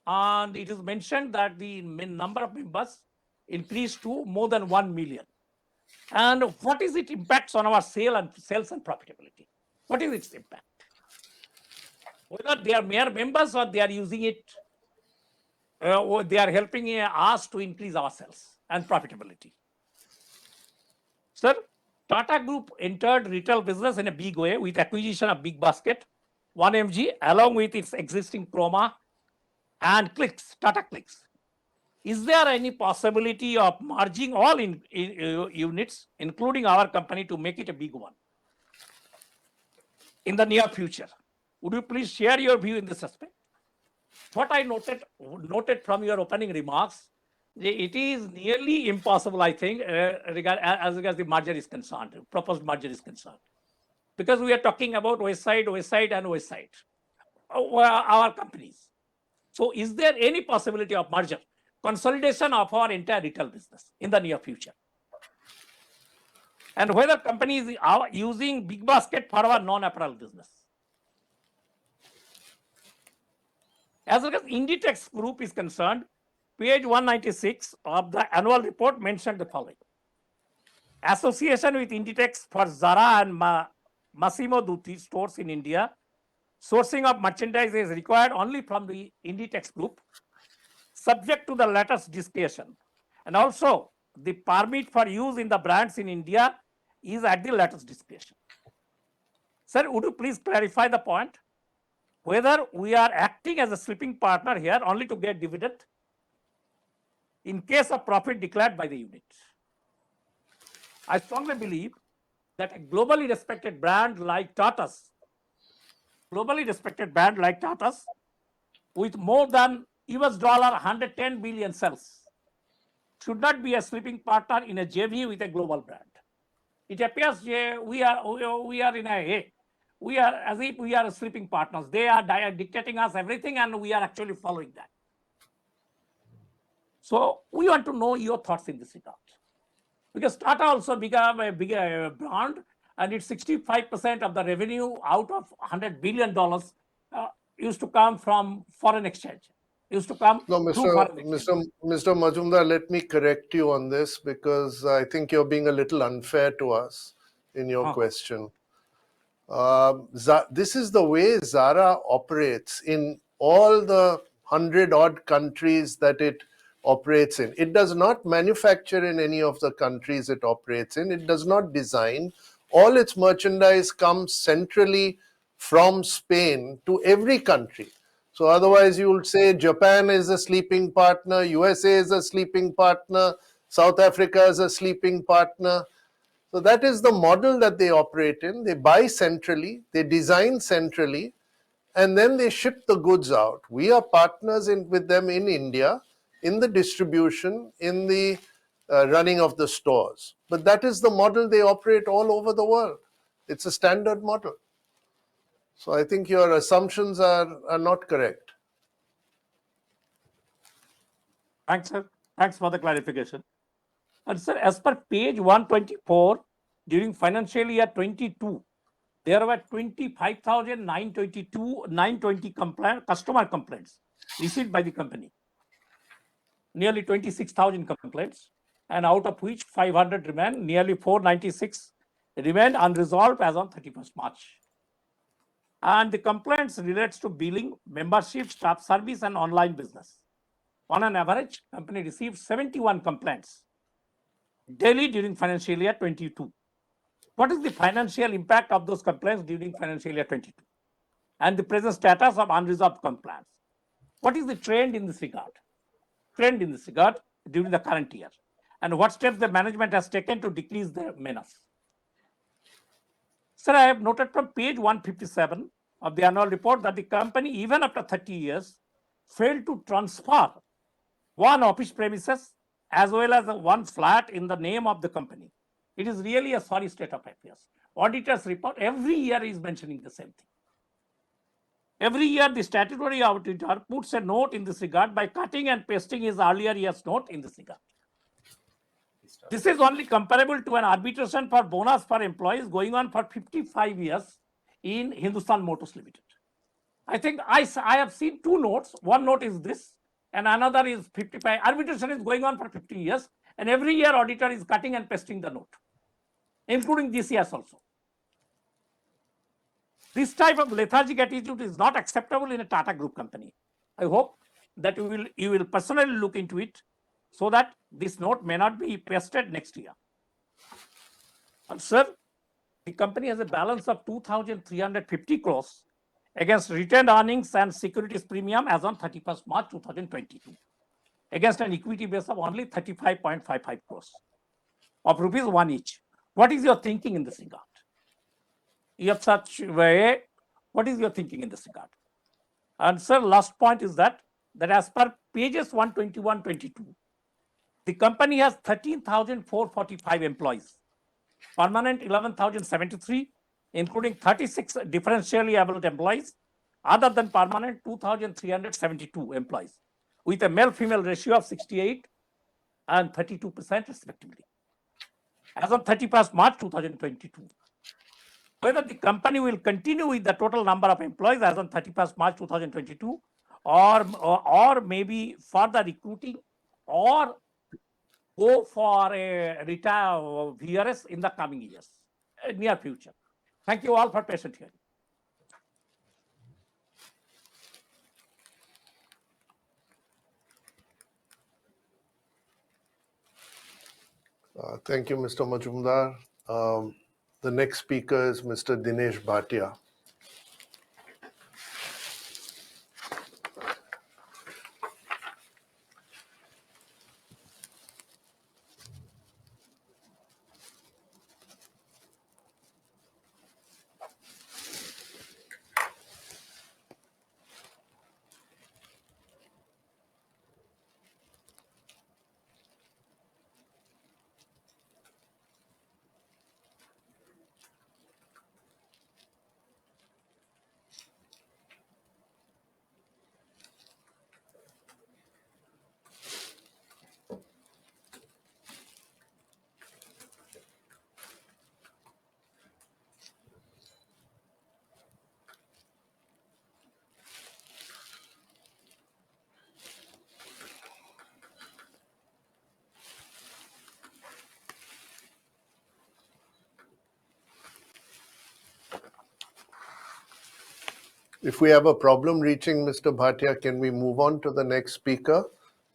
And it is mentioned that the number of members increased to more than 1 million. And what is its impacts on our sales and profitability? What is its impact? Whether they are mere members or they are using it, or they are helping us to increase our sales and profitability. Sir, Tata Group entered retail business in a big way with acquisition of Big Basket, 1MG, along with its existing Chroma and Clicks, Tata Clicks. Is there any possibility of merging all units, including our company, to make it a big one in the near future? Would you please share your view in this aspect? What I noted from your opening remarks, it is nearly impossible, I think, as regards the merger is concerned, proposed merger is concerned. Because we are talking about West Side, and West Side, our companies. So is there any possibility of merger, consolidation of our entire retail business in the near future? And whether companies are using Big Basket for our non-apparel business. As far as Inditex Group is concerned, page 196 of the annual report mentioned the following. Association with Inditex for Zara and Massimo Dutti stores in India. Sourcing of merchandise is required only from the Inditex Group, subject to the latter's discretion. And also, the permit for use in the brands in India is at the latter's discretion. Sir, would you please clarify the point? Whether we are acting as a sleeping partner here only to get dividend in case of profit declared by the unit. I strongly believe that a globally respected brand like Tata's, with more than $110 billion sales, should not be a sleeping partner in a JV with a global brand. It appears we are in a we are as if we are sleeping partners. They are dictating us everything, and we are actually following that. So we want to know your thoughts in this regard, because Tata also became a bigger brand, and it's 65% of the revenue out of $100 billion used to come from foreign exchange. Used to come No, through foreign exchange. Mr. Majumdar, let me correct you on this, because I think you're being a little unfair to us in your question. This is the way Zara operates in all the 100-odd countries that it operates in. It does not manufacture in any of the countries it operates in. It does not design. All its merchandise comes centrally from Spain to every country. So otherwise you would say Japan is a sleeping partner, USA is a sleeping partner, South Africa is a sleeping partner. So that is the model that they operate in. They buy centrally, they design centrally, and then they ship the goods out. We are partners with them in India, in the distribution, in the running of the stores. But that is the model they operate all over the world. It's a standard model. So I think your assumptions are not correct. Thanks, sir. Thanks for the clarification. And sir, as per page 124, during financial year 22, there were 25,920 customer complaints received by the company. Nearly 26,000 complaints, and out of which 500 remain, nearly 496 remained unresolved as on 31st March. And the complaints relates to billing, membership, staff service, and online business. On an average, company received 71 complaints daily during financial year 22. What is the financial impact of those complaints during financial year 22? And the present status of unresolved complaints? What is the trend in this regard? During the current year? And what steps the management has taken to decrease the menace? Sir, I have noted from page 157 of the annual report that the company, even after 30 years, failed to transfer one office premises as well as one flat in the name of the company. It is really a sorry state of affairs. Auditor's report every year is mentioning the same thing. Every year, the statutory auditor puts a note in this regard by cutting and pasting his earlier year's note in this regard. This is only comparable to an arbitration for bonus for employees going on for 55 years in Hindustan Motors Limited. I think I have seen two notes. One note is this, and another is 55. Arbitration is going on for 50 years, And every year auditor is cutting and pasting the note, including this year's also. This type of lethargic attitude is not acceptable in a Tata Group company. I hope that you will personally look into it so that this note may not be pasted next year. And sir, the company has a balance of 2,350 crores against retained earnings and securities premium as on 31st March 2022, against an equity base of only 35.55 crores of rupees 1 each. What is your thinking in this regard? You have such way. What is your thinking in this regard? And sir, last point is that as per pages 121, 22, the company has 13,445 employees, permanent 11,073, including 36 differentially able employees, other than permanent 2,372 employees, with a male-female ratio of 68 and 32% respectively, as of 31st March 2022. Whether the company will continue with the total number of employees as on 31st March 2022, or maybe further recruiting, or go for a retire VRS in the coming years, near future. Thank you all for patient hearing. Thank you, Mr. Majumdar. The next speaker is Mr. Dinesh Bhatia. If we have a problem reaching Mr. Bhatia, can we move on to the next speaker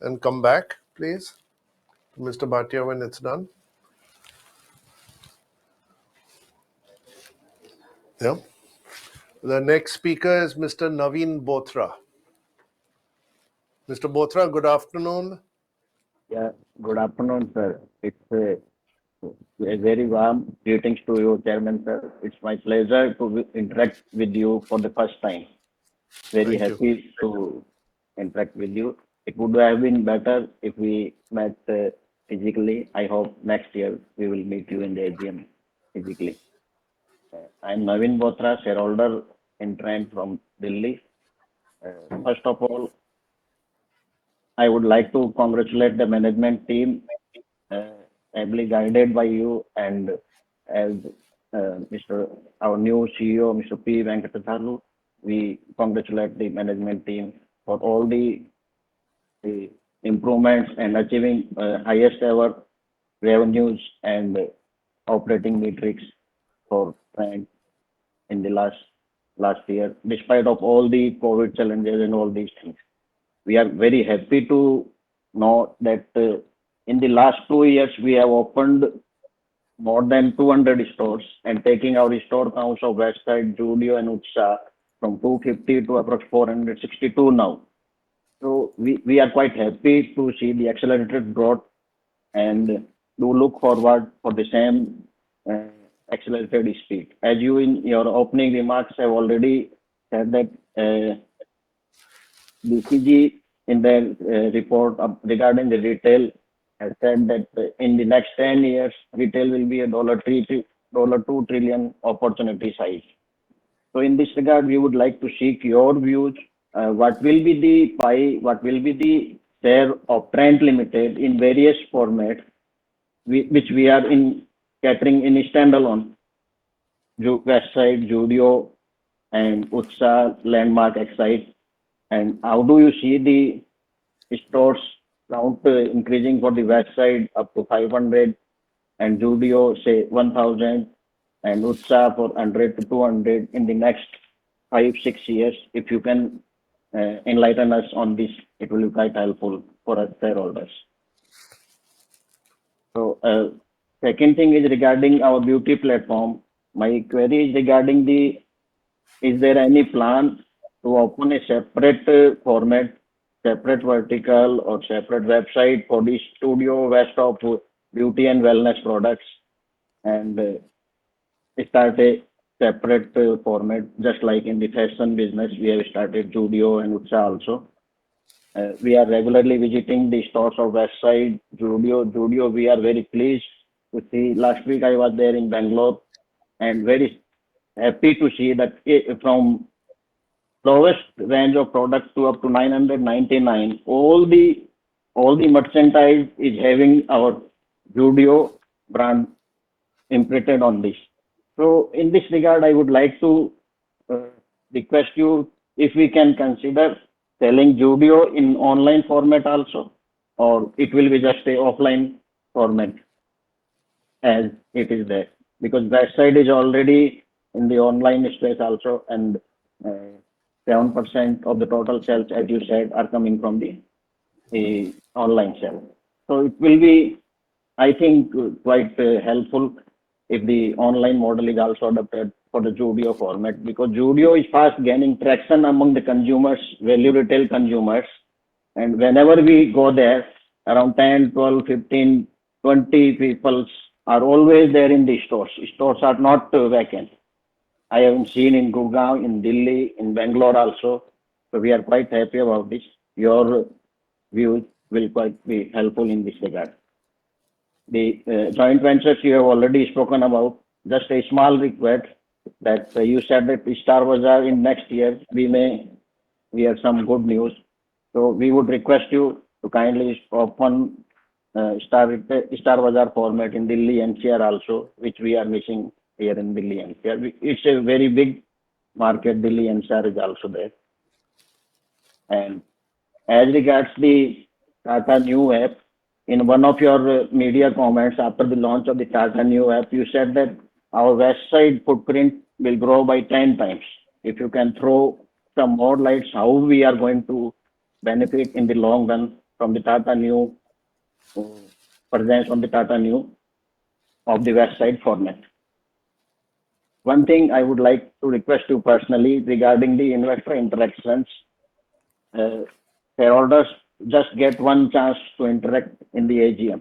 and come back, please, to Mr. Bhatia when it's done? Yeah. The next speaker is Mr. Naveen Bothra. Mr. Bothra, good afternoon. Yeah, good afternoon, sir. It's a very warm greetings to you, Chairman, sir. It's my pleasure to interact with you for the first time. Very Thank you. happy to interact with you. It would have been better if we met physically. I hope next year we will meet you in the AGM physically. I'm Naveen Bothra, shareholder in Trent from Delhi. First of all, I would like to congratulate the management team, ably guided by you, and as our new CEO, Mr. P. Venkatadalu, we congratulate the management team for all the improvements and achieving highest ever revenues and operating metrics for Trent in the last year, despite of all the COVID challenges and all these things. We are very happy to know that in the last 2 years, we have opened more than 200 stores and taking our store counts of Westside, Judio and Utsa from 250 to approx 462 now. So we are quite happy to see the accelerated growth and do look forward for the same accelerated speed. As you in your opening remarks have already said that BCG in their report regarding the retail has said that in the next 10 years, retail will be a $2 trillion opportunity size. So in this regard, we would like to seek your views. What will be the pie, what will be the share of Trent Limited in various formats, which we are in catering in standalone, Westside, Judio, and Utsa, Landmark, Excite. And how do you see the stores count increasing for the website up to 500 and Judio say 1000 and Utsaha for 100 to 200 in the next 5 6 years. If you can enlighten us on this, it will be quite helpful for us shareholders. So, second thing is regarding our beauty platform. My query is regarding the, is there any plan to open a separate format, separate vertical or separate website for the studio west of beauty and wellness products and start a separate format, just like in the fashion business, we have started Judio and Utsaha also. We are regularly visiting the stores of website Judio. We are very pleased to see. Last week I was there in Bangalore and very happy to see that from lowest range of products to up to 999, all the merchandise is having our Judio brand imprinted on this. So in this regard, I would like to uh, request you if we can consider selling Judio in online format also, or it will be just a offline format as it is there. Because website is already in the online space also, and 7% of the total sales, as you said, are coming from the online sale. So it will be, I think, quite helpful if the online model is also adopted for the Judio format, because Judio is fast gaining traction among the consumers, value retail consumers. And whenever we go there, around 10, 12, 15, 20 people are always there in the stores. Stores are not vacant. I haven't seen in Gurgaon, in Delhi, in Bangalore also. So we are quite happy about this. Your views will quite be helpful in this regard. The joint ventures you have already spoken about. Just a small request that you said that Star Bazaar in next year we may hear some good news. So we would request you to kindly open Star Bazaar format in Delhi NCR also, which we are missing here in Delhi NCR. It's a very big market. Delhi NCR is also there. And as regards the Tata New app, in one of your media comments after the launch of the Tata New app, you said that our website footprint will grow by 10 times. If you can throw some more lights, how we are going to benefit in the long run from the Tata New presence on the Tata New of the website format. One thing I would like to request you personally regarding the investor interactions. Shareholders just get one chance to interact in the AGM.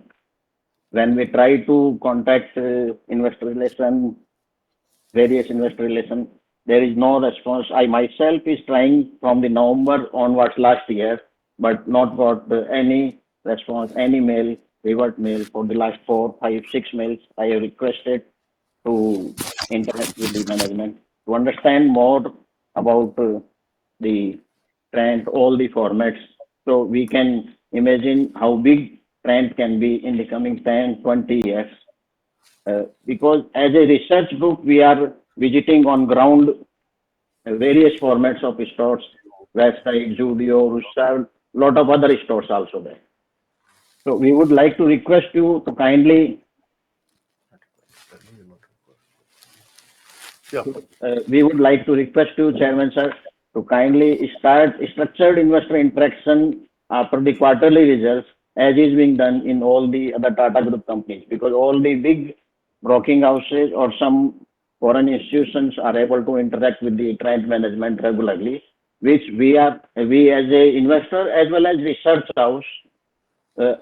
When we try to contact investor relation, various investor relation, there is no response. I myself is trying from the November onwards last year, but not got any response, any mail, revert mail for the last 4, 5, 6 mails. I have requested to interact with the management to understand more about the Trent, all the formats. So we can imagine how big Trent can be in the coming 10, 20 years. Because as a research group, we are visiting on ground various formats of stores, website, Judio, Rusa, lot of other stores also there. So we would like to request you to kindly we would like to request you, Chairman Sir, to kindly start structured investor interaction after the quarterly results, as is being done in all the other Tata Group companies, because all the big broking houses or some foreign institutions are able to interact with the Trent management regularly, which we as a investor as well as research house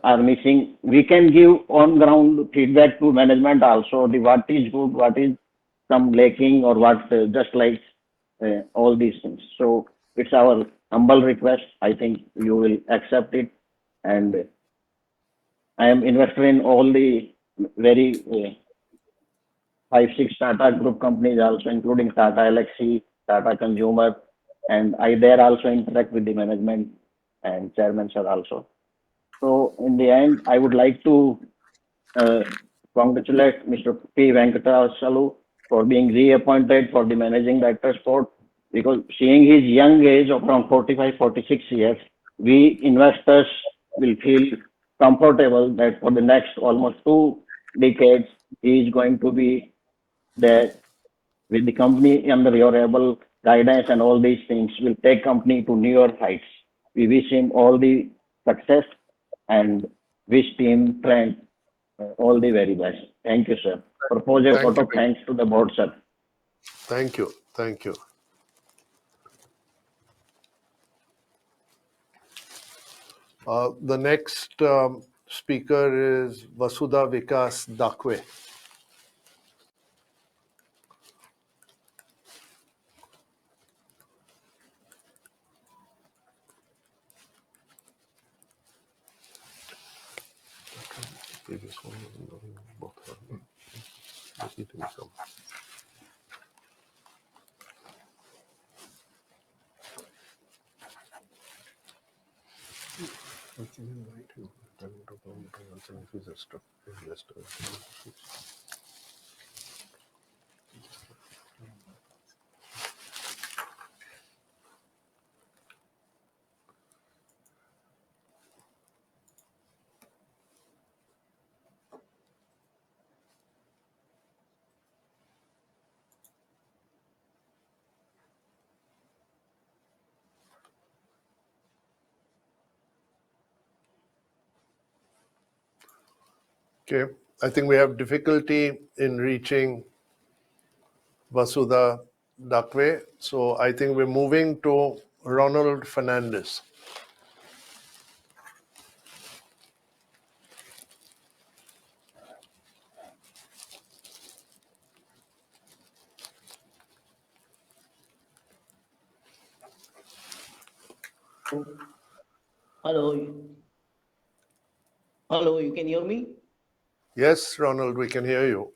are missing. We can give on ground feedback to management also, the what is good, what is some lacking, or what just like all these things. So it's our humble request. I think you will accept it, and I am investor in all the very 5, 6 Tata Group companies also, including Tata Elxsi, Tata Consumer, and I there also interact with the management and chairman sir also. So in the end, I would like to congratulate Mr. P. Venkatasalu for being reappointed for the managing director's post, because seeing his young age of around 45, 46 years, we investors will feel comfortable that for the next almost 2 decades, he is going to be there with the company under your able guidance, and all these things will take company to newer heights. We wish him all the success and wish team Trent all the very best. Thank you, sir. Propose a Thank vote you. of thanks to the board, sir. Thank you. Thank you. The next speaker is Vasudha Vikas Dakwe. Previous one both come. Okay, I think we have difficulty in reaching Vasudha Dakwe. So I think we're moving to Ronald Fernandez. Hello. Hello, you can hear me? Yes, Ronald, we can hear you.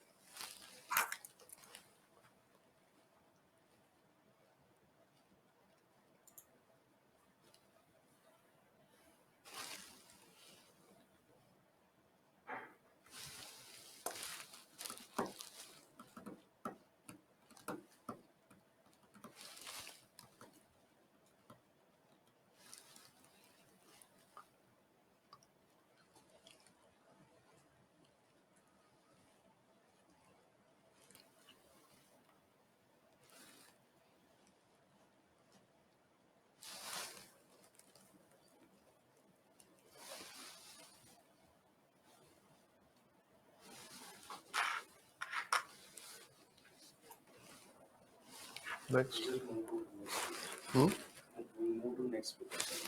Next.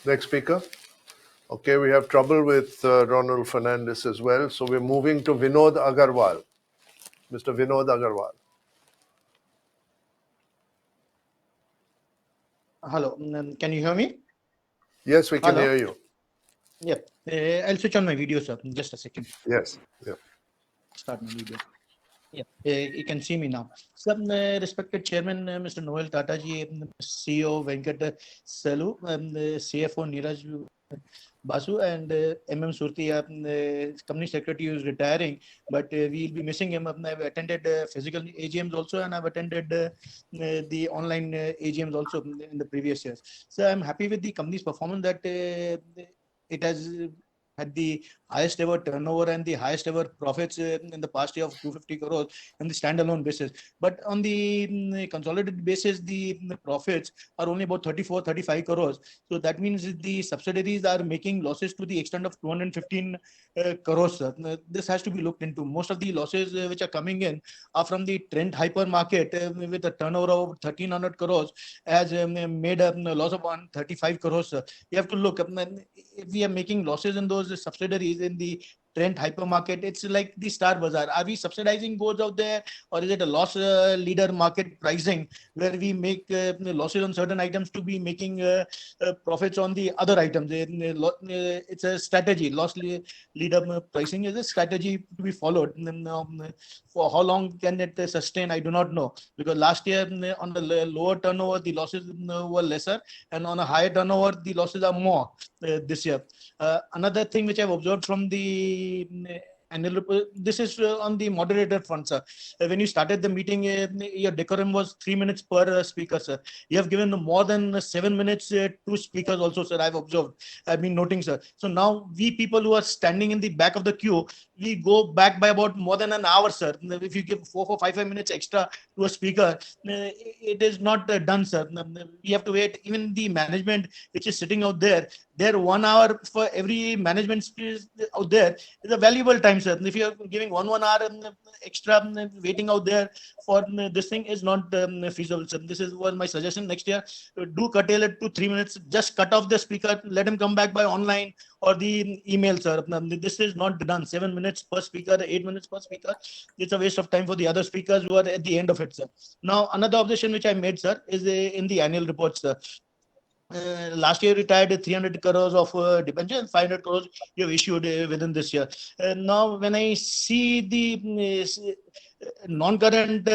Next speaker. Okay, we have trouble with Ronald Fernandez as well. So we're moving to Vinod Agarwal. Mr. Vinod Agarwal. Hello, can you hear me? Yes, we can Hello? hear you. Yep. I'll switch on my video, sir. Just a second. Yes. Yep. Start my video. Yeah, you can see me now. Some respected Chairman, Mr. Noel Tata ji, CEO Venkat Salu, CFO Neeraj Basu, and Surti, company secretary, is retiring, but we'll be missing him. I've attended physical AGMs also, and I've attended the online AGMs also in the previous years. So I'm happy with the company's performance that it has had the highest ever turnover and the highest ever profits in the past year of 250 crores on the standalone basis. But on the consolidated basis, the profits are only about 34-35 crores. So that means the subsidiaries are making losses to the extent of 215 crores. This has to be looked into. Most of the losses which are coming in are from the Trent hypermarket with a turnover of 1,300 crores has made a loss of 135 crores. You have to look. If we are making losses in those subsidiaries in the Trent hypermarket, it's like the Star Bazaar. Are we subsidizing goods out there, or is it a loss leader market pricing where we make losses on certain items to be making profits on the other items? It's a strategy. Loss leader pricing is a strategy to be followed. For how long can it sustain? I do not know, because last year on the lower turnover, the losses were lesser, and on a higher turnover, the losses are more this year. Another thing which I've observed from the annual report. This is on the moderator front, sir. When you started the meeting, your decorum was 3 minutes per speaker, sir. You have given more than 7 minutes to speakers also, sir. I've observed. I've been noting, sir. So now we people who are standing in the back of the queue, we go back by about more than an hour, sir. If you give 5 minutes extra to a speaker, it is not done, sir. We have to wait. Even the management which is sitting out there, their 1 hour for every management speech out there is a valuable time, sir. If you are giving one hour extra waiting out there for this thing is not feasible, sir. This was my suggestion. Next year, do curtail it to 3 minutes. Just cut off the speaker. Let him come back by online or the email, sir. This is not done. 7 minutes per speaker, 8 minutes per speaker. It's a waste of time for the other speakers who are at the end of it, sir. Now, another observation which I made, sir, is in the annual report, sir. Last year retired 300 crores of debenture and 500 crores you have issued within this year. Now, when I see the non-current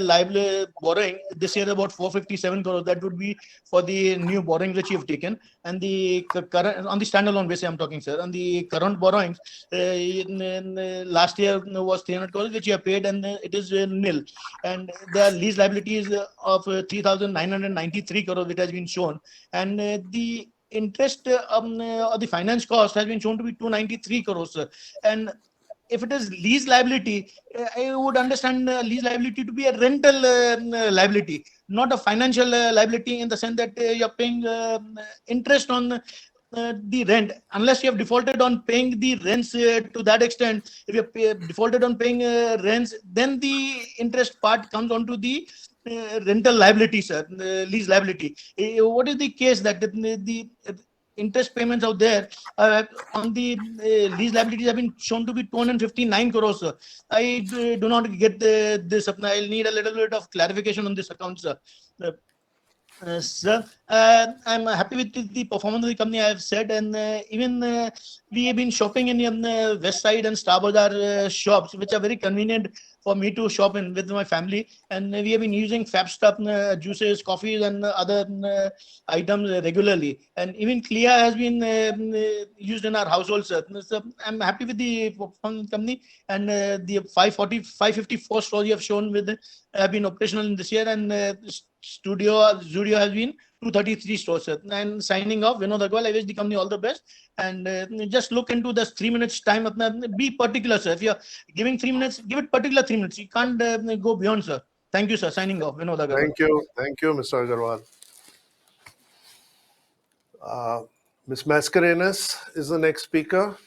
liable borrowing this year about 457 crores, that would be for the new borrowing which you have taken, and the current on the standalone basis I'm talking, sir. On the current borrowings, last year was 300 crores which you have paid, and it is nil. And there are lease liabilities of 3,993 crores which has been shown, and the interest or the finance cost has been shown to be 293 crores, sir. And if it is lease liability, I would understand lease liability to be a rental liability, not a financial liability, in the sense that you're paying interest on the rent. Unless you have defaulted on paying the rents to that extent, if you have defaulted on paying rents, then the interest part comes onto the rental liability, sir, lease liability. What is the case that the interest payments out there on the lease liabilities have been shown to be 259 crores, sir? I do not get this. I'll need a little bit of clarification on this account, sir. Sir, I'm happy with the performance of the company, I have said, and even we have been shopping in West Side and Star Bazaar shops, which are very convenient for me to shop in with my family, and we have been using Fab stuff, juices, coffees, and other items regularly, and even Clea has been used in our household, sir. So I'm happy with the performance of the company, and the 554 stores you have shown with have been operational in this year, and Studio has been 233 stores, sir. And signing off, Vinod Agrawal, I wish the company all the best. And just look into this 3 minutes time. Be particular, sir. If you're giving 3 minutes, give it particular 3 minutes. You can't go beyond, sir. Thank you, sir. Signing off, Vinod Agrawal. Thank you, Mr. Agarwal. Ms. Mascarenas is the next speaker.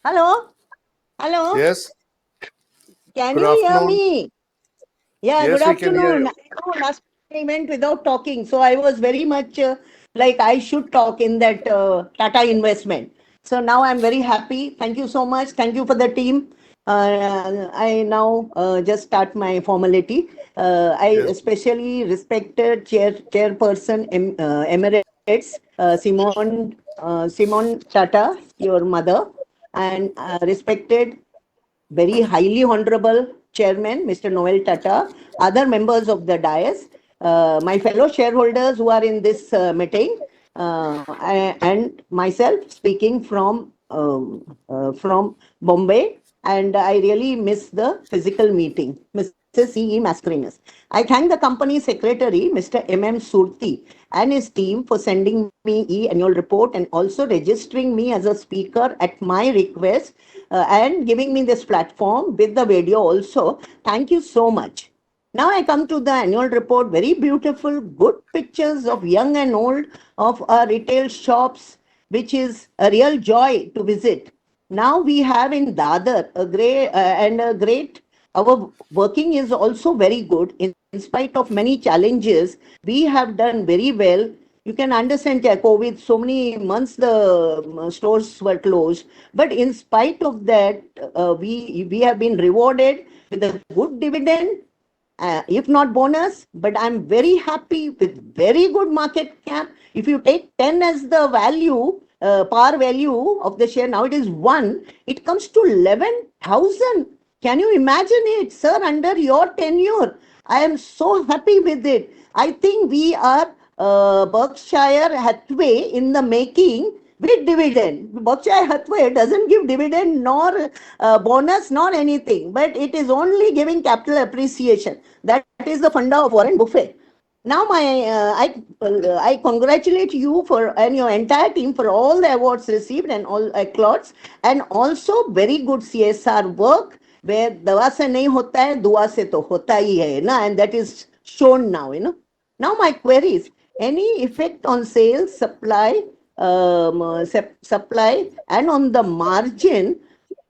Hello? Hello? Yes. Can Good you hear afternoon. me? Yeah, Yes, good we can hear afternoon. you. No, last time I went without talking, so I was very much like I should talk in that Tata investment. So now I'm very happy. Thank you so much. Thank you for the team. I now just start my formality. I especially respected chairperson Emirates Simon Tata, your mother, and respected very highly honorable chairman, Mr. Noel Tata, other members of the dais, my fellow shareholders who are in this meeting, and myself speaking from Bombay. And I really miss the physical meeting, Mrs. C.E. Mascarenas. I thank the company secretary, Mr. M.M. Surti, and his team for sending me e-annual report and also registering me as a speaker at my request and giving me this platform with the video also. Thank you so much. Now I come to the annual report. Very beautiful, good pictures of young and old of our retail shops, which is a real joy to visit. Now we have in Dadar a great. Our working is also very good in spite of many challenges. We have done very well. You can understand COVID, so many months the stores were closed. But in spite of that, we have been rewarded with a good dividend, if not bonus, but I'm very happy with very good market cap. If you take 10 as the value, par value of the share, now it is 1, it comes to 11,000. Can you imagine it, sir, under your tenure? I am so happy with it. I think we are Berkshire Hathaway in the making with dividend. Berkshire Hathaway doesn't give dividend nor bonus nor anything, but it is only giving capital appreciation. That is the funda of Warren Buffett. Now, I congratulate you for and your entire team for all the awards received and all accolades, and also very good CSR work where दवा से नहीं होता है दुआ से तो होता ही है ना, and that is shown now. Now my query is any effect on sales, supply, supply, and on the margin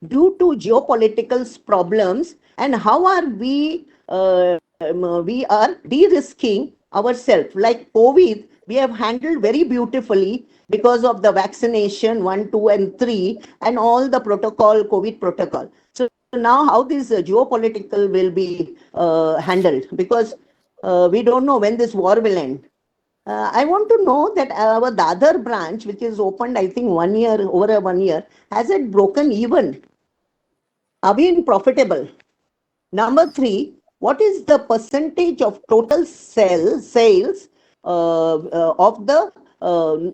due to geopolitical problems, and how are we are de-risking ourselves. Like COVID, we have handled very beautifully because of the vaccination 1, 2, and 3, and all the protocol, COVID protocol. So now how this geopolitical will be handled, because we don't know when this war will end. I want to know that our Dadar branch, which is opened, I think, 1 year, over 1 year, has it broken even? Are we profitable? Number 3, what is the percentage of total sales of the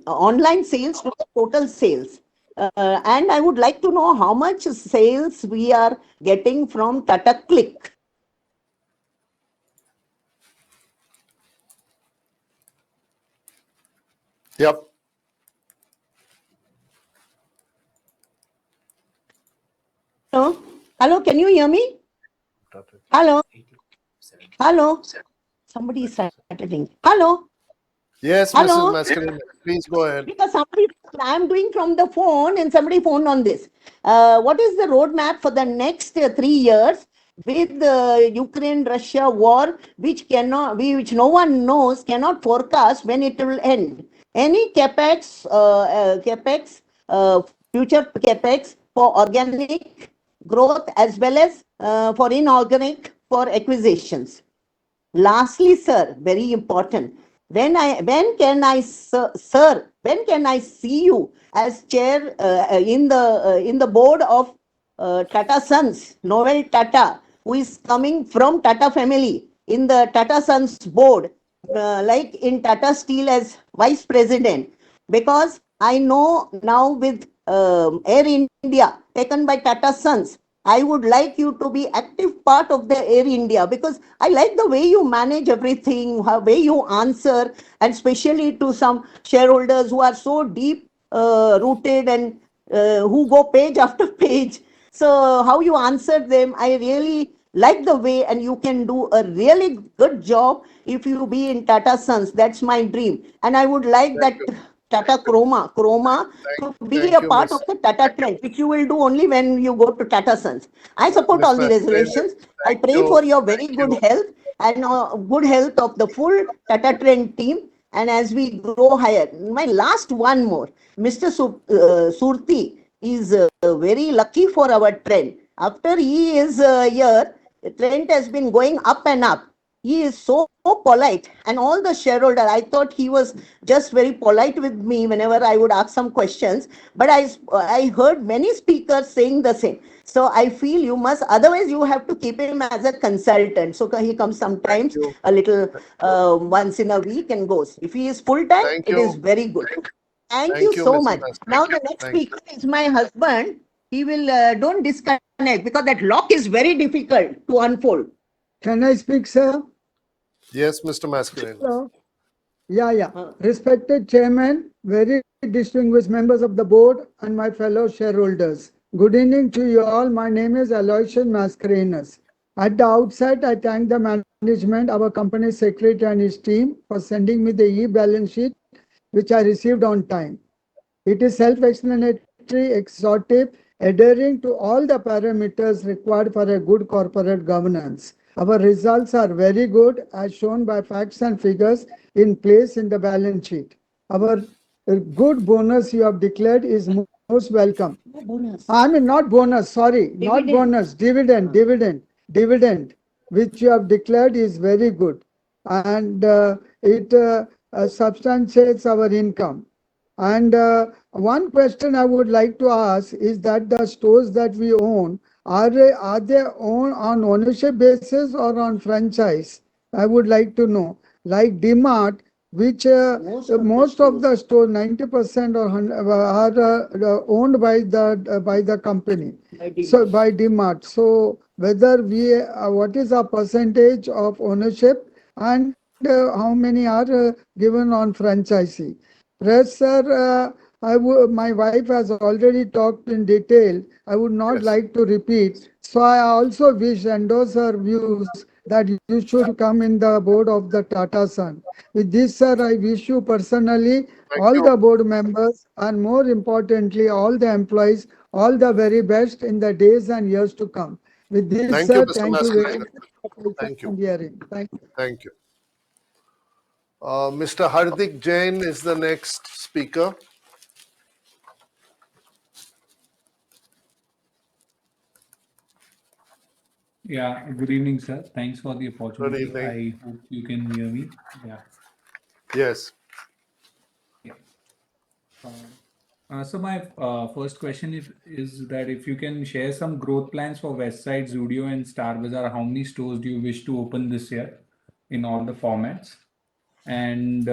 online sales to the total sales? And I would like to know how much sales we are getting from Tata Click. Yep. Hello? Hello, can you hear me? Hello? Hello? Somebody started ringing. Hello? Yes, Hello? Mrs. Mascarenhas, please go ahead. Because somebody, I'm doing from the phone and somebody phoned on this. What is the roadmap for the next 3 years with the Ukraine-Russia war, which no one knows, cannot forecast when it will end? Any capex, future capex for organic growth as well as for inorganic for acquisitions? Lastly, sir, very important. When can I see you as chair in the board of Tata Sons, Noel Tata, who is coming from Tata family in the Tata Sons board, like in Tata Steel as vice president? Because I know now with Air India taken by Tata Sons, I would like you to be active part of the Air India, because I like the way you manage everything, how way you answer, and especially to some shareholders who are so deep rooted and who go page after page. So how you answer them, I really like the way, and you can do a really good job if you be in Tata Sons. That's my dream, and I would like that Tata Chroma to be Thank a you, part Miss. of the Tata Trent, which you will do only when you go to Tata Sons. I support Miss all the Mascarenhas, resolutions. I thank pray you. for your very Thank good you. health and good health of the full Tata Trent team. And as we grow higher, my last one more, Mr. Surti is very lucky for our Trent. After he is here, Trent has been going up and up. He is so polite, and all the shareholder, I thought he was just very polite with me whenever I would ask some questions, but I heard many speakers saying the same. So I feel you must, otherwise you have to keep him as a consultant, so he comes sometimes a little once in a week and goes. If he is full time, Thank it is you. very good. Thank you Thank you, so Mrs. much. Now the next Thank you. speaker is my husband. He will don't disconnect, because that lock is very difficult to unfold. Can I speak, sir? Yes, Mr. Mascarenhas. Hello. Yeah. Respected Chairman, very distinguished members of the board, and my fellow shareholders. Good evening to you all. My name is Aloysius Mascarenhas. At the outset, I thank the management, our company secretary and his team for sending me the e-balance sheet, which I received on time. It is self-explanatory, exhaustive, adhering to all the parameters required for a good corporate governance. Our results are very good, as shown by facts and figures in place in the balance sheet. Our good bonus you have declared is most welcome. Bonus. I mean, not bonus, sorry, not Dividend. bonus, dividend, which you have declared is very good. And it substantiates our income. And one question I would like to ask is that the stores that we own, are they owned on ownership basis or on franchise? I would like to know. Like DMart, which most of the stores, 90% are owned by the company. So by DMart. So whether what is our percentage of ownership and how many are given on franchisee. Rest, sir, my wife has already talked in detail. I would not like to repeat. So I also wish endorse her views that you should come in the board of the Tata Sun. With this, sir, I wish you personally, all the board members, and more importantly, all the employees, all the very best in the days and years to come. With this, Thank sir, you, Mr. thank you very Mascarenhas. much. Thank you. Hearing. Thank you. Thank you. Mr. Hardik Jain is the next speaker. Yeah, good evening, sir. Thanks for the opportunity. Good evening. I hope you can hear me. Yeah. Yes. Yeah. So my first question is that if you can share some growth plans for Westside, Zudio, and Star Bazaar, how many stores do you wish to open this year in all the formats? And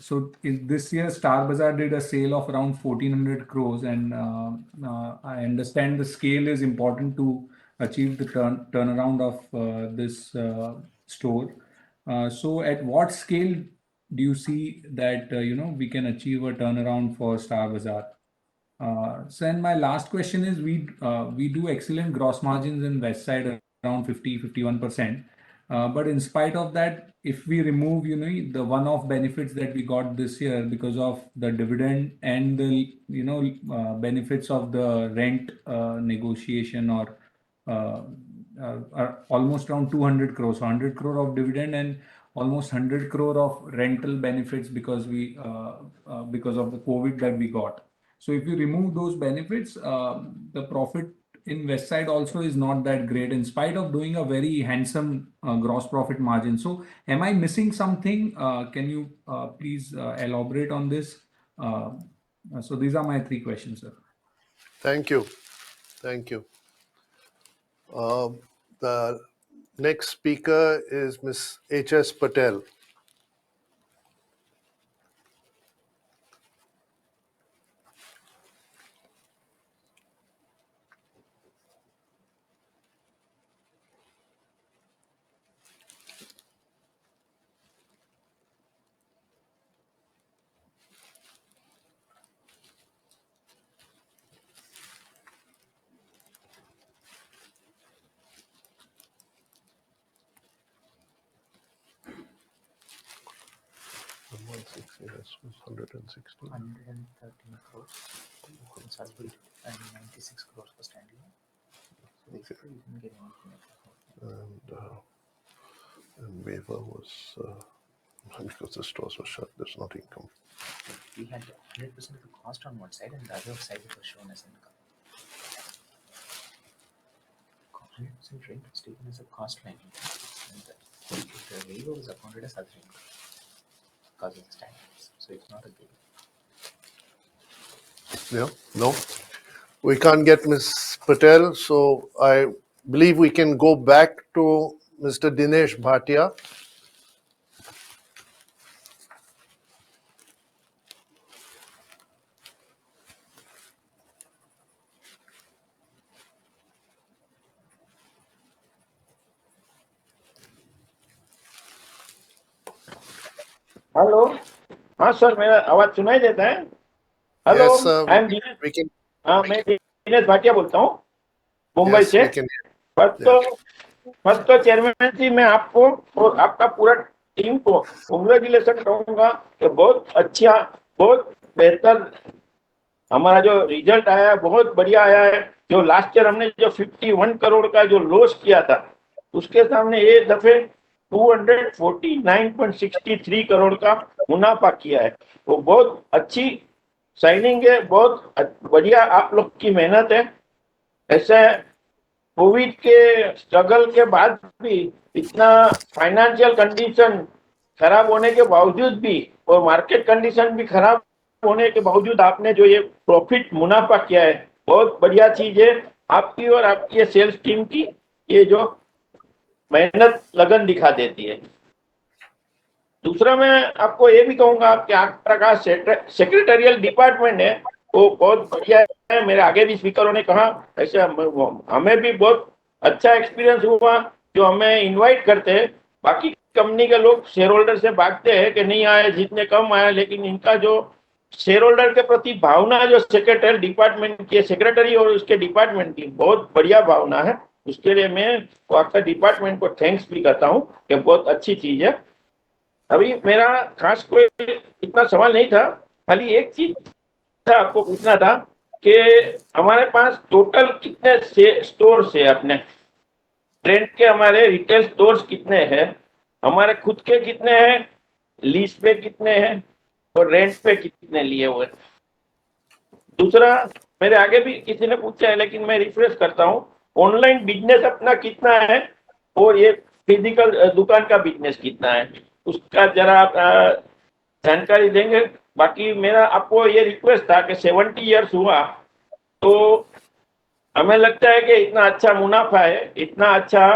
so in this year, Star Bazaar did a sale of around 1,400 crores, and I understand the scale is important to achieve the turnaround of this store. So at what scale do you see that we can achieve a turnaround for Star Bazaar? So and my last question is we do excellent gross margins in West Side around 50-51%. But in spite of that, if we remove the one-off benefits that we got this year because of the dividend and the benefits of the rent negotiation or almost around 200 crores, so 100 crore of dividend and almost 100 crore of rental benefits because of the COVID that we got. So if you remove those benefits, the profit in West Side also is not that great in spite of doing a very handsome gross profit margin. So am I missing something? Can you please elaborate on this? So these are my three questions, sir. Thank you. Thank you. The next speaker is Ms. H.S. Patel. Yes, 116. 113 crores consolidated and 96 crores for standalone. So basically, you can get anything. And waiver was because the stores were shut. There's not income. We had 100% of the cost on one side, and the other side was shown as income. 100% rent was taken as a cost line, and the waiver was accounted as other income because of the standards. So it's not a gain. Yeah, no. We can't get Ms. Patel, so I believe we can go back to Mr. Dinesh Bhatia. Hello हाँ sir मेरा आवाज सुनाई देता है hello Yes, sir. I am Dinesh We can. हाँ मैं दिनेश भाटिया बोलता हूँ मुंबई Yes, से we can. फर्स्ट तो चेयरमैन जी मैं आपको और आपका पूरा टीम को कांग्रेचुलेशन कहूंगा कि बहुत बेहतर हमारा जो रिजल्ट आया है बहुत बढ़िया आया है। जो लास्ट ईयर हमने जो 51 करोड़ का जो लॉस किया था उसके सामने ये दफे 249.63 करोड़ का मुनाफा किया है। वो बहुत अच्छी साइनिंग है, बहुत बढ़िया आप लोग की मेहनत है। ऐसे कोविड के स्ट्रगल के बाद भी इतना फाइनेंशियल कंडीशन खराब होने के बावजूद भी और मार्केट कंडीशन भी खराब होने के बावजूद आपने जो ये प्रॉफिट मुनाफा किया है बहुत बढ़िया चीज है। आपकी और आपकी ये सेल्स टीम की ये जो मेहनत लगन दिखा देती है। दूसरा मैं आपको ये भी कहूंगा कि आपका सेक्रेटरियल डिपार्टमेंट है वो बहुत बढ़िया है। मेरे आगे भी स्पीकरों ने कहा ऐसे हमें भी बहुत अच्छा एक्सपीरियंस हुआ। जो हमें इनवाइट करते हैं, बाकी कंपनी के लोग शेयर होल्डर से भागते हैं कि नहीं आए, जितने कम आए, लेकिन इनका जो शेयर होल्डर के प्रति भावना जो सेक्रेटरी डिपार्टमेंट की, सेक्रेटरी और उसके डिपार्टमेंट की बहुत बढ़िया भावना है। उसके लिए मैं आपका डिपार्टमेंट को थैंक्स भी करता हूँ कि बहुत अच्छी चीज है। अभी मेरा खास कोई इतना सवाल नहीं था, खाली एक चीज था आपको पूछना था कि हमारे पास टोटल कितने स्टोर्स है अपने ट्रेंट के, हमारे रिटेल स्टोर्स कितने हैं, हमारे खुद के कितने हैं, लीज पे कितने हैं और रेंट पे कितने लिए हुए। दूसरा मेरे आगे भी किसी ने पूछा है लेकिन मैं रिफ्रेश करता हूँ, ऑनलाइन बिजनेस अपना कितना है और ये फिजिकल दुकान का बिजनेस कितना है, उसका जरा आप जानकारी देंगे। बाकी मेरा आपको ये रिक्वेस्ट था कि 70 इयर्स हुआ तो हमें लगता है कि इतना अच्छा मुनाफा है, इतना अच्छा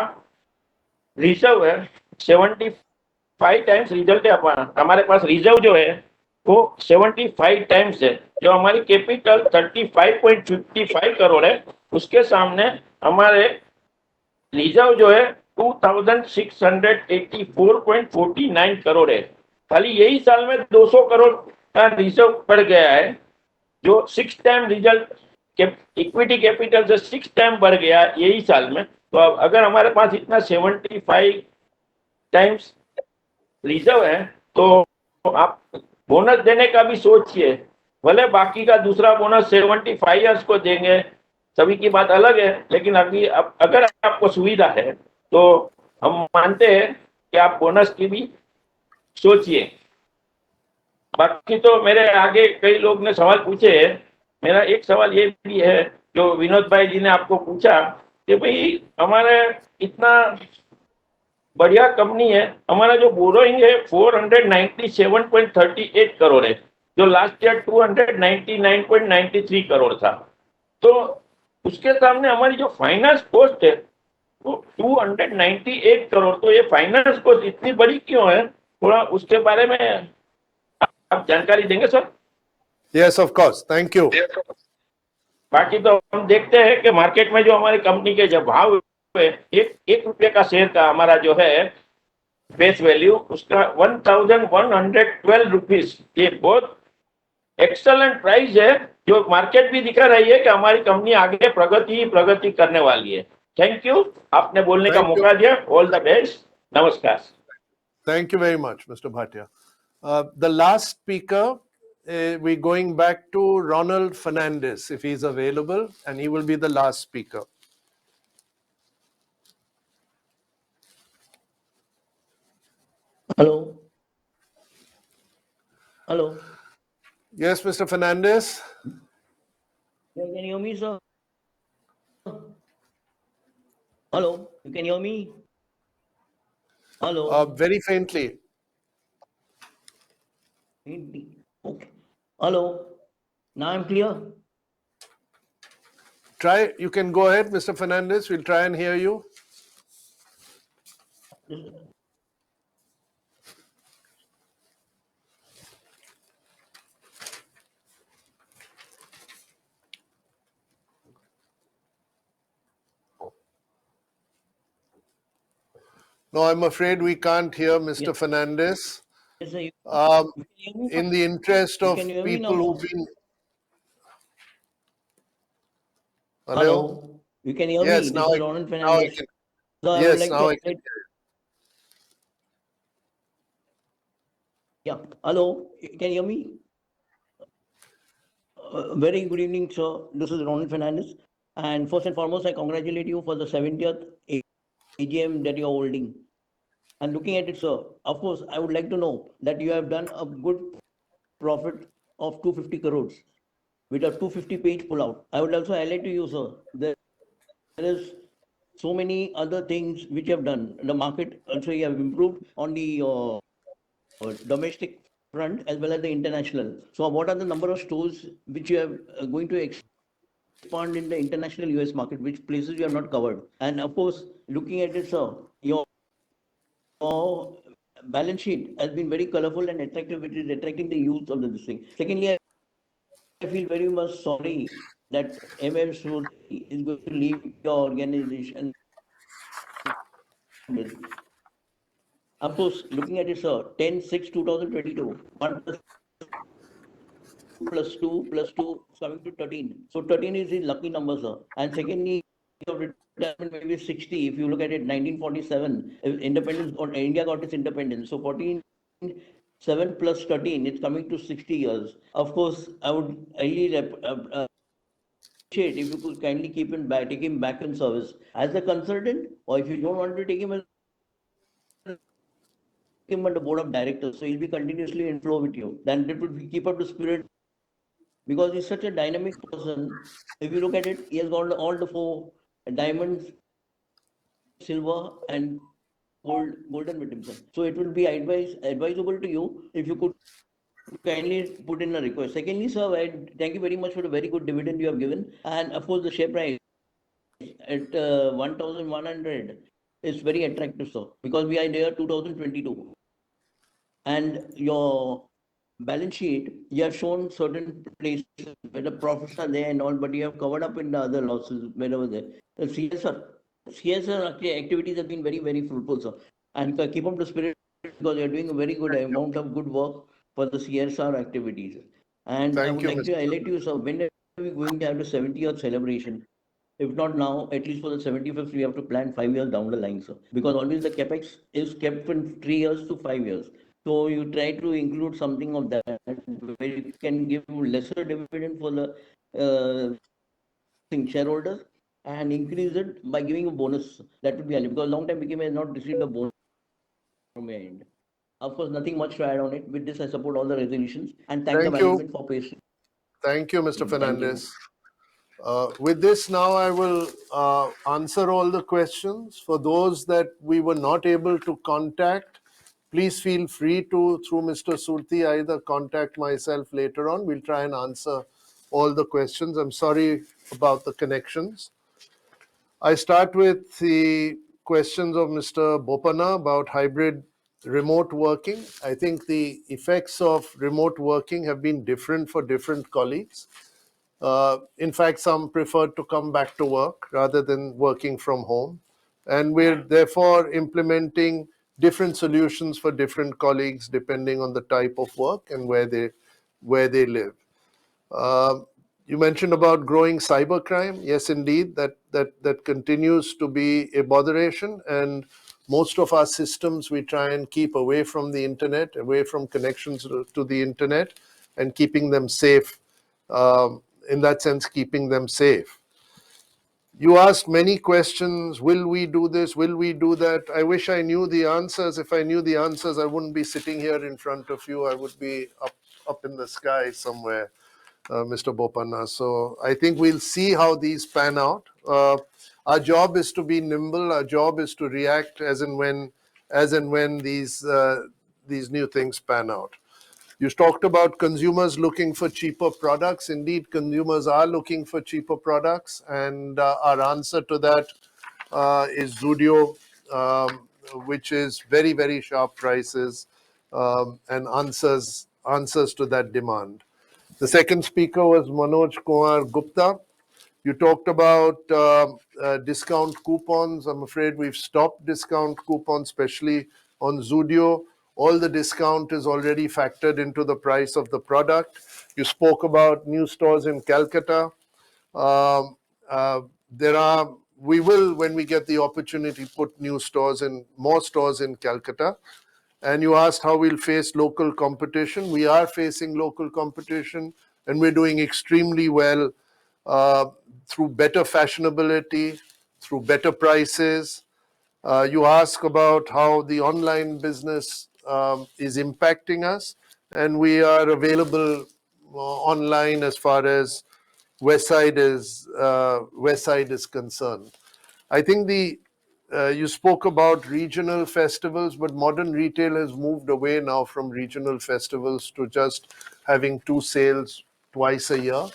रिजर्व है, 75 टाइम्स रिजल्ट है। हमारे पास रिजर्व जो है वो 75 टाइम्स है। जो हमारी कैपिटल 35.55 करोड़ है, उसके सामने हमारे रिजर्व जो है 2684.49 करोड़ है। खाली यही साल में 200 करोड़ का रिजर्व बढ़ गया है, जो 6 टाइम रिजल्ट इक्विटी कैपिटल से 6 टाइम बढ़ गया यही साल में। तो अब अगर हमारे पास इतना 75 टाइम्स रिजर्व है तो आप बोनस देने का भी सोचिए। भले बाकी का दूसरा बोनस 75 इयर्स को देंगे, सभी की बात अलग है, लेकिन अभी अगर आपको सुविधा है तो हम मानते हैं कि आप बोनस की भी सोचिए। बाकी तो मेरे आगे कई लोग ने सवाल पूछे हैं। मेरा एक सवाल ये भी है जो विनोद भाई जी ने आपको पूछा कि भाई हमारे इतना बढ़िया कंपनी है, हमारा जो बोरोइंग है 497.38 करोड़ है, जो लास्ट ईयर 299.93 करोड़ था। तो उसके सामने हमारी जो फाइनेंस कॉस्ट है वो 298 करोड़। तो ये फाइनेंस कॉस्ट इतनी बड़ी क्यों है, थोड़ा उसके बारे में आप जानकारी देंगे sir? Yes, of course. Thank you. बाकी तो हम देखते हैं कि मार्केट में जो हमारी कंपनी के जब भाव है, एक रुपये का शेयर का हमारा जो है फेस वैल्यू, उसका 1112 रुपीज, ये बहुत एक्सलेंट प्राइस है, जो मार्केट भी दिखा रही है कि हमारी कंपनी आगे प्रगति करने वाली है। थैंक यू, आपने बोलने का मौका दिया। ऑल द बेस्ट, नमस्कार। Thank you very much, Mr. Bhatia. The last speaker, we're going back to Ronald Fernandez, if he's available, and he will be the last speaker. Hello. Hello. Yes, Mr. Fernandez. Yeah, can you hear me, sir? Hello. You can hear me? Hello. Very faintly. Okay. Hello. Now I'm clear. Try. You can go ahead, Mr. Fernandez. We'll try and hear you. No, I'm afraid we can't hear Mr. Fernandez. Yes, sir. In the interest of can hear me people now, who've sir? been... Hello. You can hear Yes, me. now This I is Ronald can. Fernandez. So I would Yes, like now to I can. highlight. Yeah. Hello. You can hear me? Very good evening, sir. This is Ronald Fernandez. And first and foremost, I congratulate you for the 70th AGM that you're holding. And looking at it, sir, of course, I would like to know that you have done a good profit of 250 crores with a 250-page pullout. I would also highlight to you, sir, there is so many other things which you have done. The market also you have improved on the domestic front as well as the international. So what are the number of stores which you have going to expand in the international US market, which places you have not covered? And of course, looking at it, sir, your balance sheet has been very colorful and attractive, which is attracting the youth of this thing. Secondly, I feel very much sorry that MM Surti is going to leave your organization. Of course, looking at it, sir, 10/6/2022, 1 plus 2 plus 2 is coming to 13. So 13 is his lucky number, sir. And secondly, of retirement maybe 60. If you look at it, 1947, independence or India got its independence. So 14, 7 plus 13, it's coming to 60 years. Of course, I would highly appreciate if you could kindly take him back in service as a consultant, or if you don't want to take him as him on the board of directors, so he'll be continuously in flow with you. Then it would keep up the spirit because he's such a dynamic person. If you look at it, he has got all the 4 diamonds, silver, and golden with himself. So it will be advisable to you if you could kindly put in a request. Secondly, sir, I thank you very much for the very good dividend you have given, and of course the share price at 1,100 is very attractive, sir, because we are there 2022, and your balance sheet, you have shown certain places where the profits are there and all, but you have covered up in the other losses wherever there. The CSR activities have been very, very fruitful, sir. And keep up the spirit because you're doing a very good amount of good work for the CSR activities. And I Thank would you, like Mr. to highlight you, sir, when are we going to have the 70th celebration? If not now, at least for the 75th, we have to plan 5 years down the line, sir. Because always the capex is kept from 3 years to 5 years. So you try to include something of that where you can give lesser dividend for the shareholders and increase it by giving a bonus. That would be helpful because long time became has not received a bonus from my end. Of course, nothing much to add on it. With this, I support all the resolutions and thank the Thank you. management for patience. Thank you, Mr. Thank you. Fernandez. With this, now I will answer all the questions. For those that we were not able to contact, please feel free to, through Mr. Surti, either contact myself later on. We'll try and answer all the questions. I'm sorry about the connections. I start with the questions of Mr. Bopana about hybrid remote working. I think the effects of remote working have been different for different colleagues. In fact, some preferred to come back to work rather than working from home. And we're therefore implementing different solutions for different colleagues depending on the type of work and where they live. You mentioned about growing cybercrime. Yes, indeed, that continues to be a botheration. And most of our systems we try and keep away from the internet, away from connections to the internet, and keeping them safe. In that sense, keeping them safe. You asked many questions. Will we do this? Will we do that? I wish I knew the answers. If I knew the answers, I wouldn't be sitting here in front of you. I would be up in the sky somewhere, Mr. Bopanna. So I think we'll see how these pan out. Our job is to be nimble. Our job is to react as and when these new things pan out. You talked about consumers looking for cheaper products. Indeed, consumers are looking for cheaper products, and our answer to that is Zudio, which is very, very sharp prices and answers to that demand. The second speaker was Manoj Kumar Gupta. You talked about discount coupons. I'm afraid we've stopped discount coupons, especially on Zudio. All the discount is already factored into the price of the product. You spoke about new stores in Calcutta. We will, when we get the opportunity, put more stores in Calcutta. And you asked how we'll face local competition. We are facing local competition, and we're doing extremely well through better fashionability, through better prices. You ask about how the online business is impacting us, and we are available online as far as Westside is concerned. I think you spoke about regional festivals, but modern retail has moved away now from regional festivals to just having 2 sales twice a year.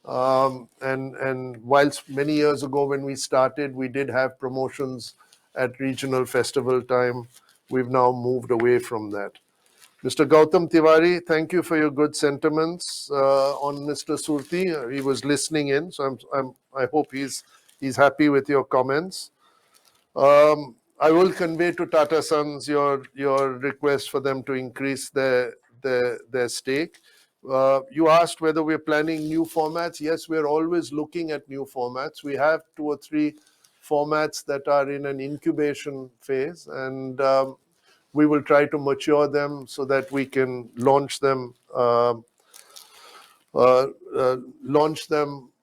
And whilst many years ago when we started, we did have promotions at regional festival time. we've now moved away from that. Mr. Gautam Tiwari, thank you for your good sentiments on Mr. Surti. He was listening in, so I hope he's happy with your comments. I will convey to Tata Sons your request for them to increase their stake. You asked whether we're planning new formats. Yes, we're always looking at new formats. We have 2 or 3 formats that are in an incubation phase, and we will try to mature them so that we can launch them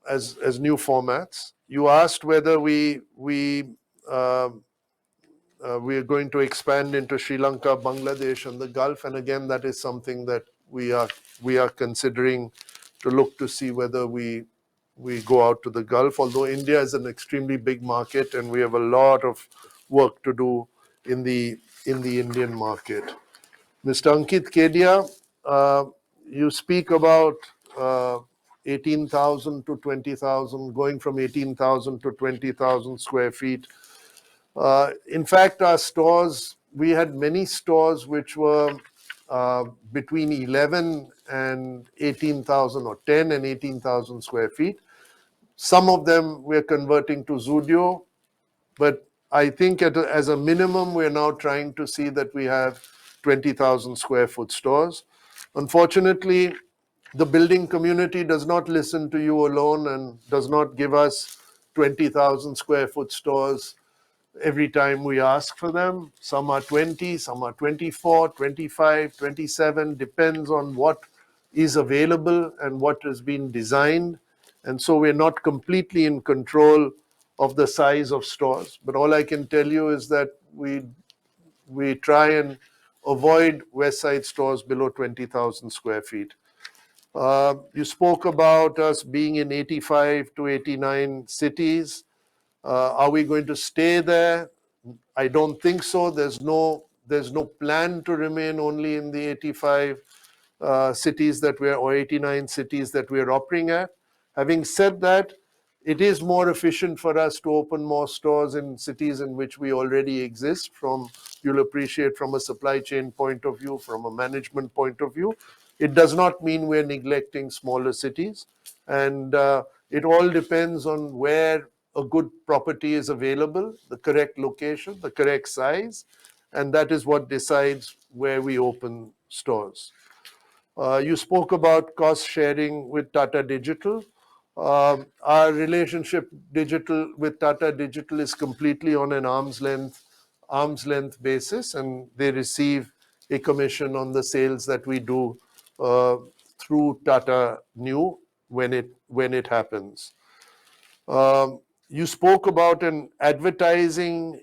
as new formats. You asked whether we are going to expand into Sri Lanka, Bangladesh, and the Gulf, and again, that is something that we are considering to look to see whether we go out to the Gulf. Although India is an extremely big market, and we have a lot of work to do in the Indian market. Mr. Ankit Kedia, you speak about 18,000 to 20,000, going from 18,000 to 20,000 square feet. In fact, our stores, we had many stores which were between 11 and 18,000 or 10 and 18,000 square feet. Some of them we're converting to Zudio, but I think as a minimum, we're now trying to see that we have 20,000 square foot stores. Unfortunately, the building community does not listen to you alone and does not give us 20,000 square foot stores every time we ask for them. Some are 20, some are 24, 25, 27, depends on what is available and what has been designed. And so we're not completely in control of the size of stores. But all I can tell you is that we try and avoid West Side stores below 20,000 square feet. You spoke about us being in 85 to 89 cities. Are we going to stay there? I don't think so. There's no plan to remain only in the 85 cities that we're, or 89 cities that we're operating at. Having said that, it is more efficient for us to open more stores in cities in which we already exist. You'll appreciate from a supply chain point of view, from a management point of view. It does not mean we're neglecting smaller cities. And it all depends on where a good property is available, the correct location, the correct size, and that is what decides where we open stores. You spoke about cost sharing with Tata Digital. Our relationship with Tata Digital is completely on an arm's length basis, and they receive a commission on the sales that we do through Tata New when it happens. You spoke about an advertising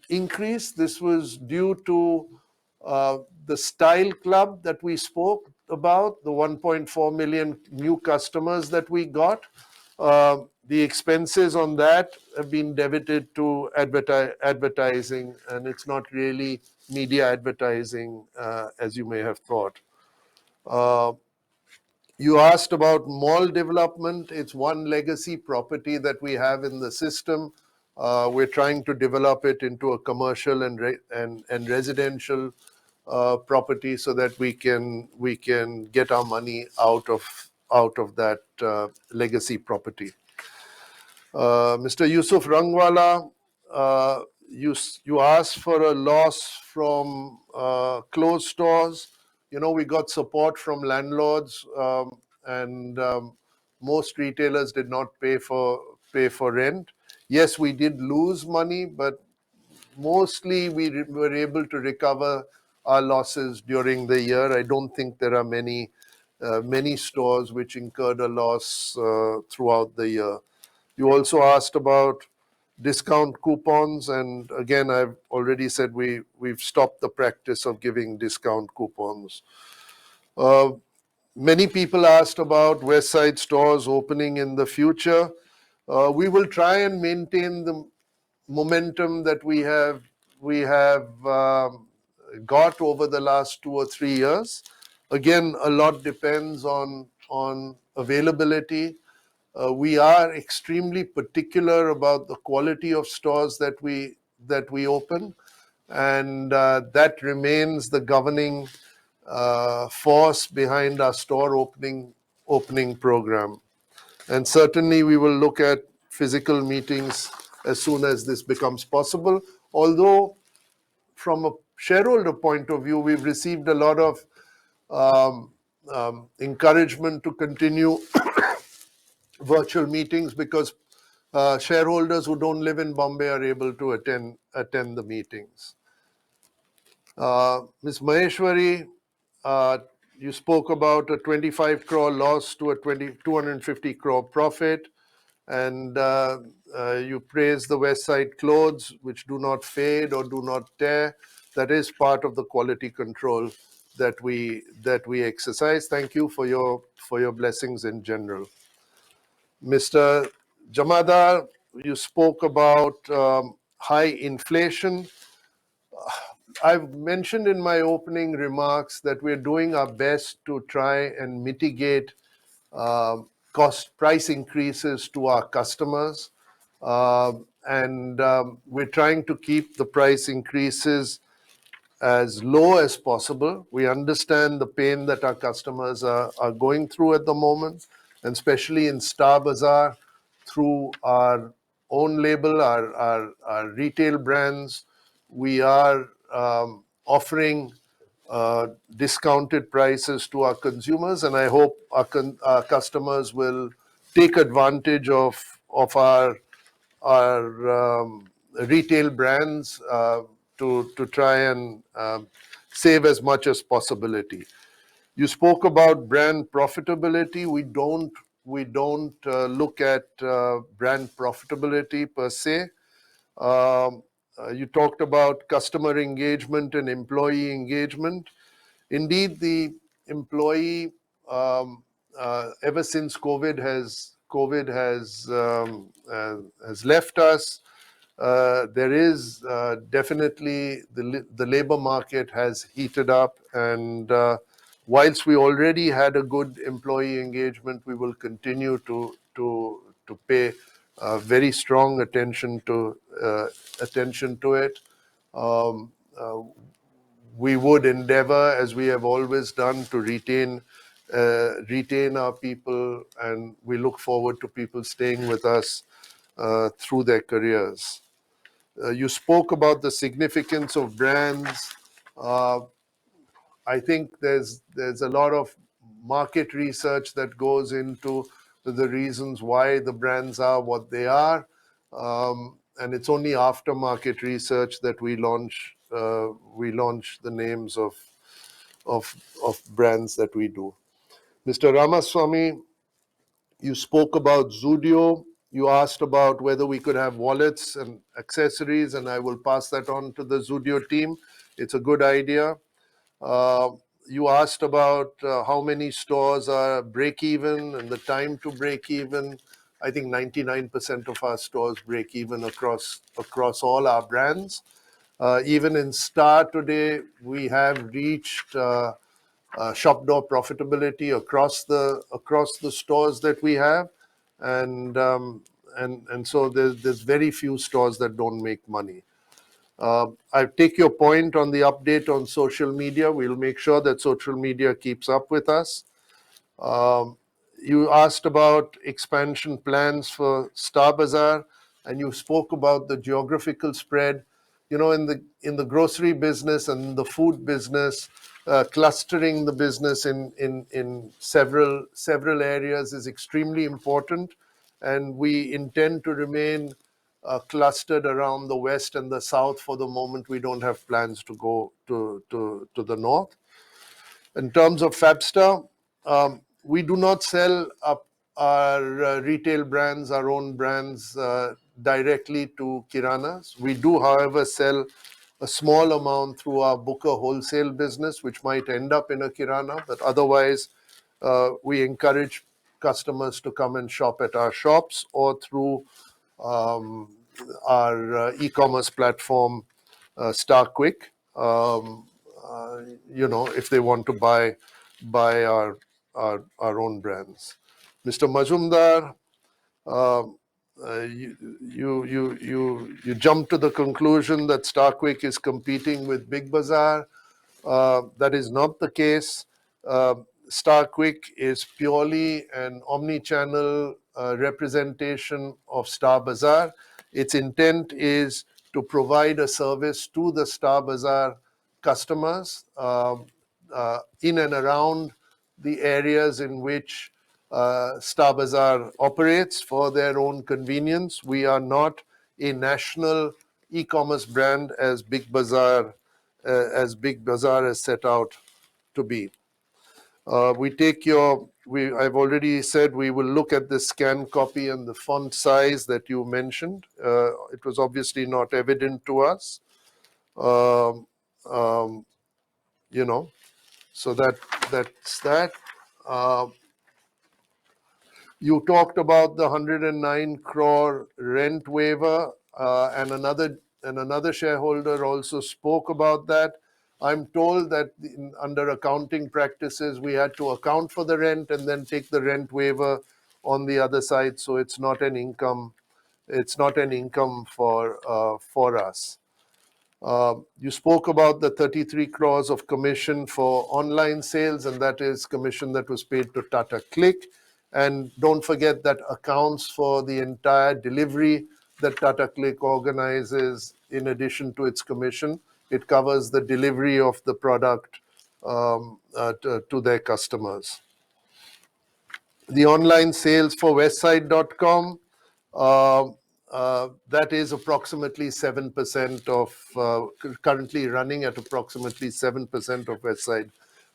increase. This was due to the Style Club that we spoke about, the 1.4 million new customers that we got. The expenses on that have been debited to advertising, and it's not really media advertising as you may have thought. You asked about mall development. It's one legacy property that we have in the system. We're trying to develop it into a commercial and residential property so that we can get our money out of that legacy property. Mr. Yusuf Rangwala, you asked for a loss from closed stores. We got support from landlords, and most retailers did not pay for rent. Yes, we did lose money, but mostly we were able to recover our losses during the year. I don't think there are many stores which incurred a loss throughout the year. You also asked about discount coupons, and again, I've already said we've stopped the practice of giving discount coupons. Many people asked about West Side stores opening in the future. We will try and maintain the momentum that we have got over the last 2 or 3 years. Again, a lot depends on availability. We are extremely particular about the quality of stores that we open. and that remains the governing force behind our store opening program. And certainly we will look at physical meetings as soon as this becomes possible. Although from a shareholder point of view, we've received a lot of encouragement to continue virtual meetings because shareholders who don't live in Bombay are able to attend the meetings. Ms. Maheshwari, you spoke about a 25 crore loss to a 250 crore profit, and you praised the West Side clothes, which do not fade or do not tear. That is part of the quality control that we exercise. Thank you for your blessings in general. Mr. Jamadar, you spoke about high inflation. I've mentioned in my opening remarks that we're doing our best to try and mitigate price increases to our customers. We're trying to keep the price increases as low as possible. We understand the pain that our customers are going through at the moment, and especially in Star Bazaar, through our own label, our retail brands, we are offering discounted prices to our consumers, and I hope our customers will take advantage of our retail brands to try and save as much as possibility. You spoke about brand profitability. We don't look at brand profitability per se. You talked about customer engagement and employee engagement. Indeed, the employee, ever since COVID has left us, there is definitely the labor market has heated up, and whilst we already had a good employee engagement, we will continue to pay very strong attention to it. We would endeavor, as we have always done, to retain our people, and we look forward to people staying with us through their careers. You spoke about the significance of brands. I think there's a lot of market research that goes into the reasons why the brands are what they are. And it's only after market research that we launch the names of brands that we do. Mr. Ramaswamy, you spoke about Zudio. You asked about whether we could have wallets and accessories, and I will pass that on to the Zudio team. It's a good idea. You asked about how many stores are break even and the time to break even. I think 99% of our stores break even across all our brands. Even in Star today, we have reached shop door profitability across the stores that we have, and so there's very few stores that don't make money. I take your point on the update on social media. We'll make sure that social media keeps up with us. You asked about expansion plans for Star Bazaar, and you spoke about the geographical spread. You know, in the grocery business and the food business, clustering the business in several areas is extremely important, and we intend to remain clustered around the west and the south. For the moment, we don't have plans to go to the north. In terms of Fabstar, we do not sell our retail brands, our own brands, directly to kiranas. We do, however, sell a small amount through our Booker wholesale business, which might end up in a kirana, but otherwise, we encourage customers to come and shop at our shops or through our e-commerce platform, Star Quick. If they want to buy our own brands. Mr. Majumdar, you jump to the conclusion that Star Quick is competing with Big Bazaar. That is not the case. Star Quick is purely an omni-channel representation of Star Bazaar. Its intent is to provide a service to the Star Bazaar customers in and around the areas in which Star Bazaar operates for their own convenience. We are not a national e-commerce brand as Big Bazaar has set out to be. I've already said we will look at the scan copy and the font size that you mentioned. It was obviously not evident to us. You know, so that's that. You talked about the 109 crore rent waiver, and another shareholder also spoke about that. I'm told that under accounting practices, we had to account for the rent and then take the rent waiver on the other side, so it's not an income. It's not an income for us. You spoke about the 33 crores of commission for online sales, and that is commission that was paid to Tata Click. And don't forget that accounts for the entire delivery that Tata Click organizes in addition to its commission. It covers the delivery of the product to their customers. The online sales for westside.com, that is approximately 7% of, currently running at approximately 7% of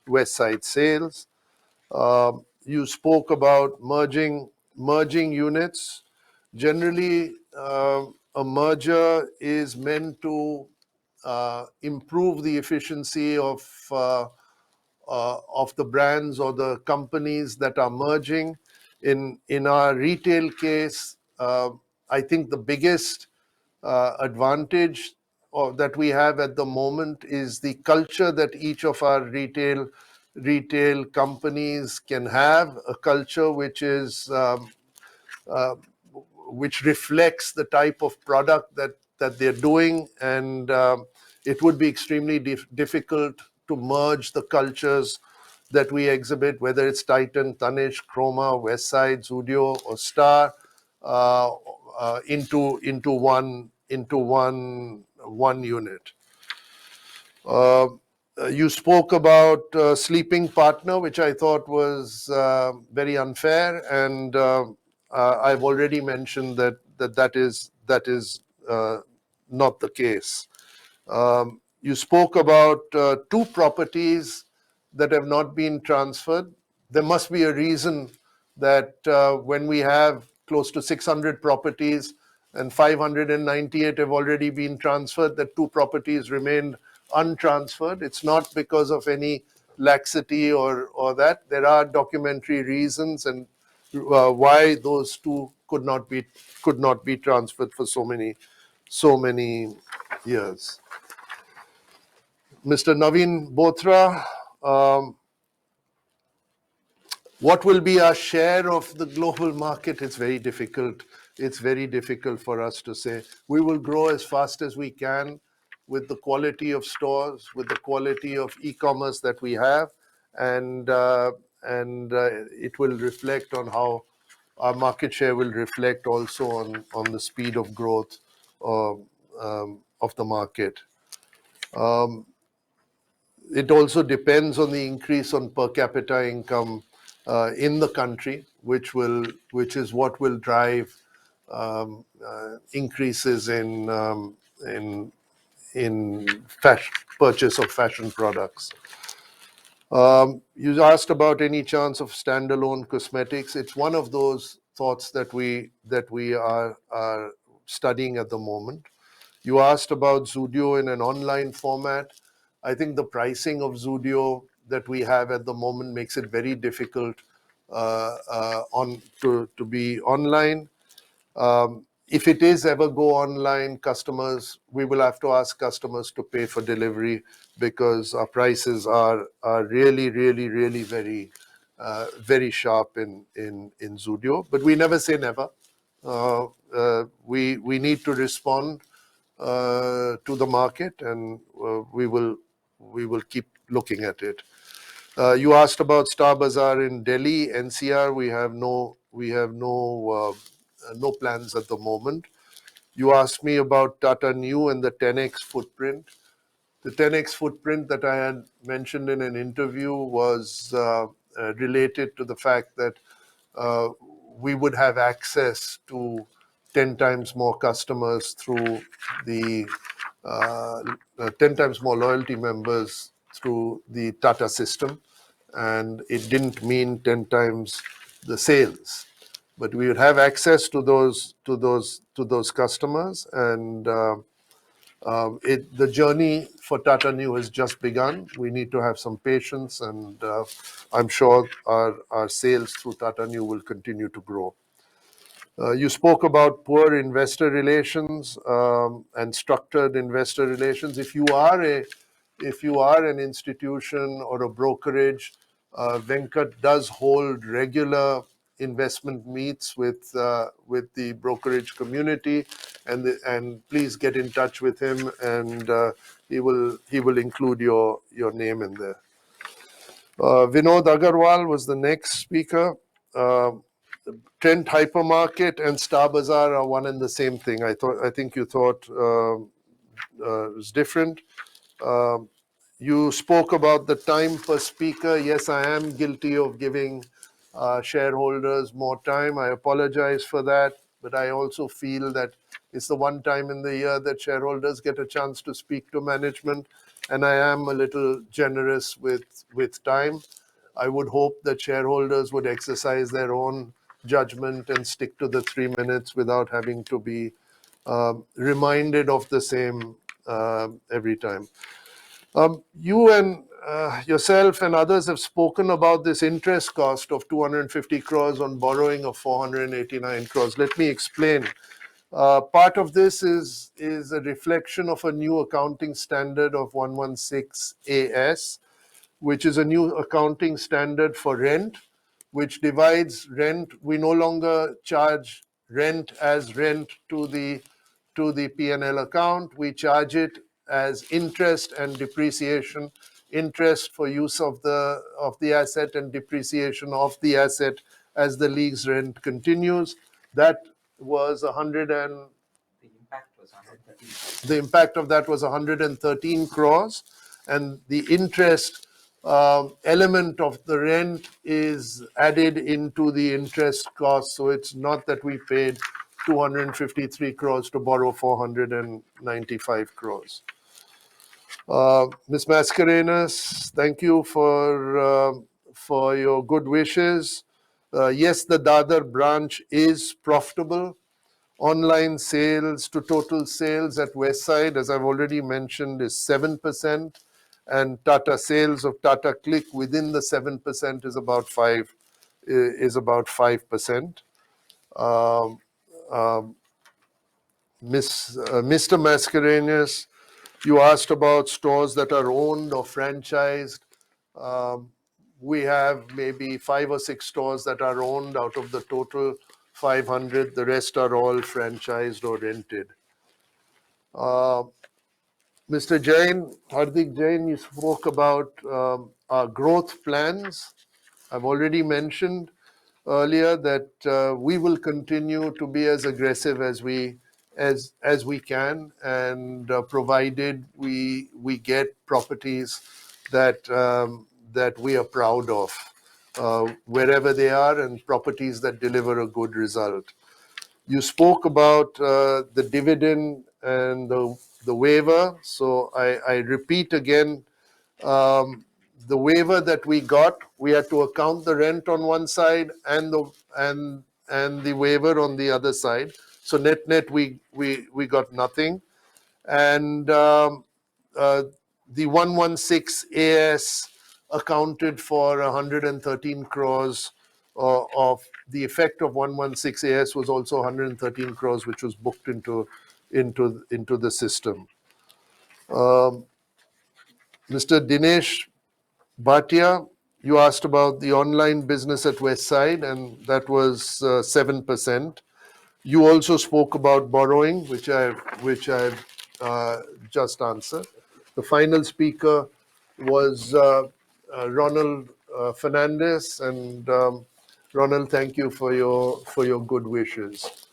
Westside sales. You spoke about merging units. Generally, a merger is meant to improve the efficiency of the brands or the companies that are merging. In our retail case, I think the biggest advantage that we have at the moment is the culture that each of our retail companies can have, a culture which is which reflects the type of product that they're doing, and it would be extremely difficult to merge the cultures that we exhibit, whether it's Titan, Tanishq, Chroma, Westside, Zudio, or Star, into one unit. You spoke about sleeping partner, which I thought was very unfair, and I've already mentioned that is not the case. You spoke about 2 properties that have not been transferred. There must be a reason that when we have close to 600 properties and 598 have already been transferred, that 2 properties remained untransferred. It's not because of any laxity or that. There are documentary reasons and why those 2 could not be transferred for so many years. Mr. Naveen Bothra, what will be our share of the global market? It's very difficult. It's very difficult for us to say. We will grow as fast as we can with the quality of stores, with the quality of e-commerce that we have, and it will reflect on how our market share will reflect also on the speed of growth of the market. It also depends on the increase on per capita income in the country, which is what will drive increases in purchase of fashion products. You asked about any chance of standalone cosmetics. It's one of those thoughts that we are studying at the moment. You asked about Zudio in an online format. I think the pricing of Zudio that we have at the moment makes it very difficult to be online. If it is ever go online, we will have to ask customers to pay for delivery because our prices are really very sharp in Zudio. But we never say never. We need to respond to the market, and we will keep looking at it. You asked about Star Bazaar in Delhi, NCR. We have no plans at the moment. You asked me about Tata Neu and the 10x footprint. The 10x footprint that I had mentioned in an interview was related to the fact that we would have access to 10 times more customers through the 10 times more loyalty members through the Tata system. And it didn't mean 10 times the sales, but we would have access to those customers. And the journey for Tata Neu has just begun. We need to have some patience, and I'm sure our sales through Tata Neu will continue to grow. You spoke about poor investor relations and structured investor relations. If you are an institution or a brokerage, Venkat does hold regular investment meets with the brokerage community, and please get in touch with him, and he will include your name in there. Vinod Agarwal was the next speaker. Trent Hypermarket and Star Bazaar are one and the same thing. I think you thought it was different. You spoke about the time per speaker. Yes, I am guilty of giving shareholders more time. I apologize for that, but I also feel that it's the one time in the year that shareholders get a chance to speak to management, and I am a little generous with time. I would hope that shareholders would exercise their own judgment and stick to the 3 minutes without having to be reminded of the same every time. You and yourself and others have spoken about this interest cost of 250 crores on borrowing of 489 crores. Let me explain. Part of this is a reflection of a new accounting standard of 116 AS, which is a new accounting standard for rent, which divides rent. We no longer charge rent as rent to the P&L account. We charge it as interest and depreciation, interest for use of the asset and depreciation of the asset as the lease rent continues. That was 100 and the impact of that was 113 crores, and the interest element of the rent is added into the interest cost. So it's not that we paid 253 crores to borrow 495 crores. Ms. Mascarenhas, thank you for your good wishes. Yes, the Dadar branch is profitable. Online sales to total sales at Westside, as I've already mentioned, is 7%, and Tata sales of Tata Click within the 7% is about 5%. Mr. Mascarenhas, you asked about stores that are owned or franchised. We have maybe 5 or 6 stores that are owned out of the total 500. The rest are all franchised or rented. Mr. Jain, Hardik Jain, you spoke about our growth plans. I've already mentioned earlier that we will continue to be as aggressive as we can, and provided we get properties that we are proud of wherever they are, and properties that deliver a good result. You spoke about the dividend and the waiver. So I repeat again, the waiver that we got, we had to account the rent on one side and the waiver on the other side. So net we got nothing. And the 116 AS accounted for 113 crores of the effect of 116 AS was also 113 crores, which was booked into the system. Mr. Dinesh Bhatia, you asked about the online business at Westside, and that was 7%. You also spoke about borrowing, which I've just answered. The final speaker was Ronald Fernandez, and Ronald, thank you for your good wishes.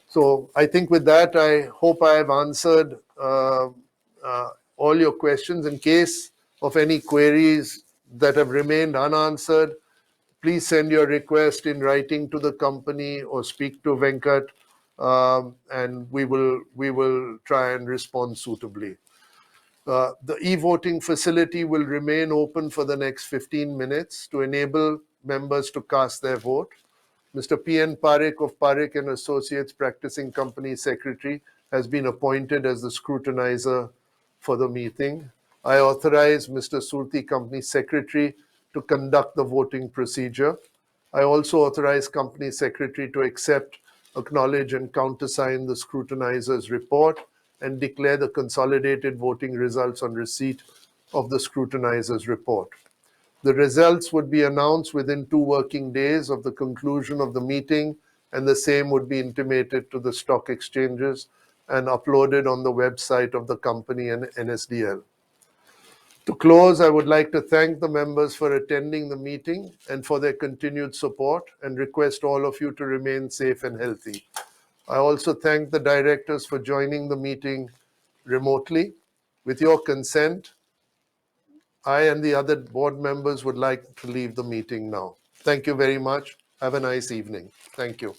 So I think with that, I hope I have answered all your questions. In case of any queries that have remained unanswered, please send your request in writing to the company or speak to Venkat, and we will try and respond suitably. The e-voting facility will remain open for the next 15 minutes to enable members to cast their vote. Mr. P.N. Parekh of Parekh and Associates Practicing Company Secretary has been appointed as the scrutinizer for the meeting. I authorize Mr. Surti, Company Secretary, to conduct the voting procedure. I also authorize Company Secretary to accept, acknowledge, and countersign the scrutinizer's report and declare the consolidated voting results on receipt of the scrutinizer's report. The results would be announced within 2 working days of the conclusion of the meeting, and the same would be intimated to the stock exchanges and uploaded on the website of the company and NSDL. To close, I would like to thank the members for attending the meeting and for their continued support, and request all of you to remain safe and healthy. I also thank the directors for joining the meeting remotely. With your consent, I and the other board members would like to leave the meeting now. Thank you very much. Have a nice evening. Thank you.